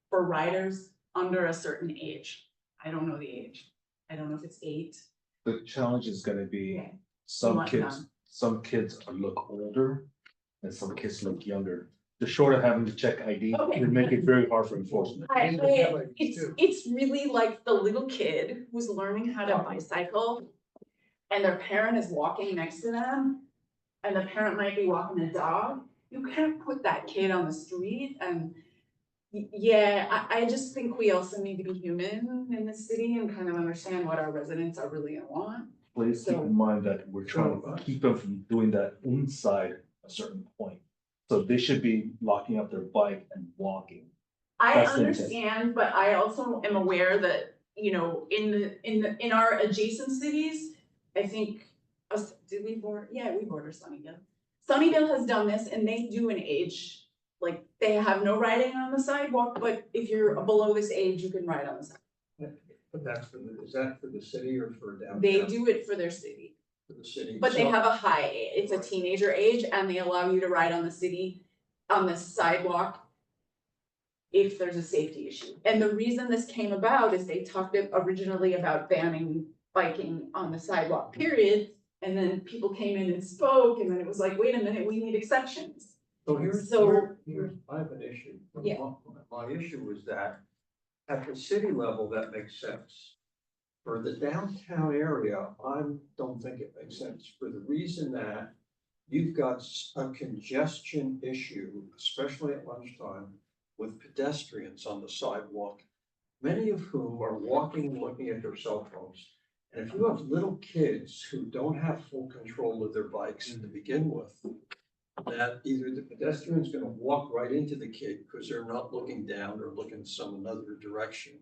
for riders under a certain age. I don't know the age. I don't know if it's 8. The challenge is gonna be, Okay. some want kids look older and some kids look younger. The short of having to check ID, Okay. would make it very hard for enforcement. It's really like the little kid who's learning how to bicycle, and their parent is walking next to them, and the parent might be walking a dog. You can't put that kid on the street, and yeah, I just think we also need to be human in the city and kind of understand what our residents are really gonna want. Please keep in mind that we're trying to keep them from doing that inside a certain point. So they should be locking up their bike and walking. I That's the intent. understand, but I also am aware that, you know, in our adjacent cities, I think, did we border? Yeah, we border Sunnyvale. Sunnyvale has done this, and they do an age, like, they have no riding on the sidewalk, but if you're below this age, you can ride on the sidewalk. But is that for the city or for downtown? They do it for their city. For the city. But they So- have a high, it's a teenager age, and they allow you to ride on the sidewalk if there's a safety issue. And the reason this came about is they talked originally about banning biking on the sidewalk, period. And then people came in and spoke, and then it was like, wait a minute, we need exceptions. So here's, So- I have an issue. Yeah. My issue is that at the city level, that makes sense. For the downtown area, I don't think it makes sense, for the reason that you've got a congestion issue, especially at lunchtime, with pedestrians on the sidewalk many of whom are walking and looking at their cell phones. And if you have little kids who don't have full control of their bikes to begin with, that either the pedestrian's gonna walk right into the kid because they're not looking down or looking some another direction.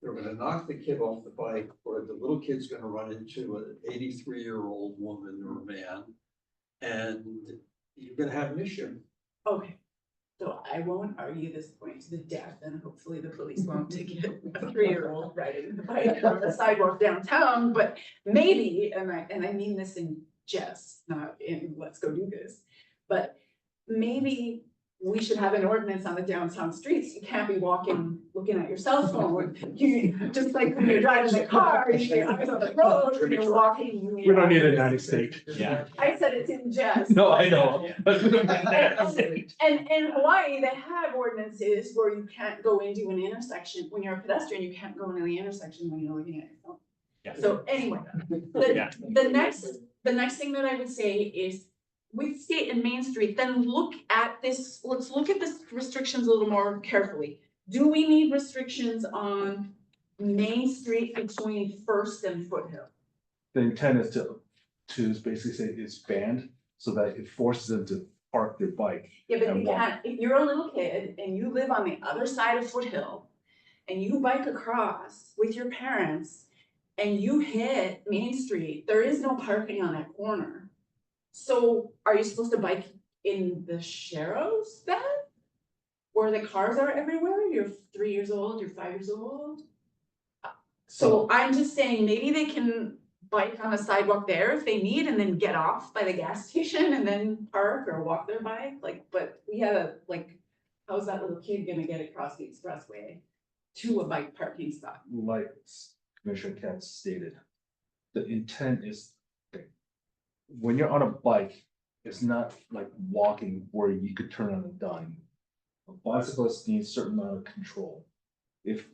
They're gonna knock the kid off the bike, or the little kid's gonna run into an 83-year-old woman or man. And you're gonna have an issue. Okay, so I won't argue this point to the death, and hopefully the police won't take it a 3-year-old riding the bike on the sidewalk downtown, but maybe, and I mean this in jest, not in let's go do this. But maybe we should have an ordinance on the downtown streets. You can't be walking, looking at your cell phone. You, just like when you're driving the car, you're on the road, you're walking. We don't need a 90 state. Yeah. I said it's in jest. No, I know. And in Hawaii, they have ordinances where you can't go into an intersection, when you're a pedestrian, you can't go into the intersection when you're looking at your phone. Yeah. So anyway, Yeah. the next thing that I would say is with State and Main Street, then look at this, let's look at this restrictions a little more carefully. Do we need restrictions on Main Street between First and Foothill? The intent is to basically say it's banned so that it forces them to park their bike. Yeah, but and you walk. can't, if you're a little kid and you live on the other side of Foothill and you bike across with your parents and you hit Main Street, there is no parking on that corner. So are you supposed to bike in the Sharrows then? Where the cars are everywhere? You're 3 years old, you're 5 years old? So I'm just saying, maybe they can bike on a sidewalk there if they need and then get off by the gas station and then park or walk their bike, like, but we had a, like, how's that little kid gonna get across the expressway to a bike parking spot? Like Commissioner Katz stated, the intent is when you're on a bike, it's not like walking where you could turn on a dime. A bicyclist needs a certain amount of control. If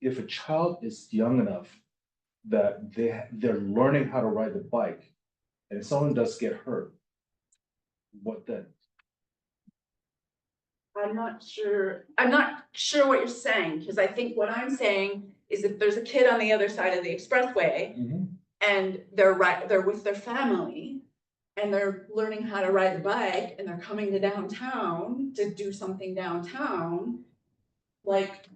a child is young enough that they're learning how to ride the bike, and if someone does get hurt, what then? I'm not sure what you're saying, because I think what I'm saying is if there's a kid on the other side of the expressway and they're with their family and they're learning how to ride the bike and they're coming to downtown to do something downtown, like,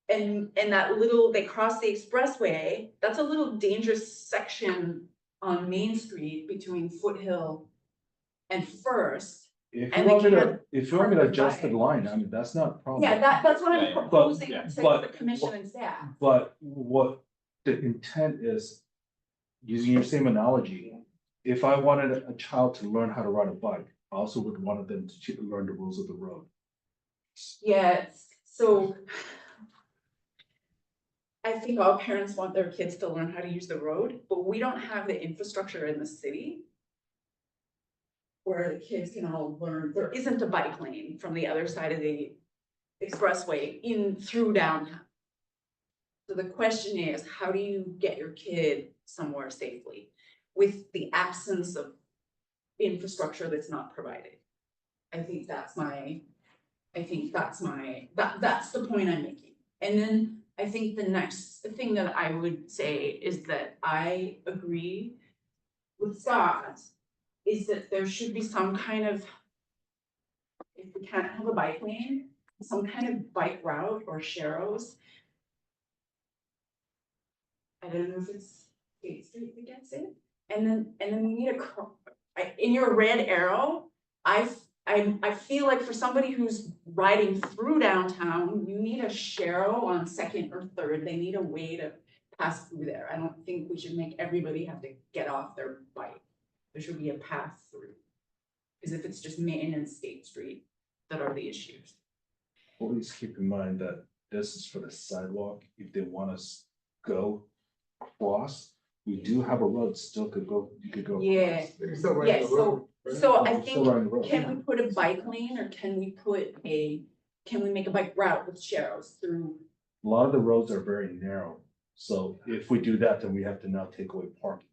and that little, they cross the expressway, that's a little dangerous section on Main Street between Foothill and First. If And you want they me to, can't if you want me to park adjust the their line, I mean, that's not a problem. Yeah, that's what I'm proposing yeah. to the But- commission and staff. But what the intent is, using your same analogy, if I wanted a child to learn how to ride a bike, I also would want them to learn the rules of the road. Yes, so I think all parents want their kids to learn how to use the road, but we don't have the infrastructure in the city where the kids can all learn. There isn't a bike lane from the other side of the expressway in through downtown. So the question is, how do you get your kid somewhere safely with the absence of infrastructure that's not provided? I think that's the point I'm making. And then I think the next thing that I would say is that I agree with Scott, is that there should be some kind of, if we can't have a bike lane, some kind of bike route or Sharrows. I don't know if it's State Street that gets it, and then we need in your red arrow, I feel like for somebody who's riding through downtown, you need a Sharrow on Second or Third. They need a way to pass through there. I don't think we should make everybody have to get off their bike. There should be a path through. Because if it's just Main and State Street that are the issues. Please keep in mind that this is for the sidewalk. If they want us go across, we do have a road still could go, you could go. Yeah, They're still riding yeah, the road, right? so I We're still think, riding the road. can we put a bike lane or can we make a bike route with Sharrows through? A lot of the roads are very narrow, so if we do that, then we have to now take away parking.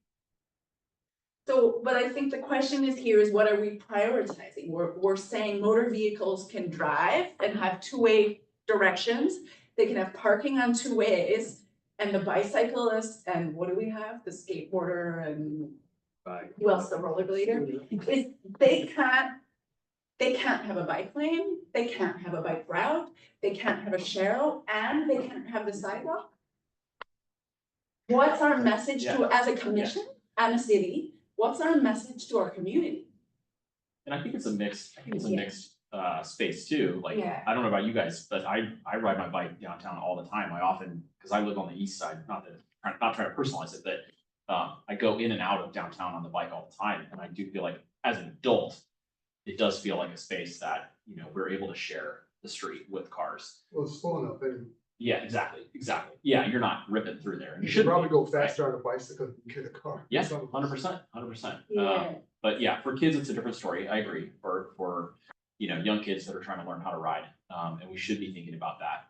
So, but I think the question is here is what are we prioritizing? We're saying motor vehicles can drive and have two-way directions. they can have parking on 2 ways, and the bicyclist, and what do we have, the skateboarder and who else, the rollerblader, is they can't have a bike lane, they can't have a bike route, they can't have a share, and they can't have the sidewalk. What's our message to, as a commission and a city, what's our message to our community? And I think it's a mixed, space too, like, Yeah. I don't know about you guys, but I ride my bike downtown all the time, I often, cause I live on the east side, not trying to personalize it, but I go in and out of downtown on the bike all the time, and I do feel like, as an adult, it does feel like a space that, you know, we're able to share the street with cars. Well, it's full enough, and Yeah, exactly. Yeah, you're not ripping through there. you You should should probably go faster on a bicycle than get a car. Yeah, Some- 100%. Yeah. But yeah, for kids, it's a different story. I agree. For you know, young kids that are trying to learn how to ride, and we should be thinking about that.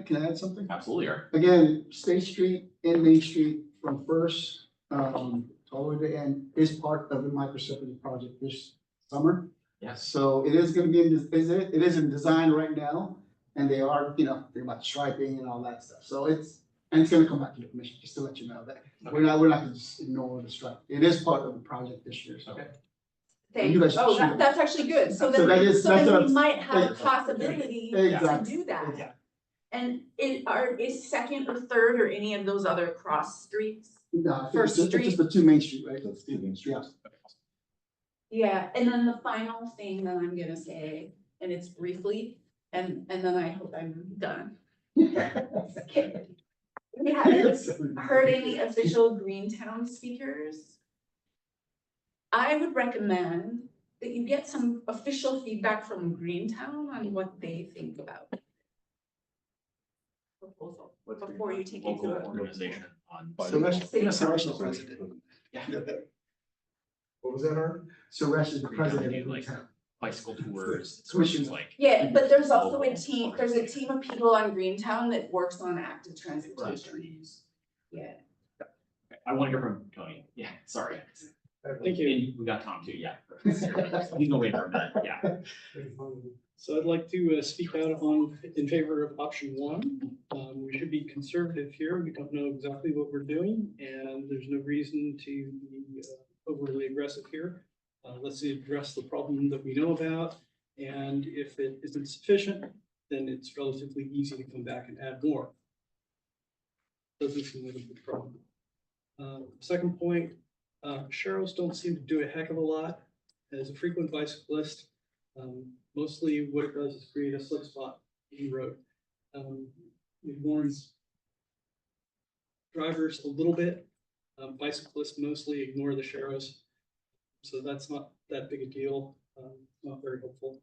Can I add something? Absolutely, Eric. Again, State Street and Main Street from first, all the way to the end is part of the microcircuit project this summer. Yes. So it is gonna be it is in design right now, and they are, you know, they're about striping and all that stuff. So it's gonna come back to the commission, just to let you know that. We're not gonna just ignore the stripe. It is part of the project this year, so. Okay. Thank You guys oh, should- that's actually good, so So then, that's so then what- we might have a Exactly. possibility to Exactly. do that. Yeah. And is second or third or any of those other cross streets? No, I think First it's just the two Main Street, right? That's the Main Street. Yeah. Yeah, and then the final thing that I'm gonna say, and it's briefly, and then I hope I'm done. Okay. We haven't heard any official Greentown speakers. I would recommend that you get some official feedback from Greentown on what they think about proposal before you take it to Local the. organization on. So that's, City Suresh is council. president. Yeah. What was that, Art? Suresh is the We're gonna president do, of like, Greentown. bicycle tours, it's Commission. like. Yeah, but there's also there's a team of people on Greentown that works on active Plant transportation. trees. Yeah. I wanna hear from Tony. Yeah, sorry. Thank you. And we got Tom too, yeah. He's no way from that, yeah. So I'd like to speak out in favor of option one. We should be conservative here. We don't know exactly what we're doing, and there's no reason to be overly aggressive here. Let's address the problem that we know about, and if it isn't sufficient, then it's relatively easy to come back and add more. Doesn't seem like a big problem. Second point, Sharrows don't seem to do a heck of a lot. As a frequent bicyclist, mostly what it does is create a slip spot in the road. It warns drivers a little bit. Bicyclists mostly ignore the Sharrows. So that's not that big a deal, not very helpful.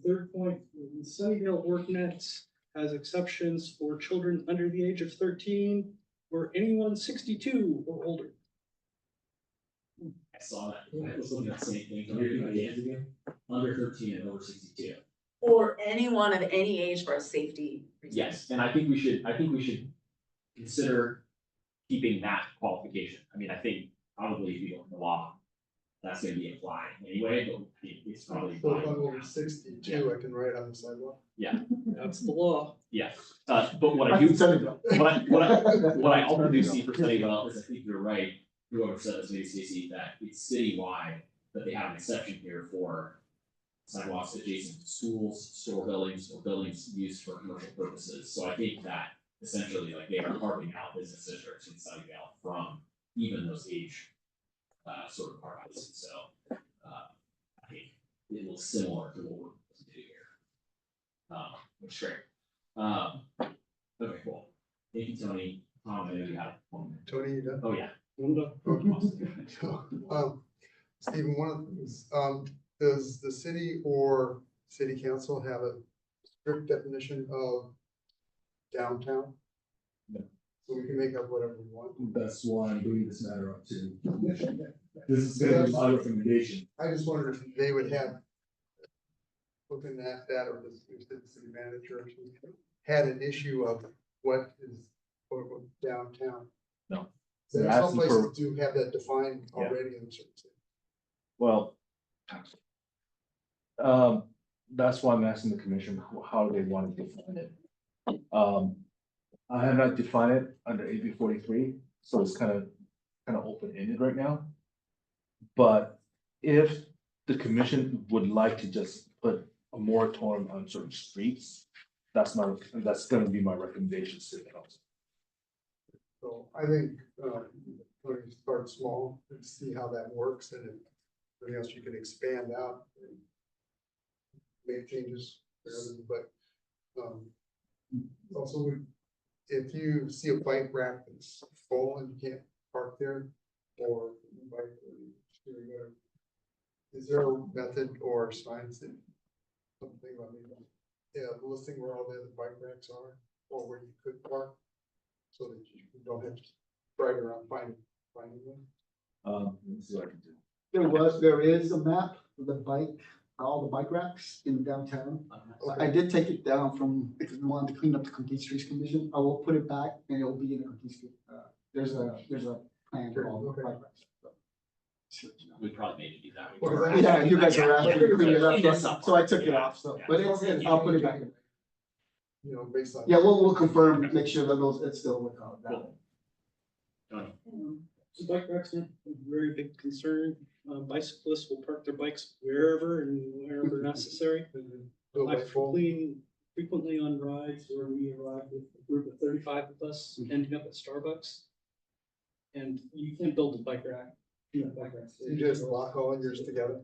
Third point, the Sunnydale ordinance has exceptions for children under the age of 13 or anyone 62 or older. I saw that. I was looking at the same thing. Under 13 and over 62. Or anyone of any age for a safety reason. Yes, and I think we should consider keeping that qualification. I mean, I think probably if you go in the law, that's gonna be applied anyway, but it's probably. So if I'm over 62, I can ride on the sidewalk. That's the law. Yeah, but what I do, what I also do see for Sunnyvale is I think you're right, whoever said this, maybe Stacy, that it's citywide, that they have an exception here for sidewalks adjacent to schools, store buildings, or buildings used for commercial purposes. So I think that essentially, like, they are carving out business districts in Sunnyvale from even those age sort of parts. So I think it looks similar to what we're supposed to do here. Which is great. Okay, cool. Thank you, Tony. Tom, I know you have one minute. Tony, you done? Oh, yeah. Stephen, one of the things, does the city or city council have a strict definition of downtown? No. So we can make up whatever we want. That's why I'm bringing this matter up to the commission. This is gonna be my recommendation. I just wondered if they would have, looking at that, or the city manager had an issue of what is quote unquote downtown. No. There They're are some asking places for- do have that defined Yeah. already in certain cities. Well, that's why I'm asking the commission, how do they want to define it? I have not defined it under AB 43, so it's kind of open-ended right now. But if the commission would like to just put a moratorium on certain streets, that's gonna be my recommendation to the council. So I think, when you start small and see how that works, and if anything else you can expand out. And make changes, but, also, if you see a bike rack that's full and you can't park there, or bike, is there a method or signs that, something, I mean, yeah, listing where all the other bike racks are, or where you could park? So that you don't have to drive around finding them. Let me see what I can do. There is a map of the bike, all the bike racks in downtown. I did take it down from, because we wanted to clean up the Complete Streets Commission. I will put it back and it'll be in the Complete Street. There's a plan for all the bike racks. We probably made you do that. So. Yeah, you guys are asking to clean Clean it this up, up. so I took it off, so, but I'll put it back in. You know, based on. Yeah, we'll confirm, make sure that those, it's still with that. So bike racks are a very big concern. Bicyclists will park their bikes wherever and wherever necessary. I frequently on rides where we arrive with a group of 35 of us ending up at Starbucks. And you can't build a bike rack. Bike racks. You just lock all yours together.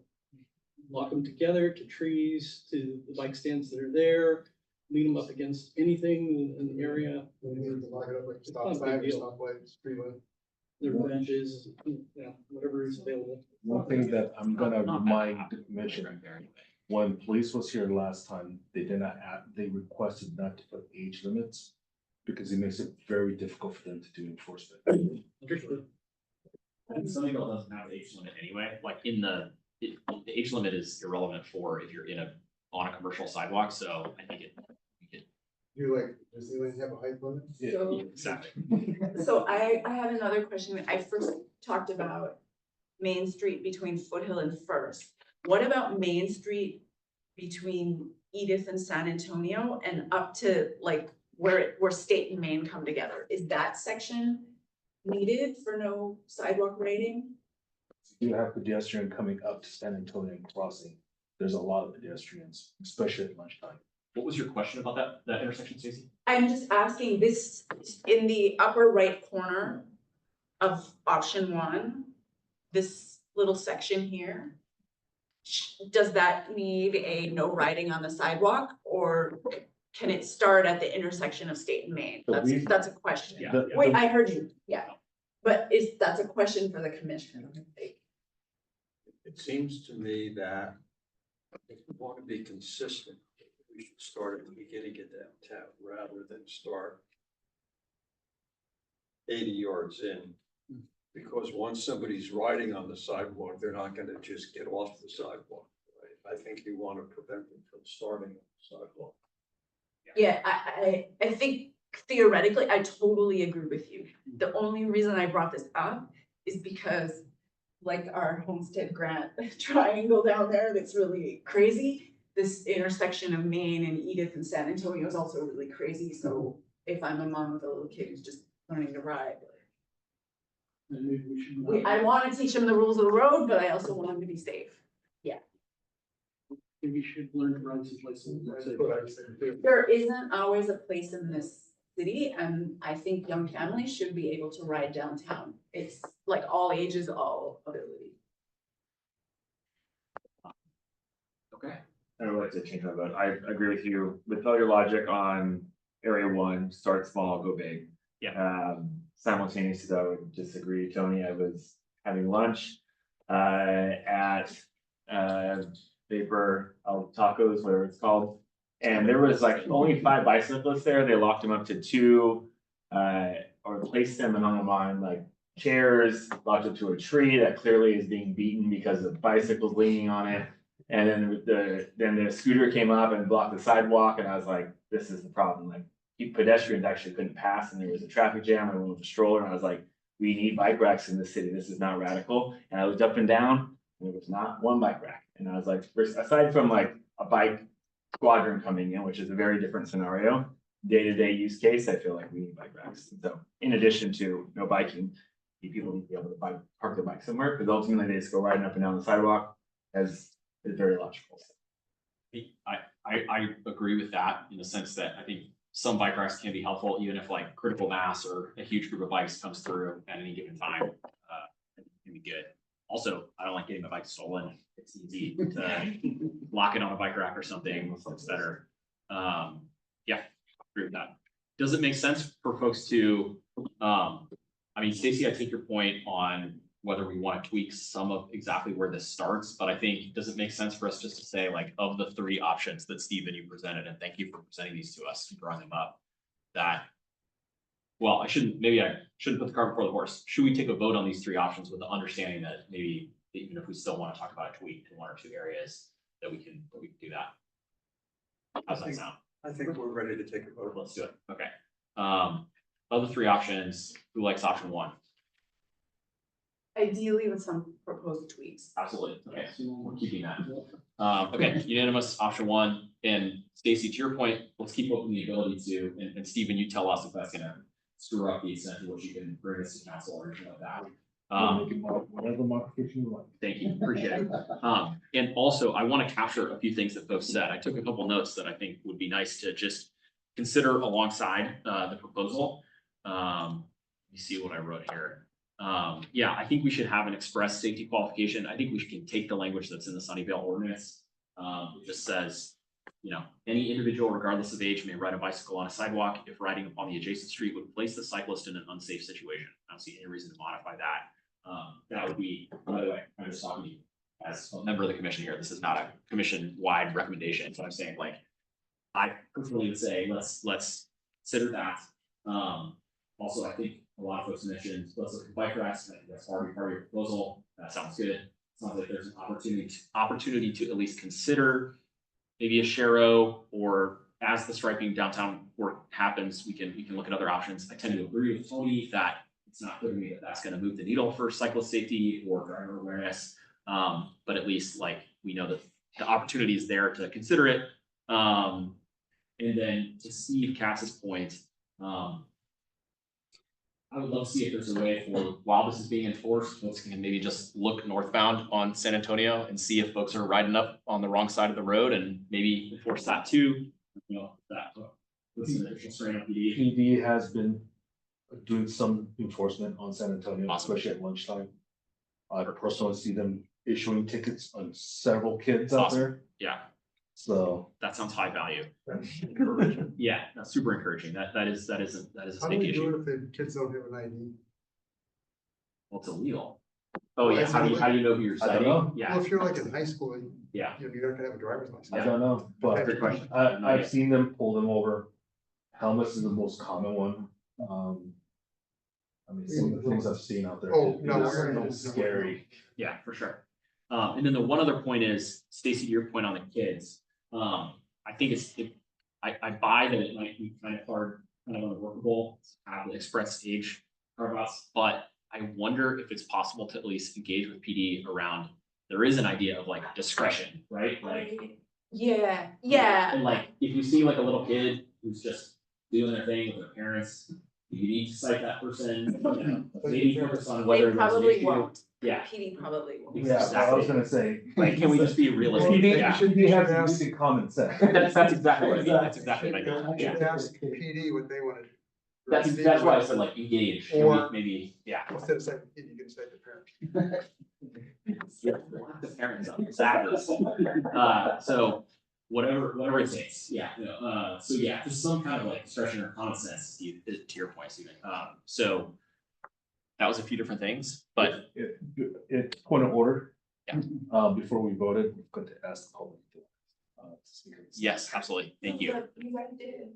Lock them together to trees, to the bike stands that are there, lean them up against anything in the area. You need to lock it up like It's stop not a big sign or deal. stop light, street light. Their benches, whatever is available. One thing that I'm gonna Not remind bad. the commission, Right there anyway. when police was here last time, they did not they requested not to put age limits because it makes it very difficult for them to do enforcement. Understood. And Sunnyvale doesn't have an age limit anyway, like the age limit is irrelevant for if you're on a commercial sidewalk, so I think You like, does Disneyland have a height limit? yeah, exactly. So I have another question. I first talked about Main Street between Foothill and First. What about Main Street between Edith and San Antonio and up to like where State and Main come together? Is that section needed for no sidewalk rating? You have pedestrian coming up to San Antonio and crossing. There's a lot of pedestrians, especially at lunchtime. What was your question about that intersection, Stacy? I'm just asking this, in the upper right corner of option one, this little section here. Does that need a no riding on the sidewalk, or can it start at the intersection of State and Main? That's a question. Yeah. Wait, I heard you, yeah. But that's a question for the commission. It seems to me that if we want to be consistent, we should start at the beginning of downtown rather than start 80 yards in. Because once somebody's riding on the sidewalk, they're not gonna just get off the sidewalk, right? I think you want to prevent them from starting on the sidewalk. Yeah, I think theoretically, I totally agree with you. The only reason I brought this up is because like our Homestead Grant triangle down there, that's really crazy. This intersection of Main and Edith and San Antonio is also really crazy. So if I'm a mom with a little kid who's just learning to ride, And maybe we should. I want to teach them the rules of the road, but I also want them to be safe. Maybe we should learn to ride some places. That's what I said too. There isn't always a place in this city, and I think young families should be able to ride downtown. It's like all ages, all ability. Okay. I would like to change my vote. I agree with you with all your logic on area one, start small, go big. Yeah. Simultaneously, though, I would disagree, Tony. I was having lunch at Vapor El Tacos, whatever it's called. And there was like only 5 bicyclists there. They locked them up to 2 or placed them and hung them on like chairs, locked up to a tree that clearly is being beaten because of bicycles leaning on it. And then the scooter came up and blocked the sidewalk, and I was like, this is the problem. Like pedestrians actually couldn't pass, and there was a traffic jam. I went with a stroller, and I was like, we need bike racks in this city. This is not radical. And I looked up and down, and there was not one bike rack. And I was like, aside from like a bike squadron coming in, which is a very different scenario, day-to-day use case, I feel like we need bike racks. So in addition to no biking, people need to be able to park their bike somewhere, because ultimately they just go riding up and down the sidewalk as is very logical. I agree with that in the sense that I think some bike racks can be helpful, even if like critical mass or a huge group of bikes comes through at any given time. It can be good. Also, I don't like getting my bike stolen. It's easy to lock it on a bike rack or something. It's better. Yeah, agree with that. Does it make sense for folks to, I mean, Stacy, I take your point on whether we want to tweak some of exactly where this starts, but I think, does it make sense for us just to say, like, of the three options that Stephen, you presented, and thank you for presenting these to us and drawing them up, that, well, maybe I shouldn't put the cart before the horse. Should we take a vote on these three options with the understanding that maybe, even if we still want to talk about a tweak in one or two areas, that we can do that? How's that sound? I think we're ready to take a vote. Let's do it. Okay. Of the three options, who likes option one? Ideally with some proposed tweaks. Absolutely. Okay, so we're keeping that. Okay, unanimous option one. And Stacy, to your point, let's keep open the ability to, and Stephen, you tell us if that's gonna screw up the extent to which you can bring us to council or anything like that. Whatever modification you want. Thank you, appreciate it. And also, I want to capture a few things that folks said. I took a couple notes that I think would be nice to just consider alongside the proposal. You see what I wrote here. Yeah, I think we should have an express safety qualification. I think we can take the language that's in the Sunnyvale ordinance. It just says, you know, any individual regardless of age may ride a bicycle on a sidewalk if riding upon the adjacent street would place the cyclist in an unsafe situation. I don't see any reason to modify that. That would be, by the way, I'm just talking to you as a member of the commission here. This is not a commission-wide recommendation. So I'm saying, like, I personally would say, let's consider that. Also, I think a lot of folks mentioned, let's look at bike racks. I think that's already part of your proposal. That sounds good. Sounds like there's an opportunity to at least consider maybe a Sharrow, or as the striping downtown work happens, we can look at other options. I tend to agree with Tony that it's not clear to me that that's going to move the needle for cyclist safety or driver awareness. But at least, like, we know that the opportunity is there to consider it. And then to Steve Cass's point, I would love to see if there's a way for, while this is being enforced, folks can maybe just look northbound on San Antonio and see if folks are riding up on the wrong side of the road and maybe enforce that too. You know, that with some additional strain on PD. PD has been doing some enforcement on San Antonio, especially at lunchtime. I personally see them issuing tickets on several kids out there. Yeah, So that sounds high value. Yeah, that's super encouraging. That is a How do state we issue. do it if the kids don't have an ID? Well, it's illegal. Oh yeah, how do you know who you're I don't citing? know. Yeah, Well, if you're like in high school, yeah. you're not gonna have a driver's license. I don't know, but Good question. I've seen them pull them over. Helmets is the most common one. I mean, some of the things I've seen out there. Oh, it no, is we're gonna- scary. Yeah, for sure. And then the one other point is, Stacy, to your point on the kids, I think I buy that it might be kind of hard, kind of unworkable to have the express age carve-outs, but I wonder if it's possible to at least engage with PD around, there is an idea of like discretion, right? Like, Yeah. and like, if you see like a little kid who's just doing their thing with their parents, you need to cite that person, you know, maybe focus on whether. They there's an probably issue. won't. Yeah. PD probably won't. Yeah, I was gonna say. Like, can we just be realistic? PD Yeah. should be having basic common sense. That's exactly what I mean. That's exactly what I mean. You Yeah. should ask PD what they wanna do. That's why I said like engage, Or- maybe, yeah. Instead of saying, kid, you can say the parent. Yeah, lock the parents up, exactly. So whatever it takes, yeah, so yeah, just some kind of like discretion or common sense, Steve, to your point, Stephen. So that was a few different things, but It's point of order. Yeah. Before we voted, we've got to ask the public. To speak on this. yes, absolutely, thank you. You guys did.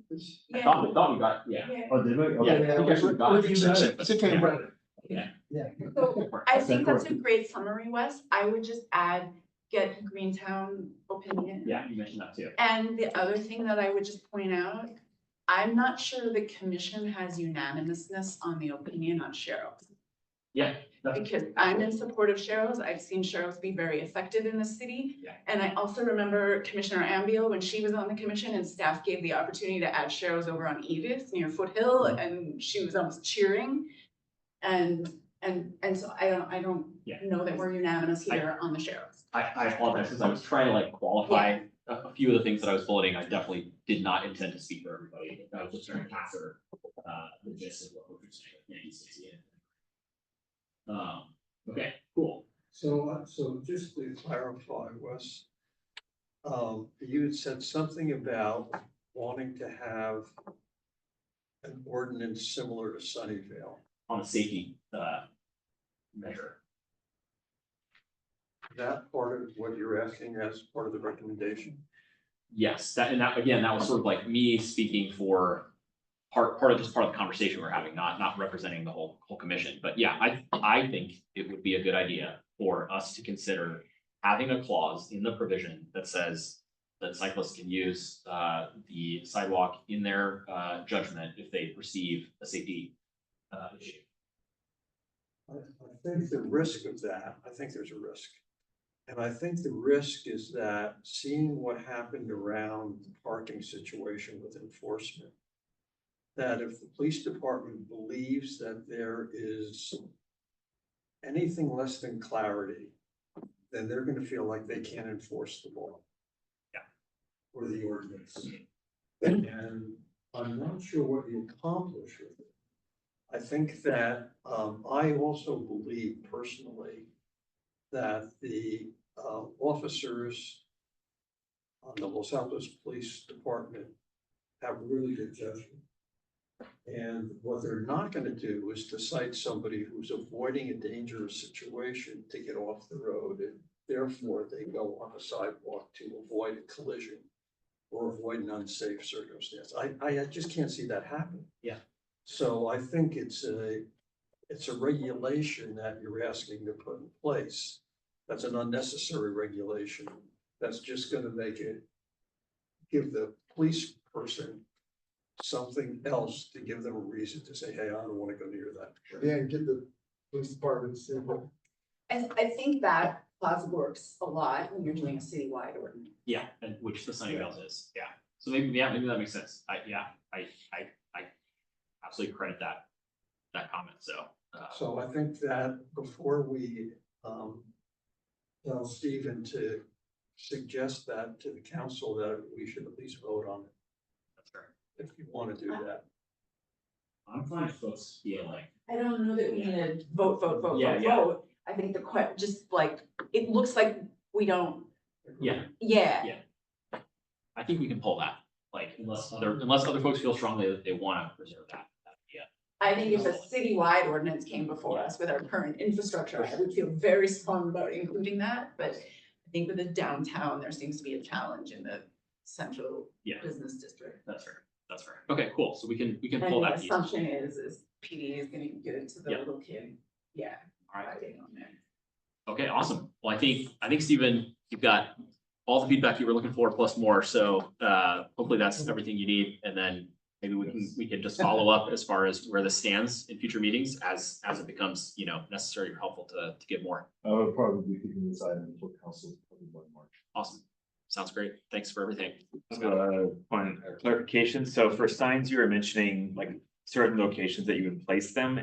I thought we got, yeah. Oh, did we? Yeah, Okay. I think I should got it. So I think that's a great summary, Wes. I would just add, get Greentown opinion. Yeah, you mentioned that too. And the other thing that I would just point out, I'm not sure the commission has unanimousness on the opinion on Sharrow. Yeah, because I'm in support of Cheryl's. I've seen Cheryl's be very effective in the city. Yeah. And I also remember Commissioner Ambio, when she was on the commission and staff gave the opportunity to add Cheryl's over on Edith near Foothill, and she was almost cheering. And so I don't Yeah. know that we're unanimous here on the Cheryl's. I apologize, because I was trying to like qualify a few of the things that I was bulleting. I definitely did not intend to speak for everybody. I was just trying to capture the gist of what we're saying. Yeah, you see it. Okay, cool. So just to clarify, Wes, you had said something about wanting to have an ordinance similar to Sunnyvale. On a safety measure. That part of what you're asking as part of the recommendation? Yes, that again, that was sort of like me speaking for part of the conversation we're having, not representing the whole commission. But yeah, I think it would be a good idea for us to consider having a clause in the provision that says that cyclists can use the sidewalk in their judgment if they perceive a safety issue. I think the risk of that, I think there's a risk. And I think the risk is that seeing what happened around the parking situation with enforcement, that if the police department believes that there is anything less than clarity, then they're gonna feel like they can't enforce the law. Yeah. Or the ordinance. And I'm not sure what you accomplish with it. I think that, I also believe personally that the, officers on the Los Altos Police Department have really good judgment. And what they're not gonna do is to cite somebody who's avoiding a dangerous situation to get off the road, and therefore they go on a sidewalk to avoid a collision or avoid an unsafe circumstance. I just can't see that happen. Yeah. So I think it's a regulation that you're asking to put in place. That's an unnecessary regulation. That's just gonna make it, give the police person something else to give them a reason to say, hey, I don't wanna go near that. Yeah, and get the police department to, And I think that clause works a lot when you're doing a citywide ordinance. Yeah, and which the Sunnyvale is, yeah. So maybe that makes sense. I absolutely credit that comment, so. So I think that before we, tell Stephen to suggest that to the council, that we should at least vote on it, That's fair. if you wanna do that. I'm fine with folks feeling. I don't know that we need to vote. Yeah, yeah. I think just like, it looks like we don't, Yeah, yeah. Yeah. I think we can pull that, like, unless other folks feel strongly that they wanna preserve that, yeah. I think if a citywide ordinance came before us with our current infrastructure, I would feel very strong about including that, but I think with the downtown, there seems to be a challenge in the central Yeah. business district. That's fair. Okay, cool. So we can And pull the that piece. assumption is PD is gonna get it to the Yeah. little kid, yeah. All right. riding on there. Okay, awesome. Well, I think Stephen, you've got all the feedback you were looking for plus more. So hopefully that's everything you need. And then maybe we can just follow up as far as where this stands in future meetings as it becomes, necessary or helpful to get more. I would probably be keeping this item before council probably by March. Awesome. Sounds great. Thanks for everything. Point of clarification, so for signs, you were mentioning like certain locations that you would place them.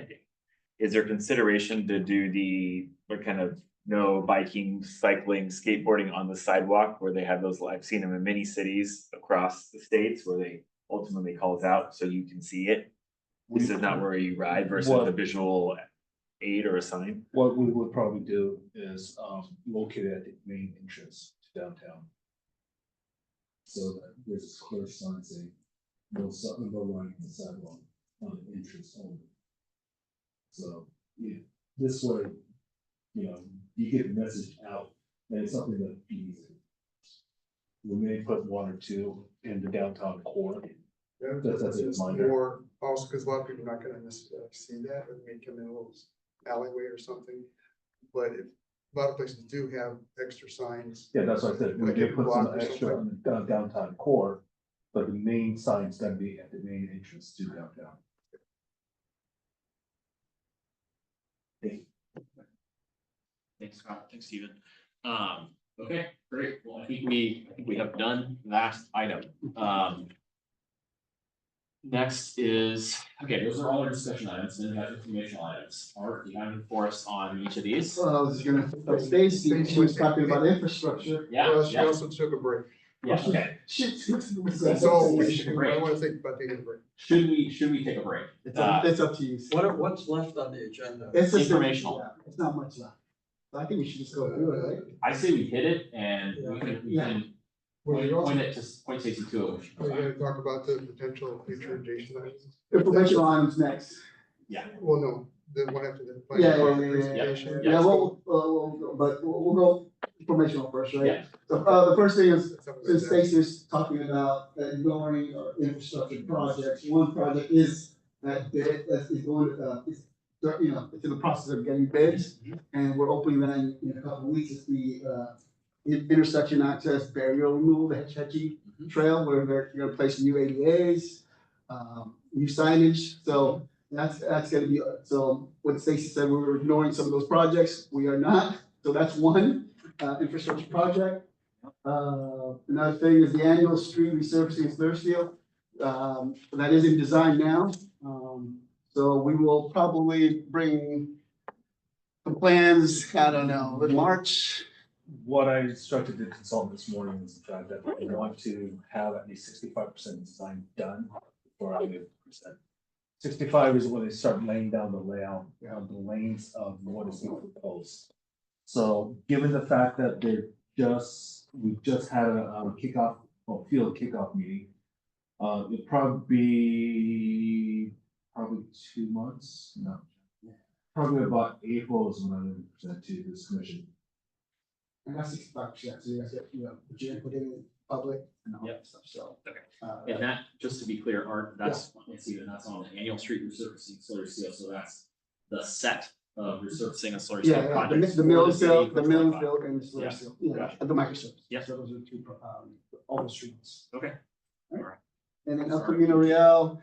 Is there consideration to do what kind of no biking, cycling, skateboarding on the sidewalk where they have those, I've seen them in many cities across the states where they ultimately call it out so you can see it. This is not where you ride versus What- a visual aid or a sign. What we would probably do is locate it at the main entrance to downtown. So that there's a clear sign saying no lining the sidewalk on the entrance only. So, yeah, this way, you get the message out, and it's something that easy. We may put one or two in the downtown core. That's a just reminder. more, also, because a lot of people are not gonna necessarily see that, it may come in a little alleyway or something. But if, a lot of places do have extra signs. Yeah, that's what I said, we Like may a put block some or extra something. on the downtown core, but the main sign's gonna be at the main entrance to downtown. Thanks, Scott. Thanks, Steven. Okay, great. Well, I think we have done that item. Next is, okay, those are all our discussion items, then we have informational items. Art, do you have any for us on each of these? Well, I was gonna, Stacy, she was talking about infrastructure. Yeah, Well, she yeah, also took a break. yeah, okay. So we should, I wanna think about taking a break. Should we take a break? It's up to you. What's left on the agenda? It's just Informational. yeah, it's not much left. So I think we should just go through it, right? I say we hit it and we can Well, you also, point Stacy to it. we're gonna talk about the potential future adjacent items. Informational items next. Yeah, Well, no, the one after the. Yeah, presentation. yeah. Yeah, we'll go informational first, right? yeah, So, the first thing is, Something like since that. Stacy is talking about ignoring infrastructure projects, one project is that bid, that is going, it's, it's in the process of getting bids. And we're opening that in a couple of weeks, it's the, intersection access barrier removal, the Hetch Hetchy Trail, where they're gonna place new ADAs, new signage, so that's gonna be, so what Stacy said, we were ignoring some of those projects, we are not, so that's one, infrastructure project. Another thing is the annual street resurfacing of Thursfield, that is in design now, so we will probably bring the plans, I don't know, in March. What I instructed the consultant this morning is the fact that we want to have at least 65% design done before I move percent. 65 is when they start laying down the layout, the lanes of what is being proposed. So given the fact that we just had a kickoff, or field kickoff meeting, it'll probably be 2 months, no. Probably about April is when I'm going to present to this commission. And that's 65%, so you guys get, put your input in public and all that stuff, so. okay. And that, just to be clear, Art, that's, let's see, that's on the annual street resurfacing solar seal, so that's the set of resurfacing and solar seal Yeah, projects. the for mill the and fill, city the for mill and 25. fill and the solar Yeah, seal, yeah, gotcha. and the microservice. Yeah. So those are the two, all the streets. Okay. And then El Camino Real,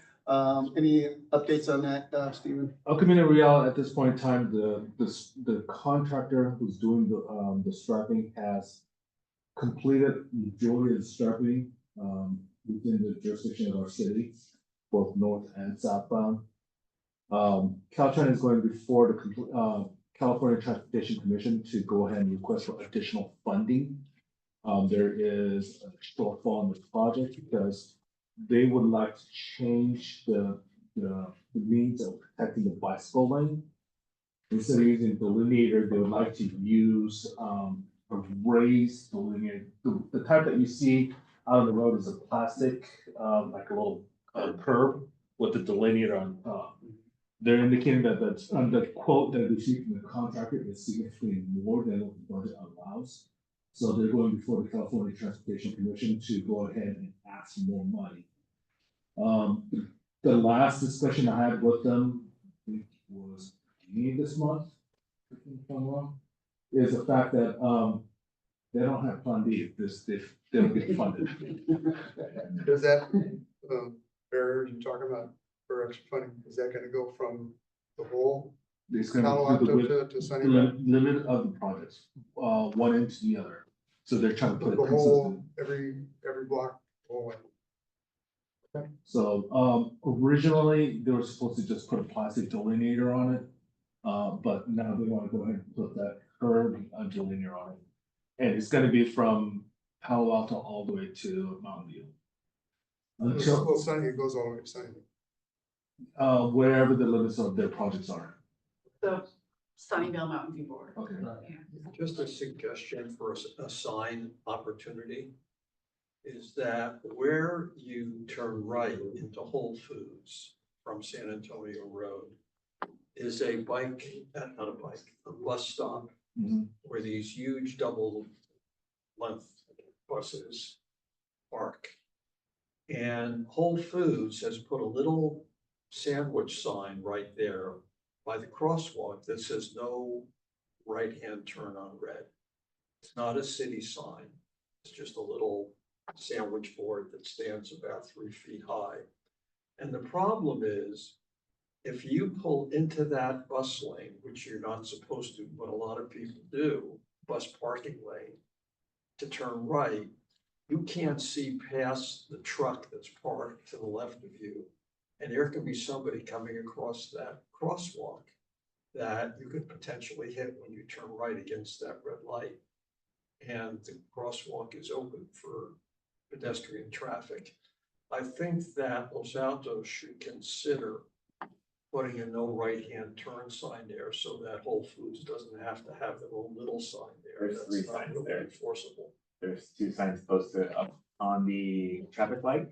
any updates on that, Stephen? El Camino Real, at this point in time, the contractor who's doing the striping has completed majority of the striping within the jurisdiction of our city, both north and southbound. Caltrans is going before the California Transportation Commission to go ahead and request for additional funding. There is a shortfall in the project because they would like to change the means of protecting the bicycle lane. Instead of using delineator, they would like to use a raised delineator. The type that you see out on the road is a plastic, like a little curb with the delineator on top. They're indicating that the quote that we see from the contractor is significantly more than what the budget allows. So they're going before the California Transportation Commission to go ahead and ask for more money. The last discussion I had with them, I think was beginning of this month, if I'm wrong, is the fact that they don't have Plan B if they don't get funded. Does that, barriers you're talking about for extra funding, is that gonna go from the whole It's Palo gonna do Alto the to Sunnyvale? limit of the projects, one end to the other. So they're trying to put The it whole, consistent. every block, whole way. So originally, they were supposed to just put a plastic delineator on it. But now they want to go ahead and put that curb delineator on it. And it's gonna be from Palo Alto all the way to Mountain View. Until, Well, Sunny, it goes all the way to Sunnyvale. wherever the limits of their projects are. So Sunnyvale Mountain View Board. Okay. Just a suggestion for a sign opportunity is that where you turn right into Whole Foods from San Antonio Road is a not a bike, a bus stop Mhm. where these huge double length buses park. And Whole Foods has put a little sandwich sign right there by the crosswalk that says no right-hand turn on red. It's not a city sign. It's just a little sandwich board that stands about 3 feet high. And the problem is if you pull into that bus lane, which you're not supposed to, but a lot of people do, bus parking lane, to turn right, you can't see past the truck that's parked to the left of you. And there could be somebody coming across that crosswalk that you could potentially hit when you turn right against that red light. And the crosswalk is open for pedestrian traffic. I think that Los Altos should consider putting a no right-hand turn sign there so that Whole Foods doesn't have to have their own little sign there. There's That's 3 not signs really there. enforceable. There's 2 signs posted up on the traffic light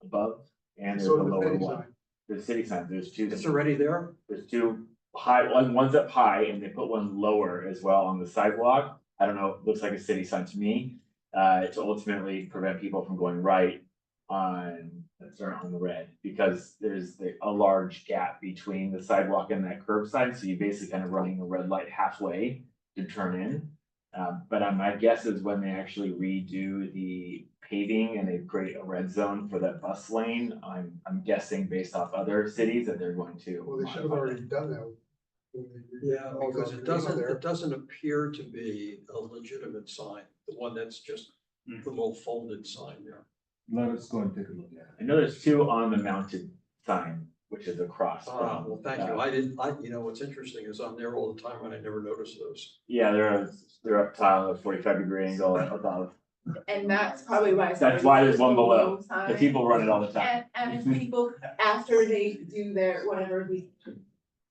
above, and there's a So the lower city one. sign. There's city signs, there's 2. It's already there? There's 2 high, one's up high and they put one lower as well on the sidewalk. I don't know, it looks like a city sign to me, to ultimately prevent people from going right on the red, because there's a large gap between the sidewalk and that curb sign, so you basically kind of running a red light halfway to turn in. But my guess is when they actually redo the paving and they create a red zone for that bus lane, I'm guessing based off other cities that they're going to. Well, they should have modify already done that. Yeah, because it doesn't appear to be a legitimate sign, the one that's just the little folded sign there. Let us go and take a look at I know there's 2 on the mounted sign, which is across Ah, from. well, thank you. You know, what's interesting is I'm there all the time and I never noticed those. Yeah, they're up tile at 45-degree angle above. And that's probably why. That's why there's one below. Sign. The people run it all the time. And if people, after they do their, whatever the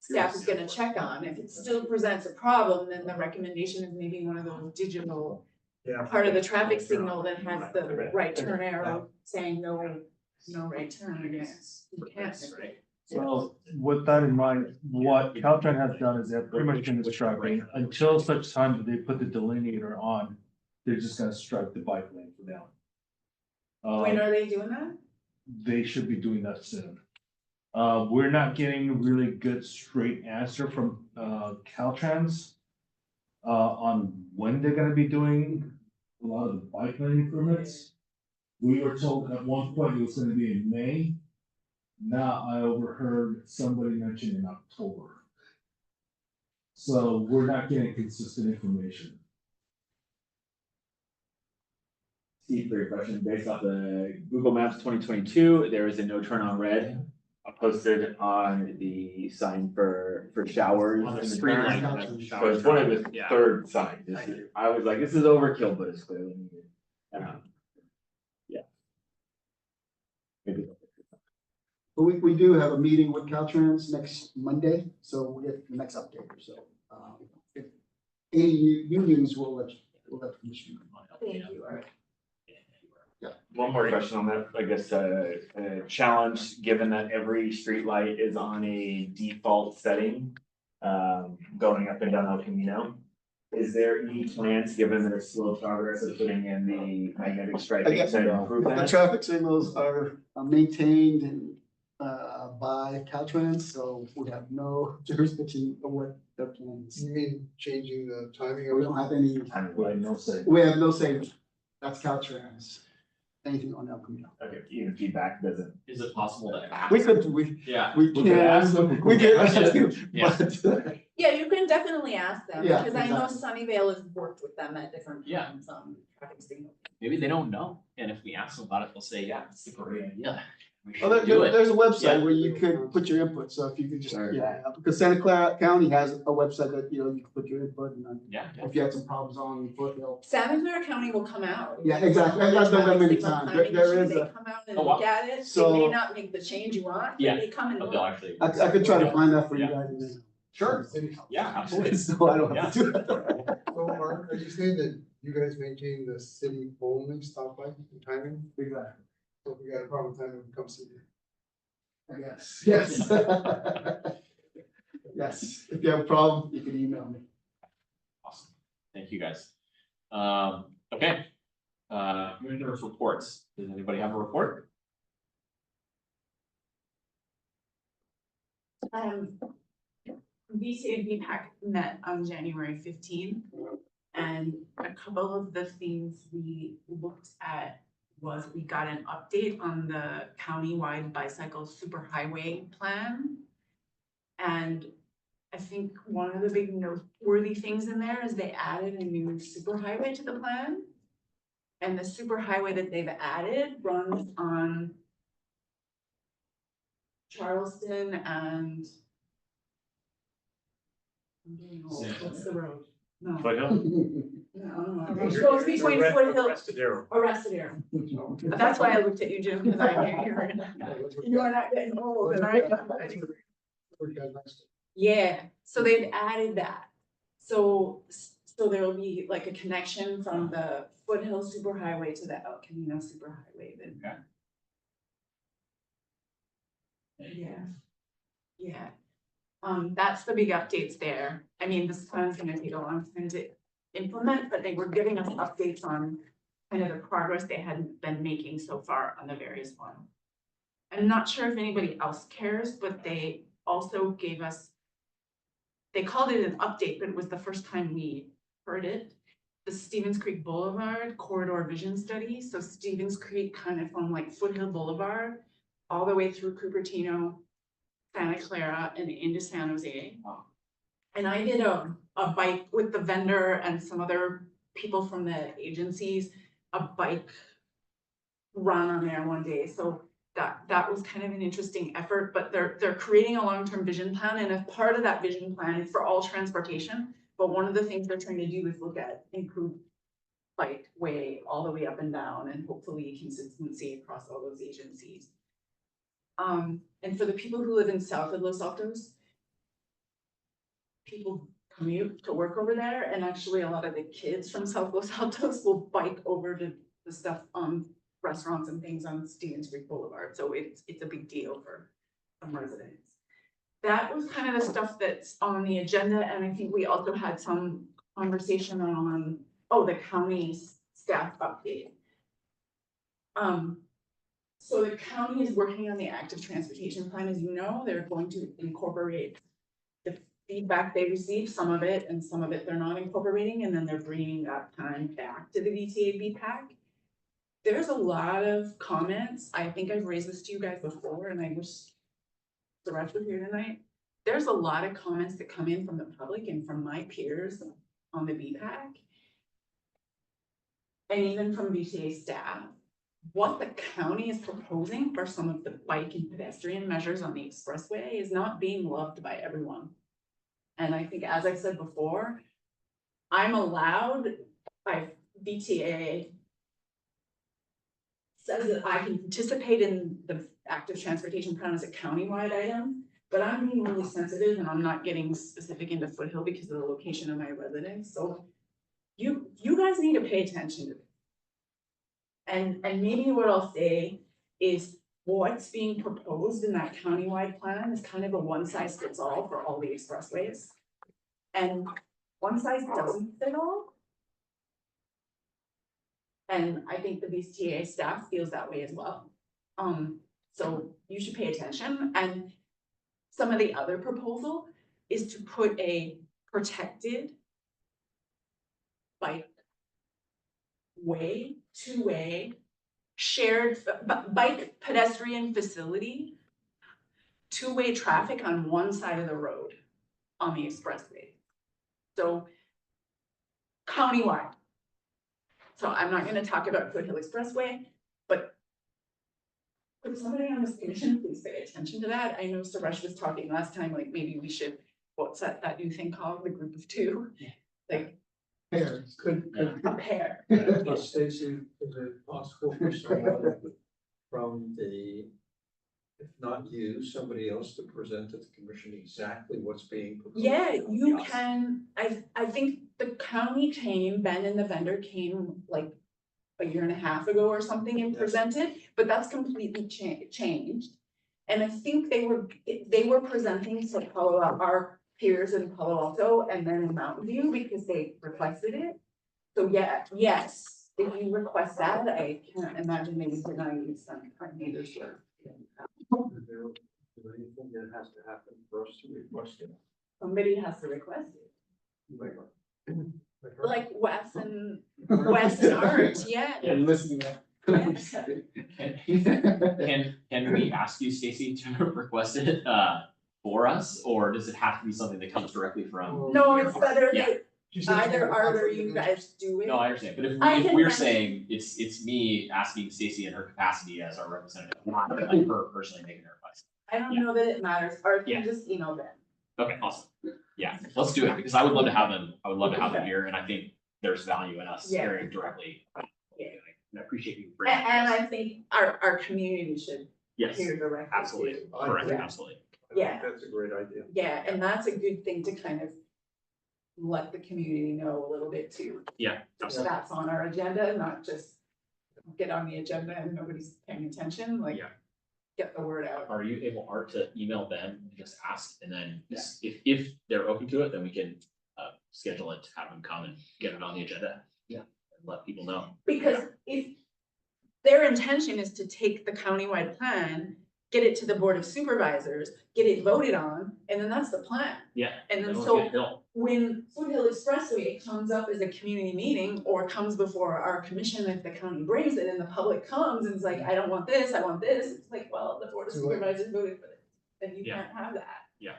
staff is gonna check on, if it still presents a problem, then the recommendation is maybe one of those digital Yeah. part of the traffic signal that has the right turn arrow saying no right turn again. You can't, right? So with that in mind, what Caltrans has done is they're pretty much been striping until such time that they put the delineator on. They're just gonna stripe the bike lane for now. When are they doing that? They should be doing that soon. We're not getting a really good straight answer from Caltrans on when they're gonna be doing a lot of the bike lane improvements. We were told at one point it was gonna be in May. Now I overheard somebody mention in October. So we're not getting consistent information. Steve, for your question, based off the Google Maps 2022, there is a no turn on red posted on the sign for showers. On the in the street turn. light. So it's one of the Yeah. 3rd signs. I was like, this is overkill, but it's clearly needed. Yeah. Maybe. But we do have a meeting with Caltrans next Monday, so we'll get the next update, so, if any new news, we'll let the commission know. Thank you, all right. One more question on that, I guess, challenge, given that every street light is on a default setting, going up and down El Camino. Is there any plans, given their slow progress of putting in the magnetic striping to improve The that? traffic signals are maintained and by Caltrans, so we have no jurisdiction of what their plans. You mean changing the timing We of? don't have any, We have no say. we have no say, that's Caltrans, anything on El Camino. Okay, even feedback doesn't. Is it possible to ask? We Yeah. we We could can, ask them. we can, Yeah. but, Yeah, you can definitely ask them, Yeah, because I know exactly. Sunnyvale has worked with them at different Yeah. times on traffic signal. Maybe they don't know, and if we ask them about it, they'll say, yeah, it's a great idea. We well, should do it. there's a website Yeah. where you could put your input, so if you could just, Sure. yeah, because Santa Clara County has a website that, you can put your input and then Yeah. if you had some problems on foot, they'll. Santa Clara County will come out. Yeah, exactly. I've done that many Traffic signal times. timing There issue, is they a- come out and Oh, wow. look at it, they So- may not make the change you want, Yeah. but they come and Oh, look. they'll actually. I could try to find that for you Yeah. guys. and then- Sure. Yeah, absolutely. So I don't have to do that. So are you saying that you guys maintain the city only stoplight and timing? Exactly. So if we got a problem with timing, come see you. Yes, yes. Yes, if you have a problem, you can email me. Awesome. Thank you, guys. Okay. Commissioners' reports. Does anybody have a report? VC and VPAC met on January 15th. And a couple of the things we looked at was we got an update on the countywide bicycle superhighway plan. And I think one of the big noteworthy things in there is they added a new superhighway to the plan. And the superhighway that they've added runs on Charleston and what's the road? No. Foothill? No. It goes between Foothill, Arrested. That's why I looked at you, Jim, because I knew you are not getting old, and I. Yeah, so they've added that. So there'll be like a connection from the Foothill Superhighway to the El Camino Superhighway then. Yeah. That's the big updates there. I mean, this plan's gonna take a long time to implement, but they were giving us updates on kind of the progress they had been making so far on the various ones. I'm not sure if anybody else cares, but they also gave us, they called it an update, but it was the first time we heard it. The Stevens Creek Boulevard Corridor Vision Study. So Stevens Creek kind of from like Foothill Boulevard all the way through Cupertino, Santa Clara, and into San Jose. And I did a bike with the vendor and some other people from the agencies, a bike run on there one day. So that was kind of an interesting effort, but they're creating a long-term vision plan, and if part of that vision plan is for all transportation, but one of the things they're trying to do is look at improved bike way all the way up and down, and hopefully consistency across all those agencies. And for the people who live in south of Los Altos, people commute to work over there, and actually a lot of the kids from South Los Altos will bike over to the stuff restaurants and things on Stevens Creek Boulevard, so it's a big deal for some residents. That was kind of the stuff that's on the agenda, and I think we also had some conversation on, the county's staff update. So the county is working on the active transportation plan, as you know. They're going to incorporate the feedback they received, some of it, and some of it they're not incorporating, and then they're bringing that time back to the VTA BPAC. There's a lot of comments. I think I've raised this to you guys before, and I wish the rest was here tonight. There's a lot of comments that come in from the public and from my peers on the BPAC. And even from VTA staff. What the county is proposing for some of the bike and pedestrian measures on the expressway is not being loved by everyone. And I think, as I said before, I'm allowed by VTA says that I can participate in the active transportation plan as a countywide item, but I'm being really sensitive and I'm not getting specific into Foothill because of the location of my residence. So you guys need to pay attention to this. And maybe what I'll say is what's being proposed in that countywide plan is kind of a one size fits all for all the expressways. And one size doesn't fit all. And I think the VTA staff feels that way as well. So you should pay attention. And some of the other proposal is to put a protected bike way, two-way, shared bike pedestrian facility, two-way traffic on one side of the road on the expressway. So countywide. So I'm not going to talk about Foothill Expressway, but could somebody on this commission please pay attention to that? I know Suresh was talking last time, like maybe we should, what's that new thing called, the group of two? Like Pairs. Could a pair. Stacy, is it possible for someone from the, if not you, somebody else to present to the commission exactly what's being proposed? Yeah, you can, I think the county came, Ben and the vendor came like a year and a half ago or something and presented, but that's completely changed. And I think they were presenting to Palo Alto, our peers in Palo Alto and then in Mountain View because they requested it. So yeah, yes, if you request that, I can't imagine they would deny you some neighbors here. Is there anything that has to happen for us to request it? Somebody has to request it. Like Wes and Art, yeah. Yeah, listening to that. Can we ask you, Stacy, to request it for us, or does it have to be something that comes directly from? No, it's better Yeah. that either Art or you guys do it. No, I understand, but I if can we're mention- saying it's me asking Stacy in her capacity as our representative, not like her personally making a request. I don't know that it matters, Art Yeah. can just email them. Okay, awesome. Yeah, let's do it, because I would love to have them, here, and I think there's value in us Yeah. hearing directly. Yeah. And I appreciate you bringing And this. I think our community should Yes, hear directly. absolutely, too. correct, Yeah. absolutely. I think Yeah. that's a great idea. Yeah, and that's a good thing to kind of let the community know a little bit too. Yeah, So absolutely. that's on our agenda, not just get on the agenda and nobody's paying attention, like Yeah. get the word out. Are you able, Art, to email them and just ask, and then if they're open to it, then we can schedule it, have them come and get it on the agenda. Yeah. And let people know. Because if their intention is to take the countywide plan, get it to the Board of Supervisors, get it voted on, and then that's the plan. Yeah. And then we'll so get Bill. when Food Hill Expressway comes up as a community meeting or comes before our commission, if the county brings it and the public comes and is like, I don't want this, I want this, it's like, well, the Board of Too late. Supervisors voted for it, then you Yeah. can't have that. Yeah.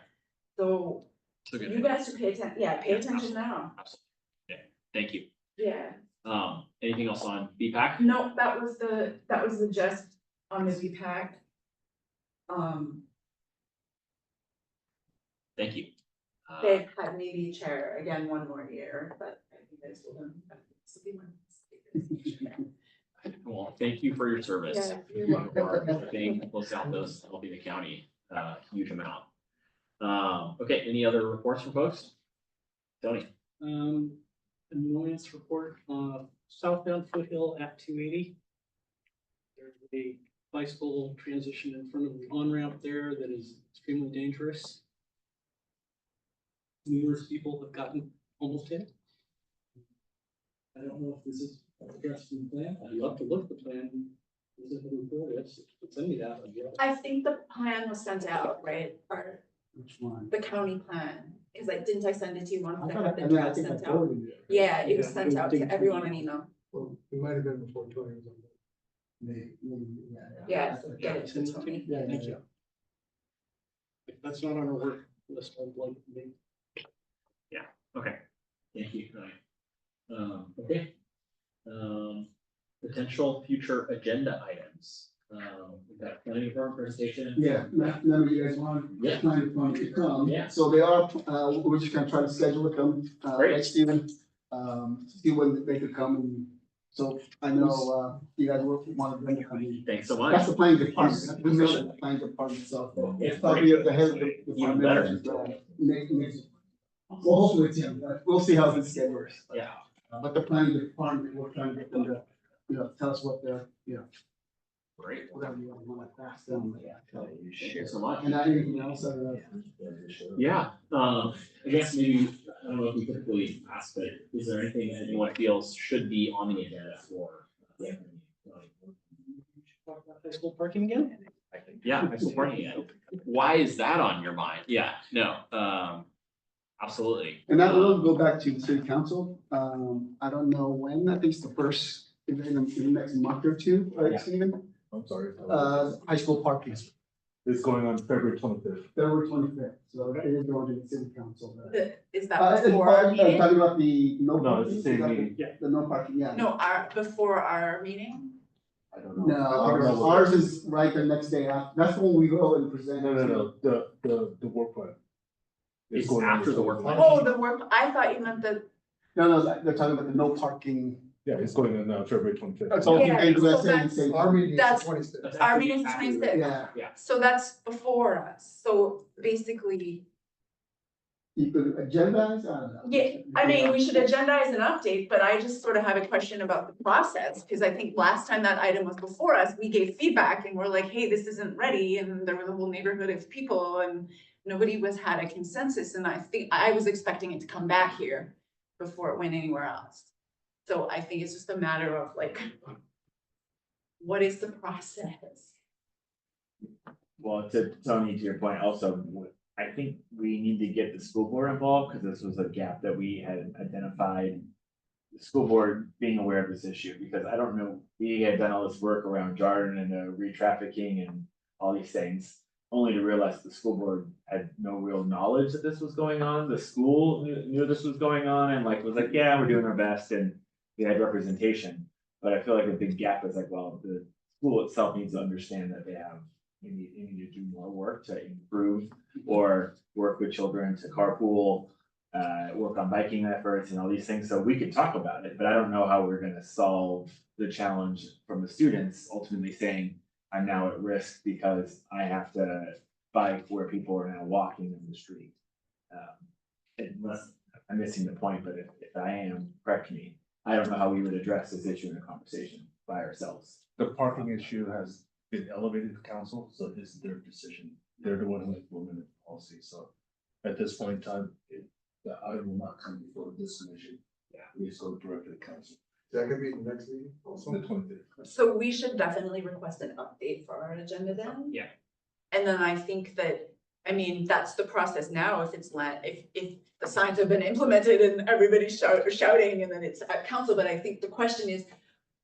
So It's a good you idea. guys should pay attention, yeah, pay Yeah, attention now, Absolutely. Yeah, thank you. yeah. Anything else on BPAC? No, that was the gist on the VPAC. Thank you. They've had me be chair again one more year, but I think I told them. this will be my- Well, thank you for your service. Yeah, you're welcome. For being Los Altos, helping the county, huge amount. Okay, any other reports from folks? Tony? Annoyance report, southbound Foothill Act 280. There's a bicycle transition in front of the on-ramp there that is extremely dangerous. Numerous people have gotten almost hit. I don't know if this is addressed in the plan. I'd love to look at the plan. Is it moving forward? Send me that. I think the plan was sent out, right, or Which one? the county plan, cause like, didn't I send it to you once? I I thought, had the I mean, I draft think I sent out. forwarded it. Yeah, it was Yeah, sent out to didn't- everyone on email. Well, it might have been before Tony was on. Maybe, yeah. Yeah, get it to Send it to Tony. me. Yeah, Thank yeah, you. If that's not on our work list, I'd like to be. Okay, thank you. Okay. Potential future agenda items. We've got planning forum presentation. Yeah, none of you guys want, Yeah. plan to come. Yeah. So they are, we're just gonna try to schedule it, come, Great. like Steven, see when they could come and, so I know, you guys want to bring it, I mean, Thanks so that's much. the planning department, the mission planning department, so. Yeah, It's probably at the head of the Even department. better. Well, hopefully it's him, but we'll see how his schedule is. Yeah. But the planning department, we're trying to get them to, tell us what they're, Great. whatever you want to pass them. Thank you so much. And anything else, Yeah, I guess maybe, I don't know if we typically ask, but is there anything that anyone feels should be on the agenda for? Talk about high school parking again? Yeah, high school parking, yeah. Why is that on your mind? Yeah, no, absolutely. And that will go back to city council, I don't know when, I think it's the first, in the next month or two, right, Yeah. Steven? I'm sorry. High school parking, It's going on February 25th. February 25th, so it is going to the city council. Is that before our I'm meeting? talking about the no. No, it's the same parking, meeting. The no parking, yeah. No, before our meeting? I don't know. No, ours is right the next day after, that's when we go and present. No, the work plan. It's going on after the work plan. Oh, the work, I thought you meant the, No, they're talking about the no parking. Yeah, it's going on February 25th. That's all. Yeah, so Let's say- that's- say- Our meeting is That's- the 26th. our meeting's the 26th. Yeah, So that's before us, so basically, you could agendize, I don't know. yeah, I mean, we should agendize an update, but I just sort of have a question about the process. Cause I think last time that item was before us, we gave feedback and we're like, hey, this isn't ready, and there was a whole neighborhood of people and nobody had a consensus, and I think, I was expecting it to come back here before it went anywhere else. So I think it's just a matter of like, what is the process? Well, to Tony, to your point also, I think we need to get the school board involved, because this was a gap that we had identified the school board being aware of this issue, because I don't know, we had done all this work around Jordan and the re-trafficking and all these things, only to realize the school board had no real knowledge that this was going on. The school knew this was going on and like, was like, yeah, we're doing our best, and we had representation. But I feel like a big gap is like, well, the school itself needs to understand that they need to do more work to improve or work with children to carpool, work on biking efforts and all these things. So we can talk about it, but I don't know how we're gonna solve the challenge from the students ultimately saying, I'm now at risk because I have to bike where people are now walking in the street. Unless I'm missing the point, but if I am, correct me. I don't know how we would address this issue in a conversation by ourselves. The parking issue has been elevated to council, so it's their decision. They're the one who implemented the policy, so at this point in time, the item will not come before this commission. Yeah. We just go directly to council. That could be the next meeting also. The 25th. So we should definitely request an update for our agenda then. Yeah. And then I think that, I mean, that's the process now, if it's if the signs have been implemented and everybody's shouting and then it's at council, but I think the question is,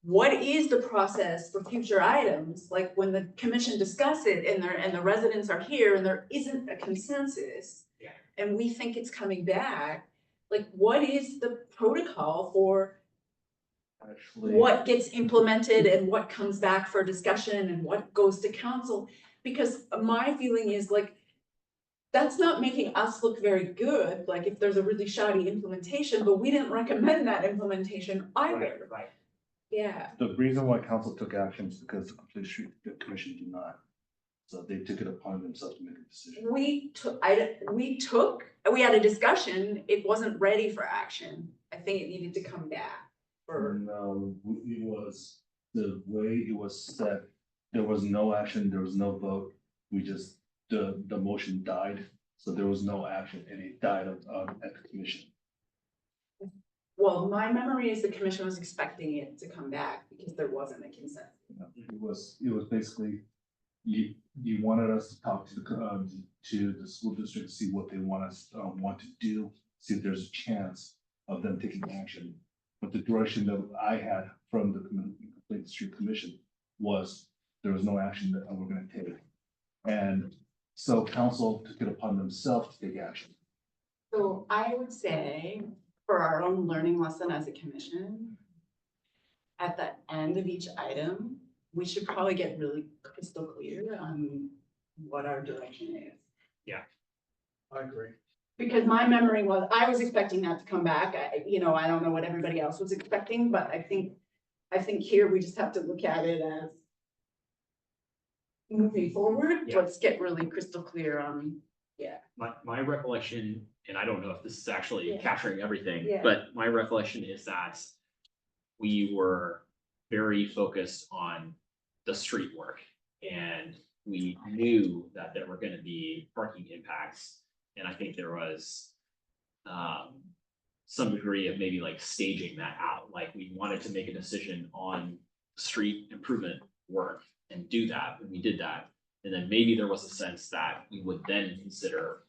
what is the process for future items? Like when the commission discuss it and the residents are here and there isn't a consensus. Yeah. And we think it's coming back, like what is the protocol for Actually, what gets implemented and what comes back for discussion and what goes to council? Because my feeling is like, that's not making us look very good, like if there's a really shoddy implementation, but we didn't recommend that implementation either. Right. Yeah, the reason why council took action is because the complete street commission did not. So they took it upon themselves to make a decision. we had a discussion, it wasn't ready for action. I think it needed to come back for, No, it was, the way it was set, there was no action, there was no vote. We just, the motion died, so there was no action and it died at the commission. well, my memory is the commission was expecting it to come back because there wasn't a consensus. It was basically, you wanted us to talk to the school district, see what they want to do, see if there's a chance of them taking action. But the direction that I had from the Complete Street Commission was there was no action that we're gonna take. And so council took it upon themselves to take action. So I would say for our own learning lesson as a commission, at the end of each item, we should probably get really crystal clear on what our direction is. I agree. Because my memory was, I was expecting that to come back. I don't know what everybody else was expecting, but I think here we just have to look at it as moving forward. Yeah. Let's get really crystal clear on, My recollection, and I don't know if this is actually Yeah. capturing everything, Yeah. but my recollection is that we were very focused on the street work, and we knew that there were gonna be parking impacts. And I think there was some degree of maybe like staging that out, like we wanted to make a decision on street improvement work and do that, and we did that. And then maybe there was a sense that we would then consider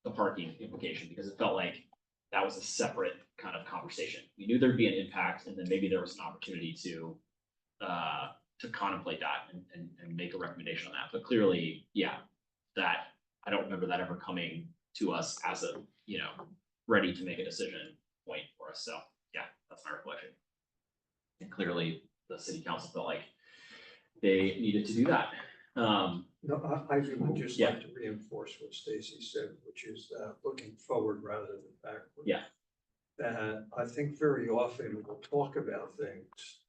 the parking implication, because it felt like that was a separate kind of conversation. We knew there'd be an impact, and then maybe there was an opportunity to contemplate that and make a recommendation on that. But clearly, yeah, that, I don't remember that ever coming to us as a, ready to make a decision point for us. So, yeah, that's my recollection. And clearly, the city council felt like they needed to do that. No, I would just Yeah. like to reinforce what Stacy said, which is looking forward rather than backward. Yeah. And I think very often we'll talk about things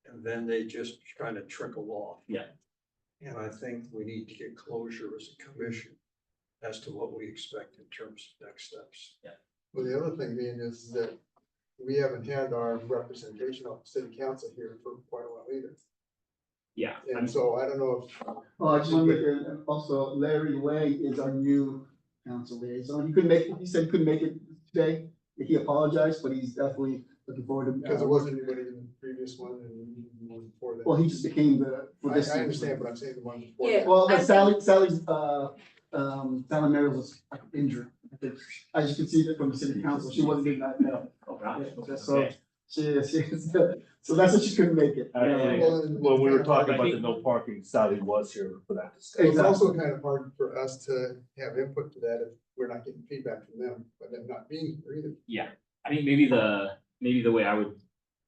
and then they just kind of trickle off. Yeah. And I think we need to get closure as a commission as to what we expect in terms of next steps. Well, the other thing being is that we haven't had our representation of city council here for quite a while either. Yeah. And so I don't know if. I just want to make it, also Larry Way is our new council liaison. He said he couldn't make it today. He apologized, but he's definitely looking forward to. Because there wasn't anybody in the previous one and the one before that. Well, he just became for I this. understand, but I'm saying the one before. Yeah. that. Well, I Sally's, Sally Mary was injured. I think, as you can see that from the city council, she wasn't in that, Oh, gosh. So, She so that's what she couldn't make it. Actually, Well, and when we were it's kinda talking about I the think- no parking, Sally was here for that It's discussion. also kind of hard for us to have input to that if we're not getting feedback from them, but them not being here either. Yeah, I think maybe the way I would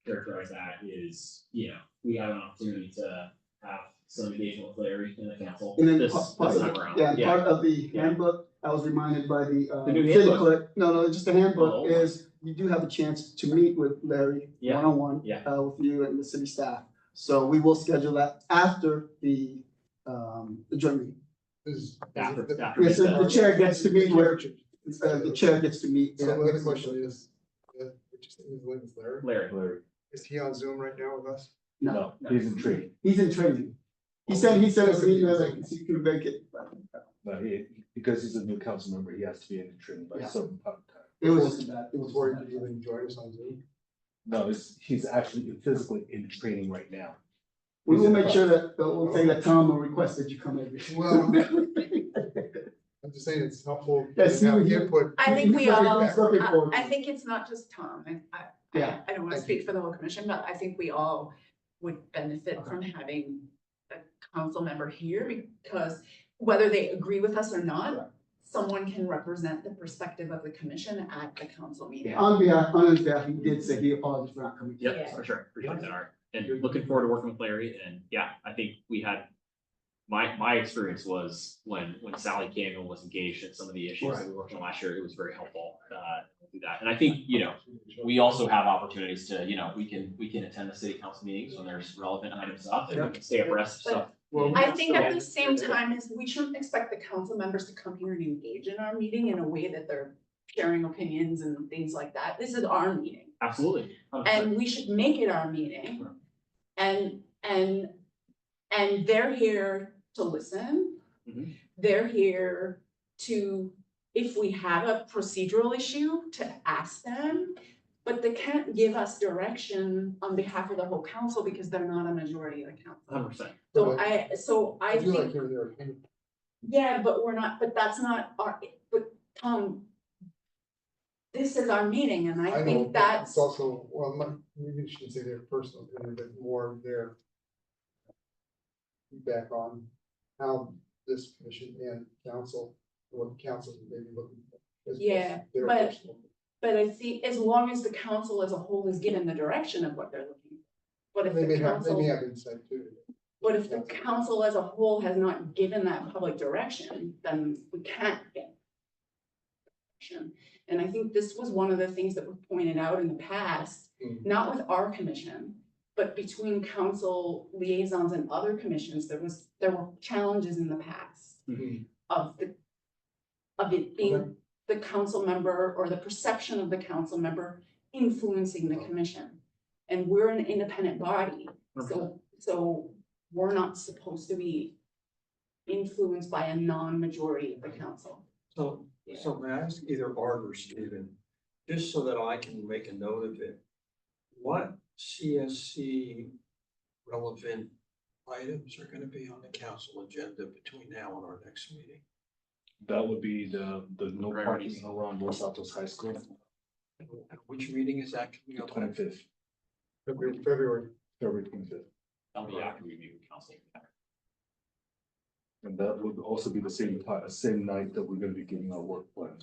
characterize that is, you know, we have an opportunity to have some engagement with Larry in the council. And then This part time of, around. yeah, part of the Yeah. handbook, I was reminded by the new city handbook? clerk, no, just the handbook Oh. is you do have a chance to meet with Larry Yeah. one-on-one. Yeah. With you and the city staff. So we will schedule that after the joint meeting. After Yes, so the chair gets to meet with, So the chair gets to meet. the other question is, which is Larry? Larry. Is he on Zoom right now with us? No, he's in training, He's in training. He said us an email that he could make it. but because he's a new council member, he has to be in training by Yeah. some time. It was just that, it was Before for he could even join us on Zoom? No, he's actually physically in training right now. We will make sure that, we'll say that Tom will request that you come every. Well, I'm just saying it's helpful Yeah, to see, have he- input. I think we He's looking- all, he's looking forward to I it. think it's not just Tom, Yeah. I don't wanna speak for the whole commission, but I think we all would benefit from having a council member here, because whether they agree with us or not, someone can represent the perspective of the commission at the council meeting. On his behalf, he did say he apologized for not coming. Yep, for sure, appreciate that, Art, and looking forward to working with Larry, and yeah, I think we had. My experience was when Sally came and was engaged in some of the issues that we worked on last year, it was very helpful, to do that, and I think, you know, we also have opportunities to, you know, we can attend the city council meetings when there's relevant items up, and we can stay abreast of stuff. I think at the same time is we shouldn't expect the council members to come here and engage in our meeting in a way that they're sharing opinions and things like that. This is our meeting. Absolutely. 100%. And we should make it our meeting. And they're here to listen. Mhm. They're here to, if we have a procedural issue, to ask them. But they can't give us direction on behalf of the whole council because they're not a majority of the council. 100%. So I do like think, hearing their opinion. yeah, but we're not, but that's not our, but Tom, this is our meeting and I I know, think but that's. it's also, well, maybe you shouldn't say their personal opinion, but more their feedback on how this commission and council, what the council may be looking for. as Yeah, their but- personal- But I see, as long as the council as a whole is given the direction of what they're looking for. But if They the may have council, insight too. but if the council as a whole has not given that public direction, then we can't get. Direction. And I think this was one of the things that was pointed out in the past, not with our commission, but between council liaisons and other commissions, there were challenges in the past of it being the council member or the perception of the council member influencing the commission. And we're an independent body, so we're not supposed to be influenced by a non-majority of the council. So may I ask either Art or Stephen, just so that I can make a note of it, what CSC relevant items are gonna be on the council agenda between now and our next meeting? That would be the no Priorities. parking around Los Altos High School, And which meeting is that coming up? 25th, February. February 25th. That'll be after we meet with council. And that would also be the same night that we're gonna be giving our work plan.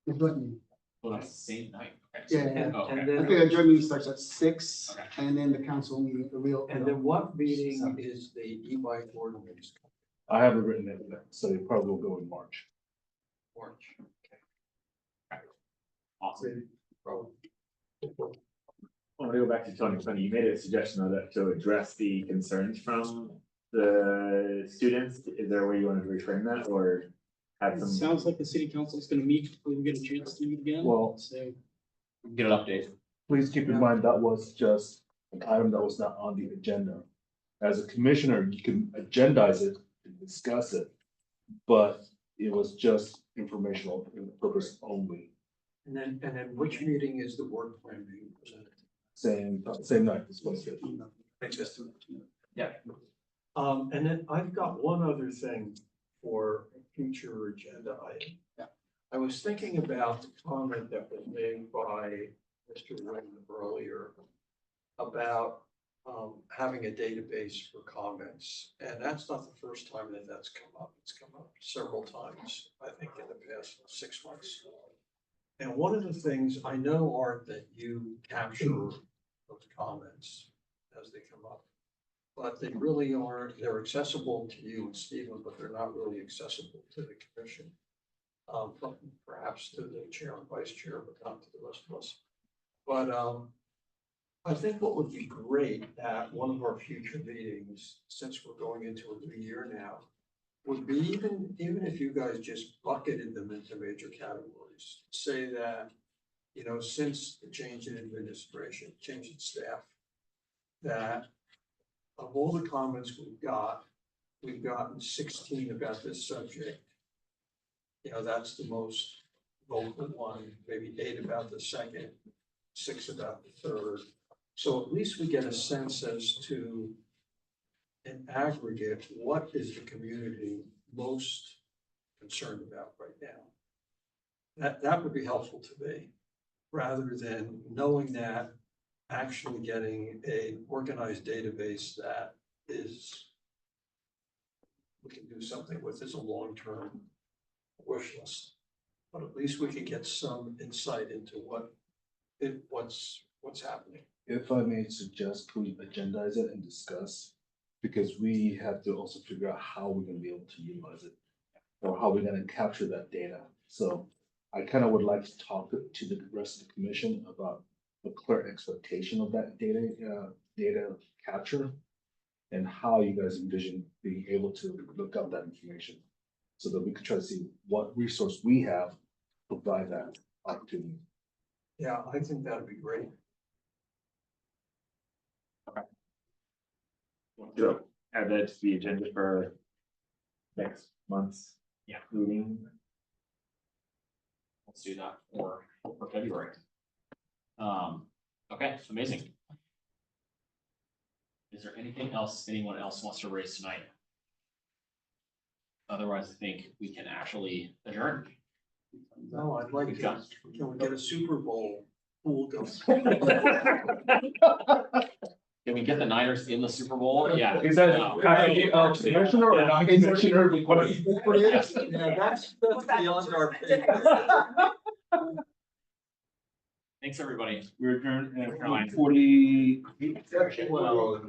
Well, that's the same night. Okay. Yeah, Oh, okay. I And think our joint meeting starts at 6, Okay. and then the council meeting, the real. then what meeting is the e-bike ordinance? I haven't written it yet, so it probably will go in March. March. Awesome. I want to go back to Tony. Tony, you made a suggestion though that to address the concerns from the students. Is there a way you wanted to reframe that or have It some? sounds like the city council is gonna meet before we get a chance to meet again. Well- So, Get an update. Please keep in mind that was just an item that was not on the agenda. As a commissioner, you can agendize it and discuss it, but it was just informational purpose only. And then which meeting is the work plan being presented? Same night, this was it. Yeah. And then I've got one other thing for a future agenda item. I was thinking about the comment that was made by Mr. Wynn earlier about having a database for comments. And that's not the first time that that's come up. It's come up several times, I think, in the past 6 months. And one of the things I know, Art, that you capture those comments as they come up. But they really aren't, they're accessible to you and Stephen, but they're not really accessible to the commission. Perhaps to the chair and vice chair, but not to the rest of us. But I think what would be great at one of our future meetings, since we're going into a new year now, would be even if you guys just bucketed them into major categories. Say that, you know, since the change in administration, change in staff, that of all the comments we've gotten 16 about this subject. You know, that's the most vocal one, maybe 8 about the second, 6 about the third. So at least we get a sense as to, in aggregate, what is the community most concerned about right now? That would be helpful to me, rather than knowing that, actually getting an organized database that is, we can do something with as a long-term wish list. But at least we can get some insight into what's happening. If I may suggest, could we agendize it and discuss? Because we have to also figure out how we're gonna be able to utilize it. Or how we're gonna capture that data. So I kind of would like to talk to the rest of the commission about a clear expectation of that data capture. And how you guys envision being able to look up that information. So that we can try to see what resource we have to provide that opportunity. Yeah, I think that'd be great. So add that to the agenda for next month's meeting. Let's do that for February. Okay, amazing. Is there anything else anyone else wants to raise tonight? Otherwise, I think we can actually adjourn. No, I'd like to, can we get a Super Bowl pool going? Can we get the Niners in the Super Bowl? Yeah. Is that No. commissioner or non-commissioner? Yes. Yeah, that's beyond our pay. Thanks, everybody. We're adjourned Caroline. at 40. Well,